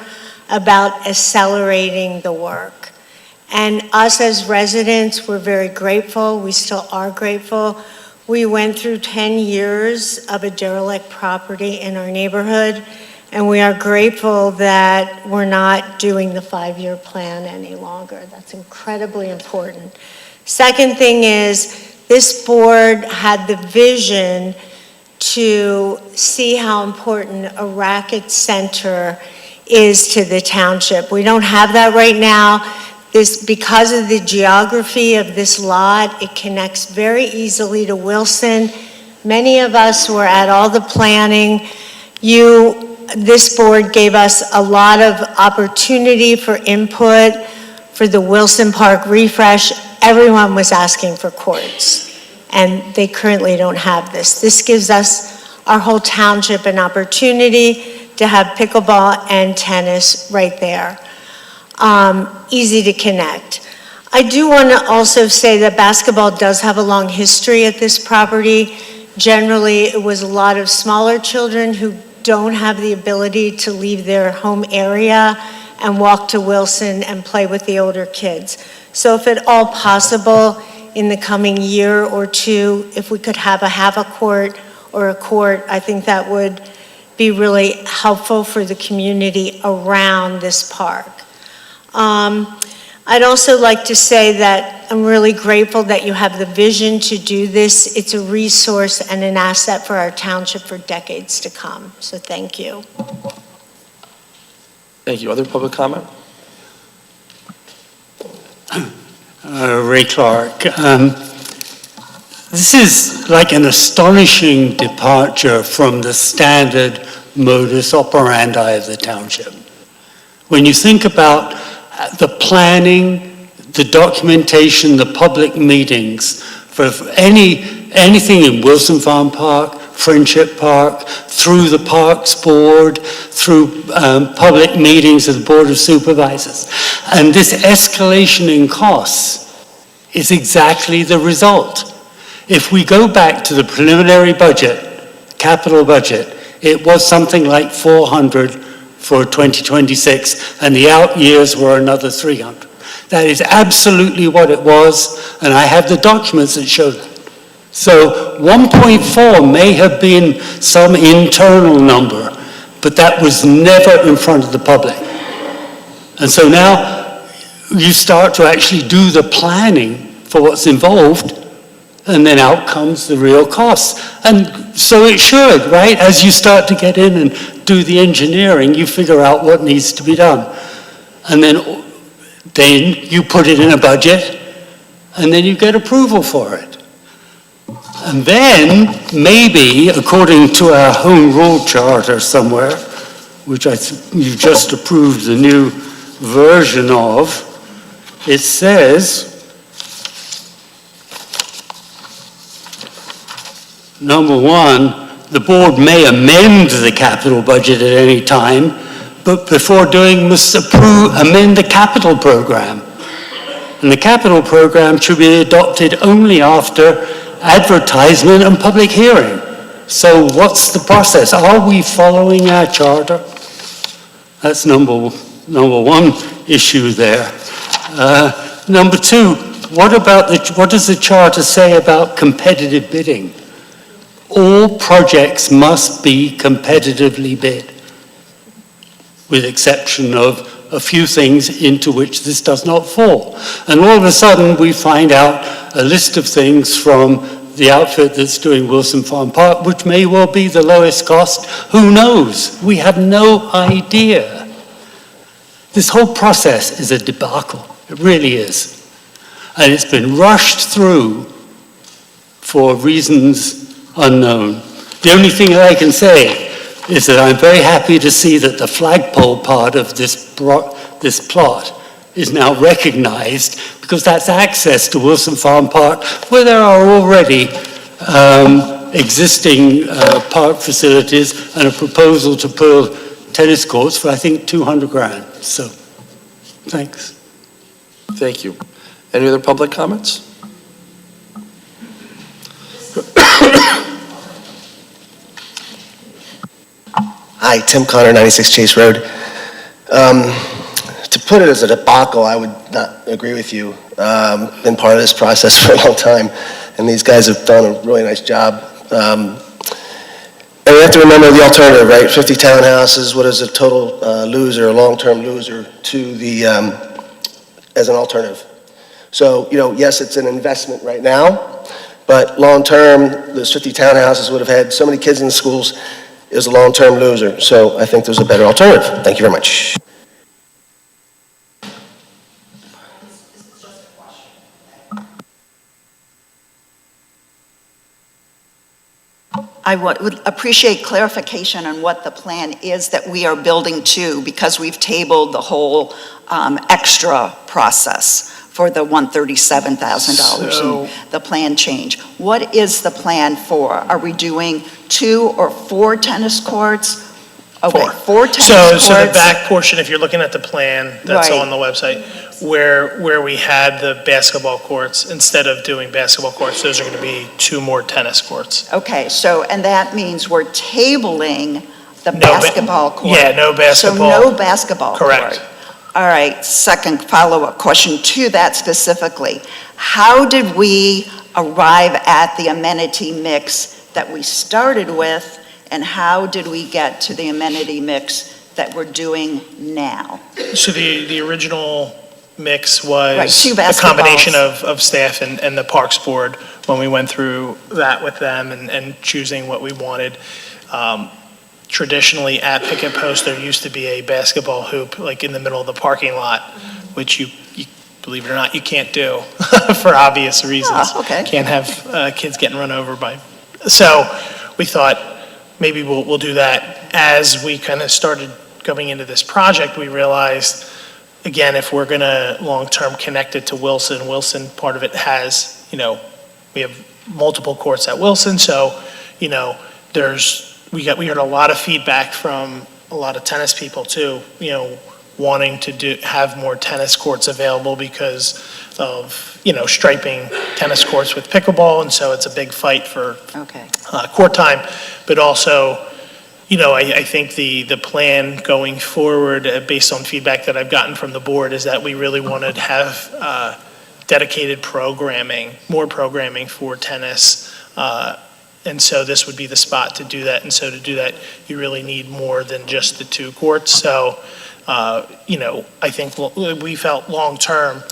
V: about accelerating the work. And us as residents, we're very grateful. We still are grateful. We went through 10 years of a derelict property in our neighborhood, and we are grateful that we're not doing the 5-year plan any longer. That's incredibly important. Second thing is, this board had the vision to see how important a racket center is to the township. We don't have that right now. Because of the geography of this lot, it connects very easily to Wilson. Many of us were at all the planning. This board gave us a lot of opportunity for input for the Wilson Park refresh. Everyone was asking for courts, and they currently don't have this. This gives us, our whole township, an opportunity to have pickleball and tennis right there. Easy to connect. I do want to also say that basketball does have a long history at this property. Generally, it was a lot of smaller children who don't have the ability to leave their home area and walk to Wilson and play with the older kids. So if at all possible, in the coming year or two, if we could have a court or a court, I think that would be really helpful for the community around this park. I'd also like to say that I'm really grateful that you have the vision to do this. It's a resource and an asset for our township for decades to come. So thank you.
A: Thank you. Other public comment?
M: Ray Clark. This is like an astonishing departure from the standard modus operandi of the township. When you think about the planning, the documentation, the public meetings for anything in Wilson Farm Park, Friendship Park, through the Parks Board, through public meetings of the Board of Supervisors. And this escalation in costs is exactly the result. If we go back to the preliminary budget, capital budget, it was something like 400 for 2026, and the out years were another 300. That is absolutely what it was, and I have the documents that show that. So 1.4 may have been some internal number, but that was never in front of the public. And so now you start to actually do the planning for what's involved, and then out comes the real costs. And so it should, right? As you start to get in and do the engineering, you figure out what needs to be done. And then you put it in a budget, and then you get approval for it. And then, maybe, according to our home rule charter somewhere, which you just approved the new version of, it says, number one, the board may amend the capital budget at any time, but before doing must amend the capital program. And the capital program should be adopted only after advertisement and public hearing. So what's the process? Are we following our charter? That's number one issue there. Number two, what does the charter say about competitive bidding? All projects must be competitively bid, with exception of a few things into which this does not fall. And all of a sudden, we find out a list of things from the outfit that's doing Wilson Farm Park, which may well be the lowest cost. Who knows? We have no idea. This whole process is a debacle. It really is. And it's been rushed through for reasons unknown. The only thing that I can say is that I'm very happy to see that the flagpole part of this plot is now recognized, because that's access to Wilson Farm Park, where there are already existing park facilities and a proposal to build tennis courts for, I think, 200 grand. So, thanks.
A: Thank you. Any other public comments?
S: Hi, Tim Connor, 96 Chase Road. to put it as a debacle, I would not agree with you. Been part of this process for a long time, and these guys have done a really nice job. And we have to remember the alternative, right? 50 townhouses, what is a total loser, a long-term loser to the, as an alternative. So, yes, it's an investment right now, but long-term, those 50 townhouses would have had so many kids in the schools, is a long-term loser. So I think there's a better alternative. Thank you very much.
F: I would appreciate clarification on what the plan is that we are building to, because we've tabled the whole extra process for the $137,000
D: So-
F: and the plan change. What is the plan for? Are we doing 2 or 4 tennis courts? Okay, 4 tennis courts.
D: So the back portion, if you're looking at the plan that's
F: Right.
D: on the website, where we had the basketball courts, instead of doing basketball courts, those are going to be 2 more tennis courts.
F: Okay, so, and that means we're tabling the
D: No ba-
F: basketball court.
D: Yeah, no basketball.
F: So no basketball court.
D: Correct.
F: All right, second follow-up question to that specifically. How did we arrive at the amenity mix that we started with, and how did we get to the amenity mix that we're doing now?
D: So the original mix
F: Right,
D: was
F: 2
D: a combination
F: basketballs.
D: of staff and the Parks Board when we went through that with them and choosing what we wanted. Traditionally, at Picket Post, there used to be a basketball hoop, like in the middle of the parking lot, which you believe it or not, you can't do for obvious reasons.
F: Ah, okay.
D: Can't have kids getting run over by. So we thought maybe we'll do that. As we kind of started going into this project, we realized, again, if we're going to long-term connect it to Wilson, part of it has, we have multiple courts at Wilson, so, we heard a lot of feedback from a lot of tennis people too, wanting to have more tennis courts available because of, striping tennis courts with pickleball, and so it's a big fight for court time. But also, I think the plan going forward, based on feedback that I've gotten from the board, is that we really want to have dedicated programming, more programming for tennis. And so this would be the spot to do that. And so to do that, you really need more than just the 2 courts. So, I think we felt long-term,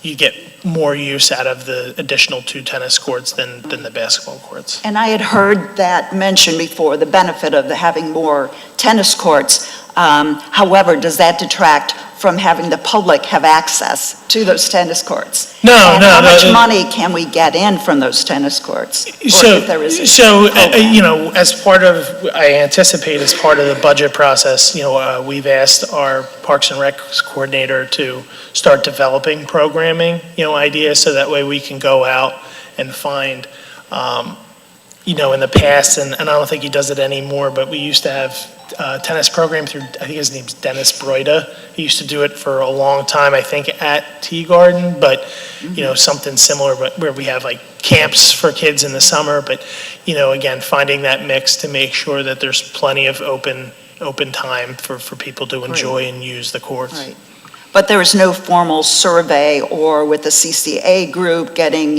D: you get more use out of the additional 2 tennis courts than the basketball courts.
F: And I had heard that mentioned before, the benefit of having more tennis courts. However, does that detract from having the public have access to those tennis courts?
D: No.
F: How much money can we get in from those tennis courts? Or if there is a-
D: As part of, I anticipate as part of the budget process, we've asked our Parks and Rec coordinator to start developing programming, ideas, so that way we can go out and find, in the past, and I don't think he does it anymore, but we used to have tennis program through, I think his name's Dennis Broida. He used to do it for a long time, I think, at Tea Garden, but, something similar, but where we have like camps for kids in the summer, but, again, finding that mix to make sure that there's plenty of open time for people to enjoy and use the courts.
F: Right. But there is no formal survey or with the CCA group getting,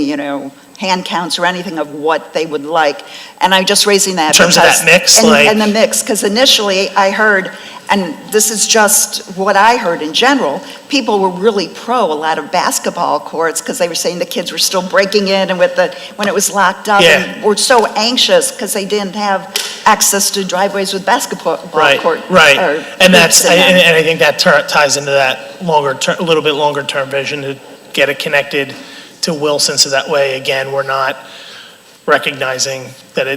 F: hand counts or anything of what they would like. And I'm just raising that
D: In terms of that mix,
F: and the mix, because initially I heard, and this is just what I heard in general, people were really pro a lot of basketball courts because they were saying the kids were still breaking in and when it was locked up, and were so anxious because they didn't have access to driveways with basketball court.
D: Right,
F: or
D: and
F: hoops in them.
D: and I think that ties into that a little bit longer term vision to get it connected to Wilson, so that way, again, we're not recognizing that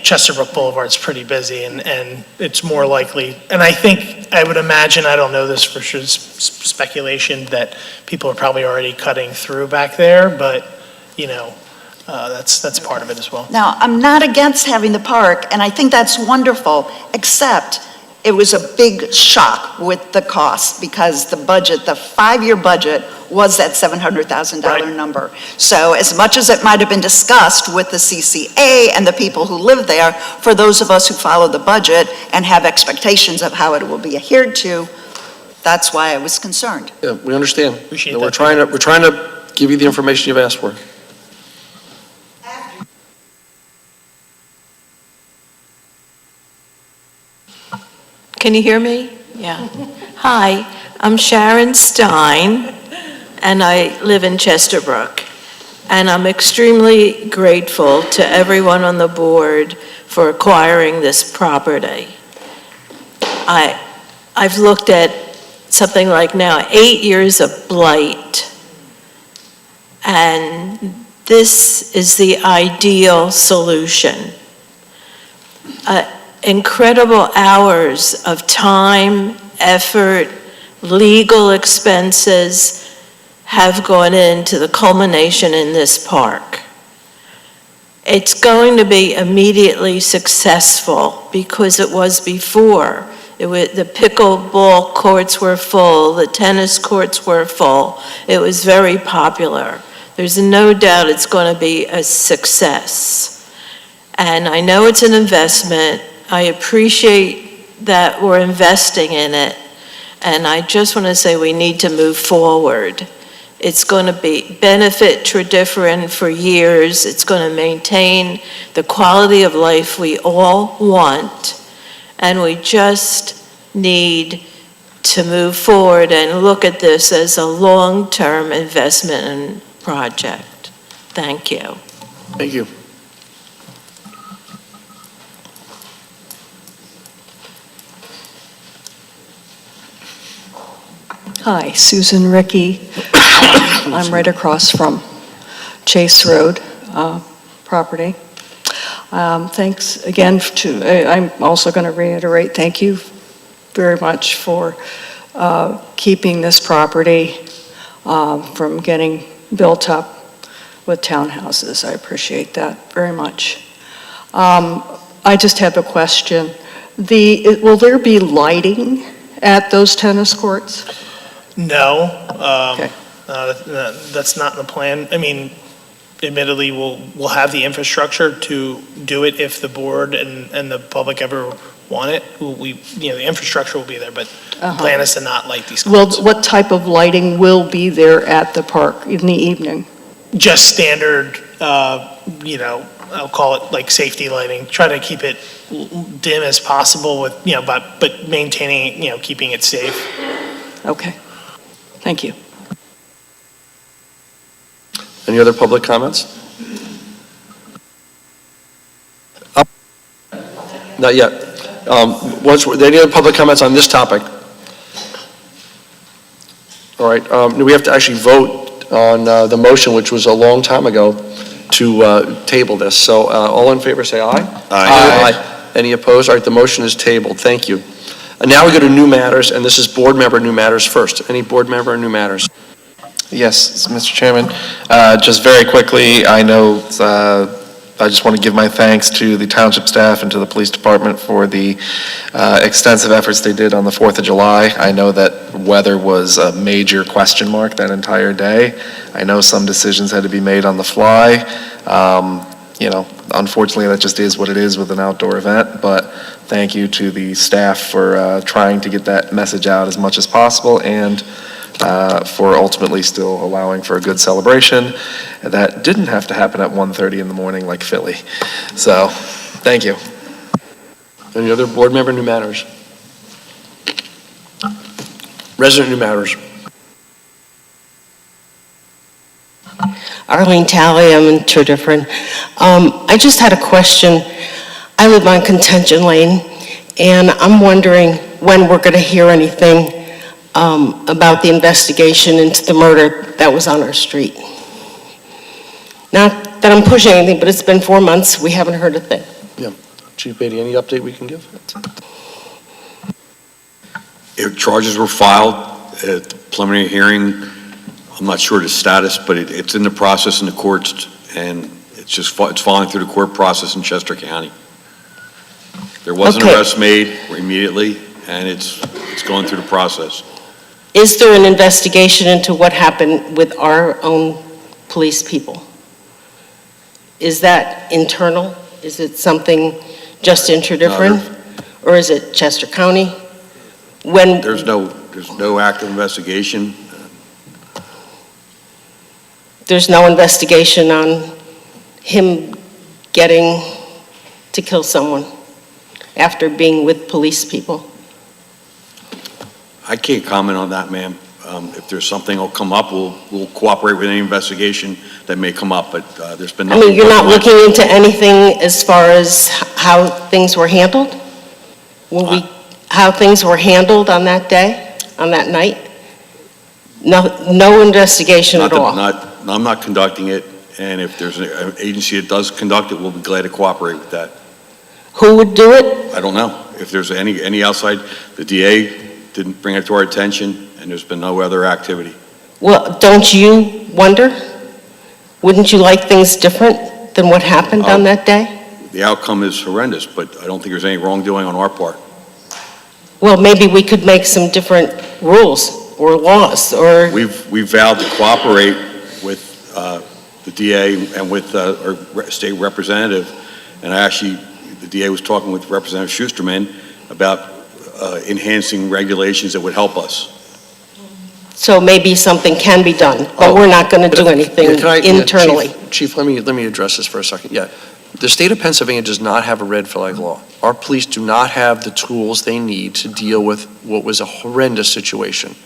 D: Chesterbrook Boulevard's pretty busy, and it's more likely, and I would imagine, I don't know this for sure, speculation, that people are probably already cutting through back there, but, that's part of it as well.
F: Now, I'm not against having the park, and I think that's wonderful, except it was a big shock with the cost, because the budget, the 5-year budget, was that $700,000 number. So as much as it might have been discussed with the CCA and the people who live there, for those of us who follow the budget and have expectations of how it will be adhered to, That's why I was concerned.
A: Yeah, we understand.
D: Appreciate
A: And
D: that.
A: we're trying to give you the information you've asked for.
B: Can you hear me? Yeah. Hi, I'm Sharon Stein, and I live in Chesterbrook. And I'm extremely grateful to everyone on the board for acquiring this property. I've looked at something like now 8 years of blight, and this is the ideal solution. Incredible hours of time, effort, legal expenses have gone into the culmination in this park. It's going to be immediately successful because it was before. The pickleball courts were full, the tennis courts were full. It was very popular. There's no doubt it's going to be a success. And I know it's an investment. I appreciate that we're investing in it. And I just want to say we need to move forward. It's going to benefit Tredyffrin for years. It's going to maintain the quality of life we all want. And we just need to move forward and look at this as a long-term investment and project. Thank you.
A: Thank you.
N: Hi, Susan Rickey. I'm right across from Chase Road property. Thanks again I'm also going to reiterate, thank you very much for keeping this property from getting built up with townhouses. I appreciate that very much. I just have a question. Will there be lighting at those tennis courts?
D: No,
N: Okay.
D: that's not in the plan. I mean, admittedly, we'll have the infrastructure to do it if the board and the public ever want it. The infrastructure will be there, but the plan is to not light these
N: Well,
D: courts.
N: what type of lighting will be there at the park in the evening?
D: Just standard, I'll call it like safety lighting. Try to keep it dim as possible with, but maintaining, keeping it safe.
N: Okay. Thank you.
A: Any other public comments? Not yet. Any other public comments on this topic? All right, we have to actually vote on the motion, which was a long time ago, to table this. So all in favor, say aye. Aye. Any opposed? All right, the motion is tabled. Thank you. And now we go to new matters, and this is board member new matters first. Any board member new matters?
I: Yes, Mr. Chairman. Just very quickly, I know, I just want to give my thanks to the township staff and to the police department for the extensive efforts they did on the 4th of July. I know that weather was a major question mark that entire day. I know some decisions had to be made on the fly. Unfortunately, that just is what it is with an outdoor event, but thank you to the staff for trying to get that message out as much as possible and for ultimately still allowing for a good celebration that didn't have to happen at 1:30 in the morning like Philly. So, thank you.
A: Any other board member new matters? Resident new matters.
W: Arlene Talley, I'm in Tredyffrin. I just had a question. I live on Contention Lane, and I'm wondering when we're going to hear anything about the investigation into the murder that was on our street. Not that I'm pushing anything, but it's been 4 months. We haven't heard a thing.
A: Yeah. Chief Beatty, any update we can give?
X: Charges were filed at the preliminary hearing. I'm not sure the status, but it's in the process in the courts, and it's following through the court process in Chester County. There was an arrest made immediately, and it's going through the process.
W: Is there an investigation into what happened with our own police people? Is that internal? Is it something just in Tredyffrin? Or is it Chester County?
X: There's no there's no active investigation.
W: There's no investigation on him getting to kill someone after being with police people?
X: I can't comment on that, ma'am. If there's something that'll come up, we'll cooperate with any investigation that may come up, but there's been
W: I
X: nothing.
W: mean, you're not looking into anything as far as how things were handled? How things were handled on that day, on that night? No investigation at all?
X: I'm not conducting it, and if there's an agency that does conduct it, we'll be glad to cooperate with that.
W: Who would do it?
X: I don't know. If there's any outside, the DA didn't bring it to our attention, and there's been no other activity.
W: Well, don't you wonder? Wouldn't you like things different than what happened on that day?
X: The outcome is horrendous, but I don't think there's any wrongdoing on our part.
W: Well, maybe we could make some different rules or laws, or...
X: We've vowed to cooperate with the DA and with our state representative, and the DA was talking with Representative Schusterman about enhancing regulations that would help us.
W: So maybe something can be done, but we're not going to do anything internally.
A: Chief, let me address this for a second. Yeah, the state of Pennsylvania does not have a red flag law. Our police do not have the tools they need to deal with what was a horrendous situation.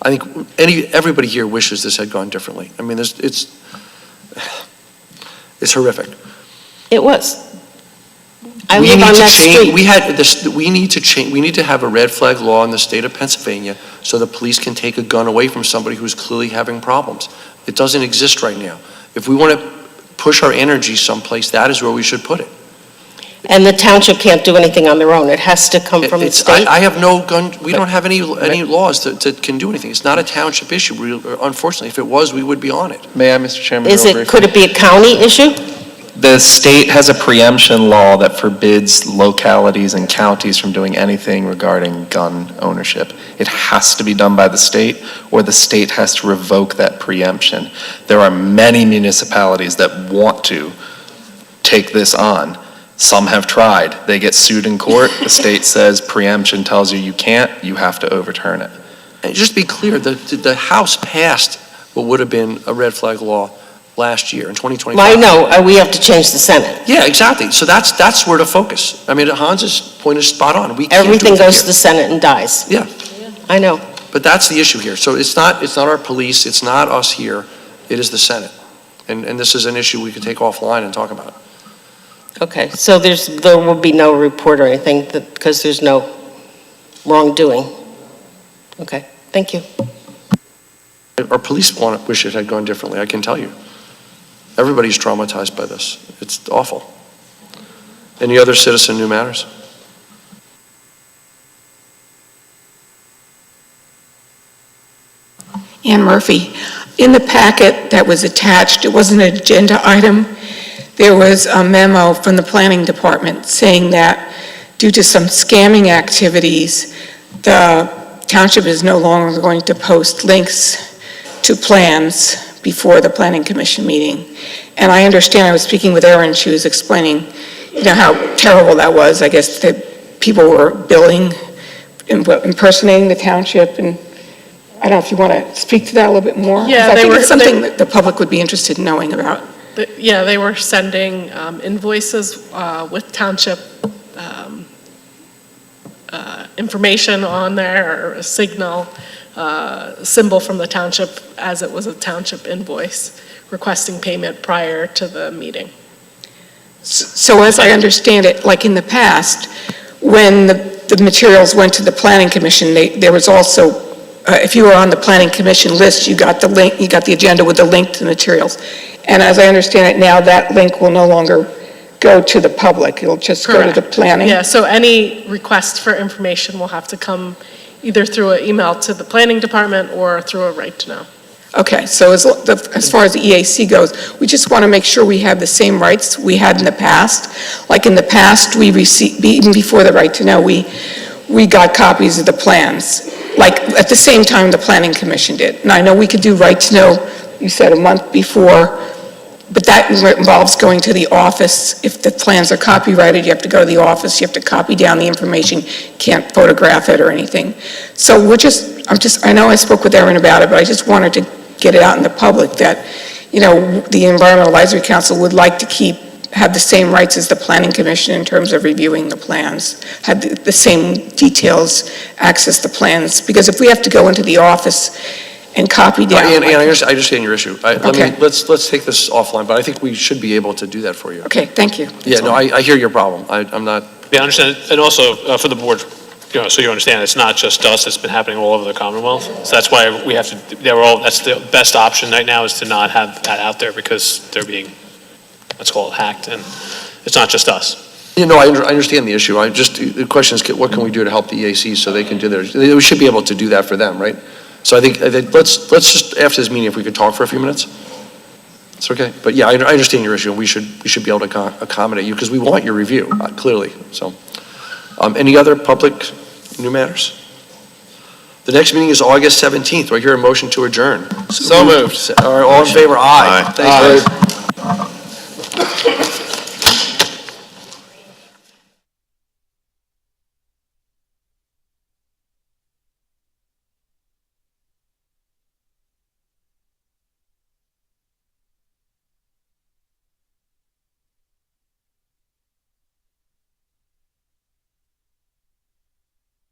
A: I think everybody here wishes this had gone differently. I mean, it's horrific.
W: It was. I live on that street.
A: We need to have a red flag law in the state of Pennsylvania so the police can take a gun away from somebody who's clearly having problems. It doesn't exist right now. If we want to push our energy someplace, that is where we should put it.
W: And the township can't do anything on their own. It has to come from the state?
A: I have no gun, we don't have any laws that can do anything. It's not a township issue. Unfortunately, if it was, we would be on it.
I: May I, Mr. Chairman?
W: Could it be a county issue?
I: The state has a preemption law that forbids localities and counties from doing anything regarding gun ownership. It has to be done by the state, or the state has to revoke that preemption. There are many municipalities that want to take this on. Some have tried. They get sued in court. The state says preemption tells you can't, you have to overturn it.
A: And just to be clear, the House passed what would have been a red flag law last year in 2025.
W: Well, I know, we have to change the Senate.
A: Yeah, exactly. So that's where to focus. I mean, Hans's point is spot on. We can't
W: Everything
A: do it
W: goes
A: here.
W: to the Senate and dies.
A: Yeah.
W: I know.
A: But that's the issue here. So it's not our police, it's not us here, it is the Senate. And this is an issue we could take offline and talk about.
W: Okay, so there will be no report or anything because there's no wrongdoing. Okay, thank you.
A: Our police wish it had gone differently, I can tell you. Everybody's traumatized by this. It's awful. Any other citizen new matters?
O: Ann Murphy. In the packet that was attached, it wasn't an agenda item. There was a memo from the planning department saying that due to some scamming activities, the township is no longer going to post links to plans before the planning commission meeting. And I understand, I was speaking with Erin, she was explaining, how terrible that was. I guess that people were billing, impersonating the township, and I don't know if you want to speak to that a little bit more.
P: Yeah,
O: I think it's something that the public would be interested in knowing about.
P: Yeah, they were sending invoices with township information on there, or a symbol from the township as it was a township invoice, requesting payment prior to the meeting.
O: So as I understand it, like in the past, when the materials went to the planning commission, there was also, if you were on the planning commission list, you got the link, you got the agenda with the link to the materials. And as I understand it now, that link will no longer go to the public. It'll just go to the planning.
P: Yeah, so any request for information will have to come either through an email to the planning department or through a right to know.
O: Okay, so as far as the EAC goes, we just want to make sure we have the same rights we had in the past. Like in the past, we received, even before the right to know, we got copies of the plans, like at the same time the planning commission did. And I know we could do right to know, you said a month before, but that involves going to the office. If the plans are copyrighted, you have to go to the office, you have to copy down the information, can't photograph it or anything. So I know I spoke with Erin about it, but I just wanted to get it out in the public that, the Environmental Advisory Council would like to have the same rights as the Planning Commission in terms of reviewing the plans, have the same details, access the plans, because if we have to go into the office and copy down.
A: And I understand your issue.
O: Okay.
A: Let's take this offline, but I think we should be able to do that for you.
O: Okay, thank you.
A: Yeah, no, I hear your problem. I'm not.
E: Yeah, I understand, and also for the board, so you understand, it's not just us, it's been happening all over the Commonwealth. So that's why we have to, that's the best option right now is to not have that out there because they're being, let's call it hacked, and it's not just us.
A: I understand the issue. The question is, what can we do to help the EAC so they can do theirs? We should be able to do that for them, right? So I think let's just, after this meeting, if we could talk for a few minutes. It's okay. But yeah, I understand your issue, and we should be able to accommodate you because we want your review, clearly. So, any other public new matters? The next meeting is August 17th. Do I hear a motion to adjourn?
I: So moved.
A: All right, all in favor? Aye.
U: Aye.
A: Thanks, guys.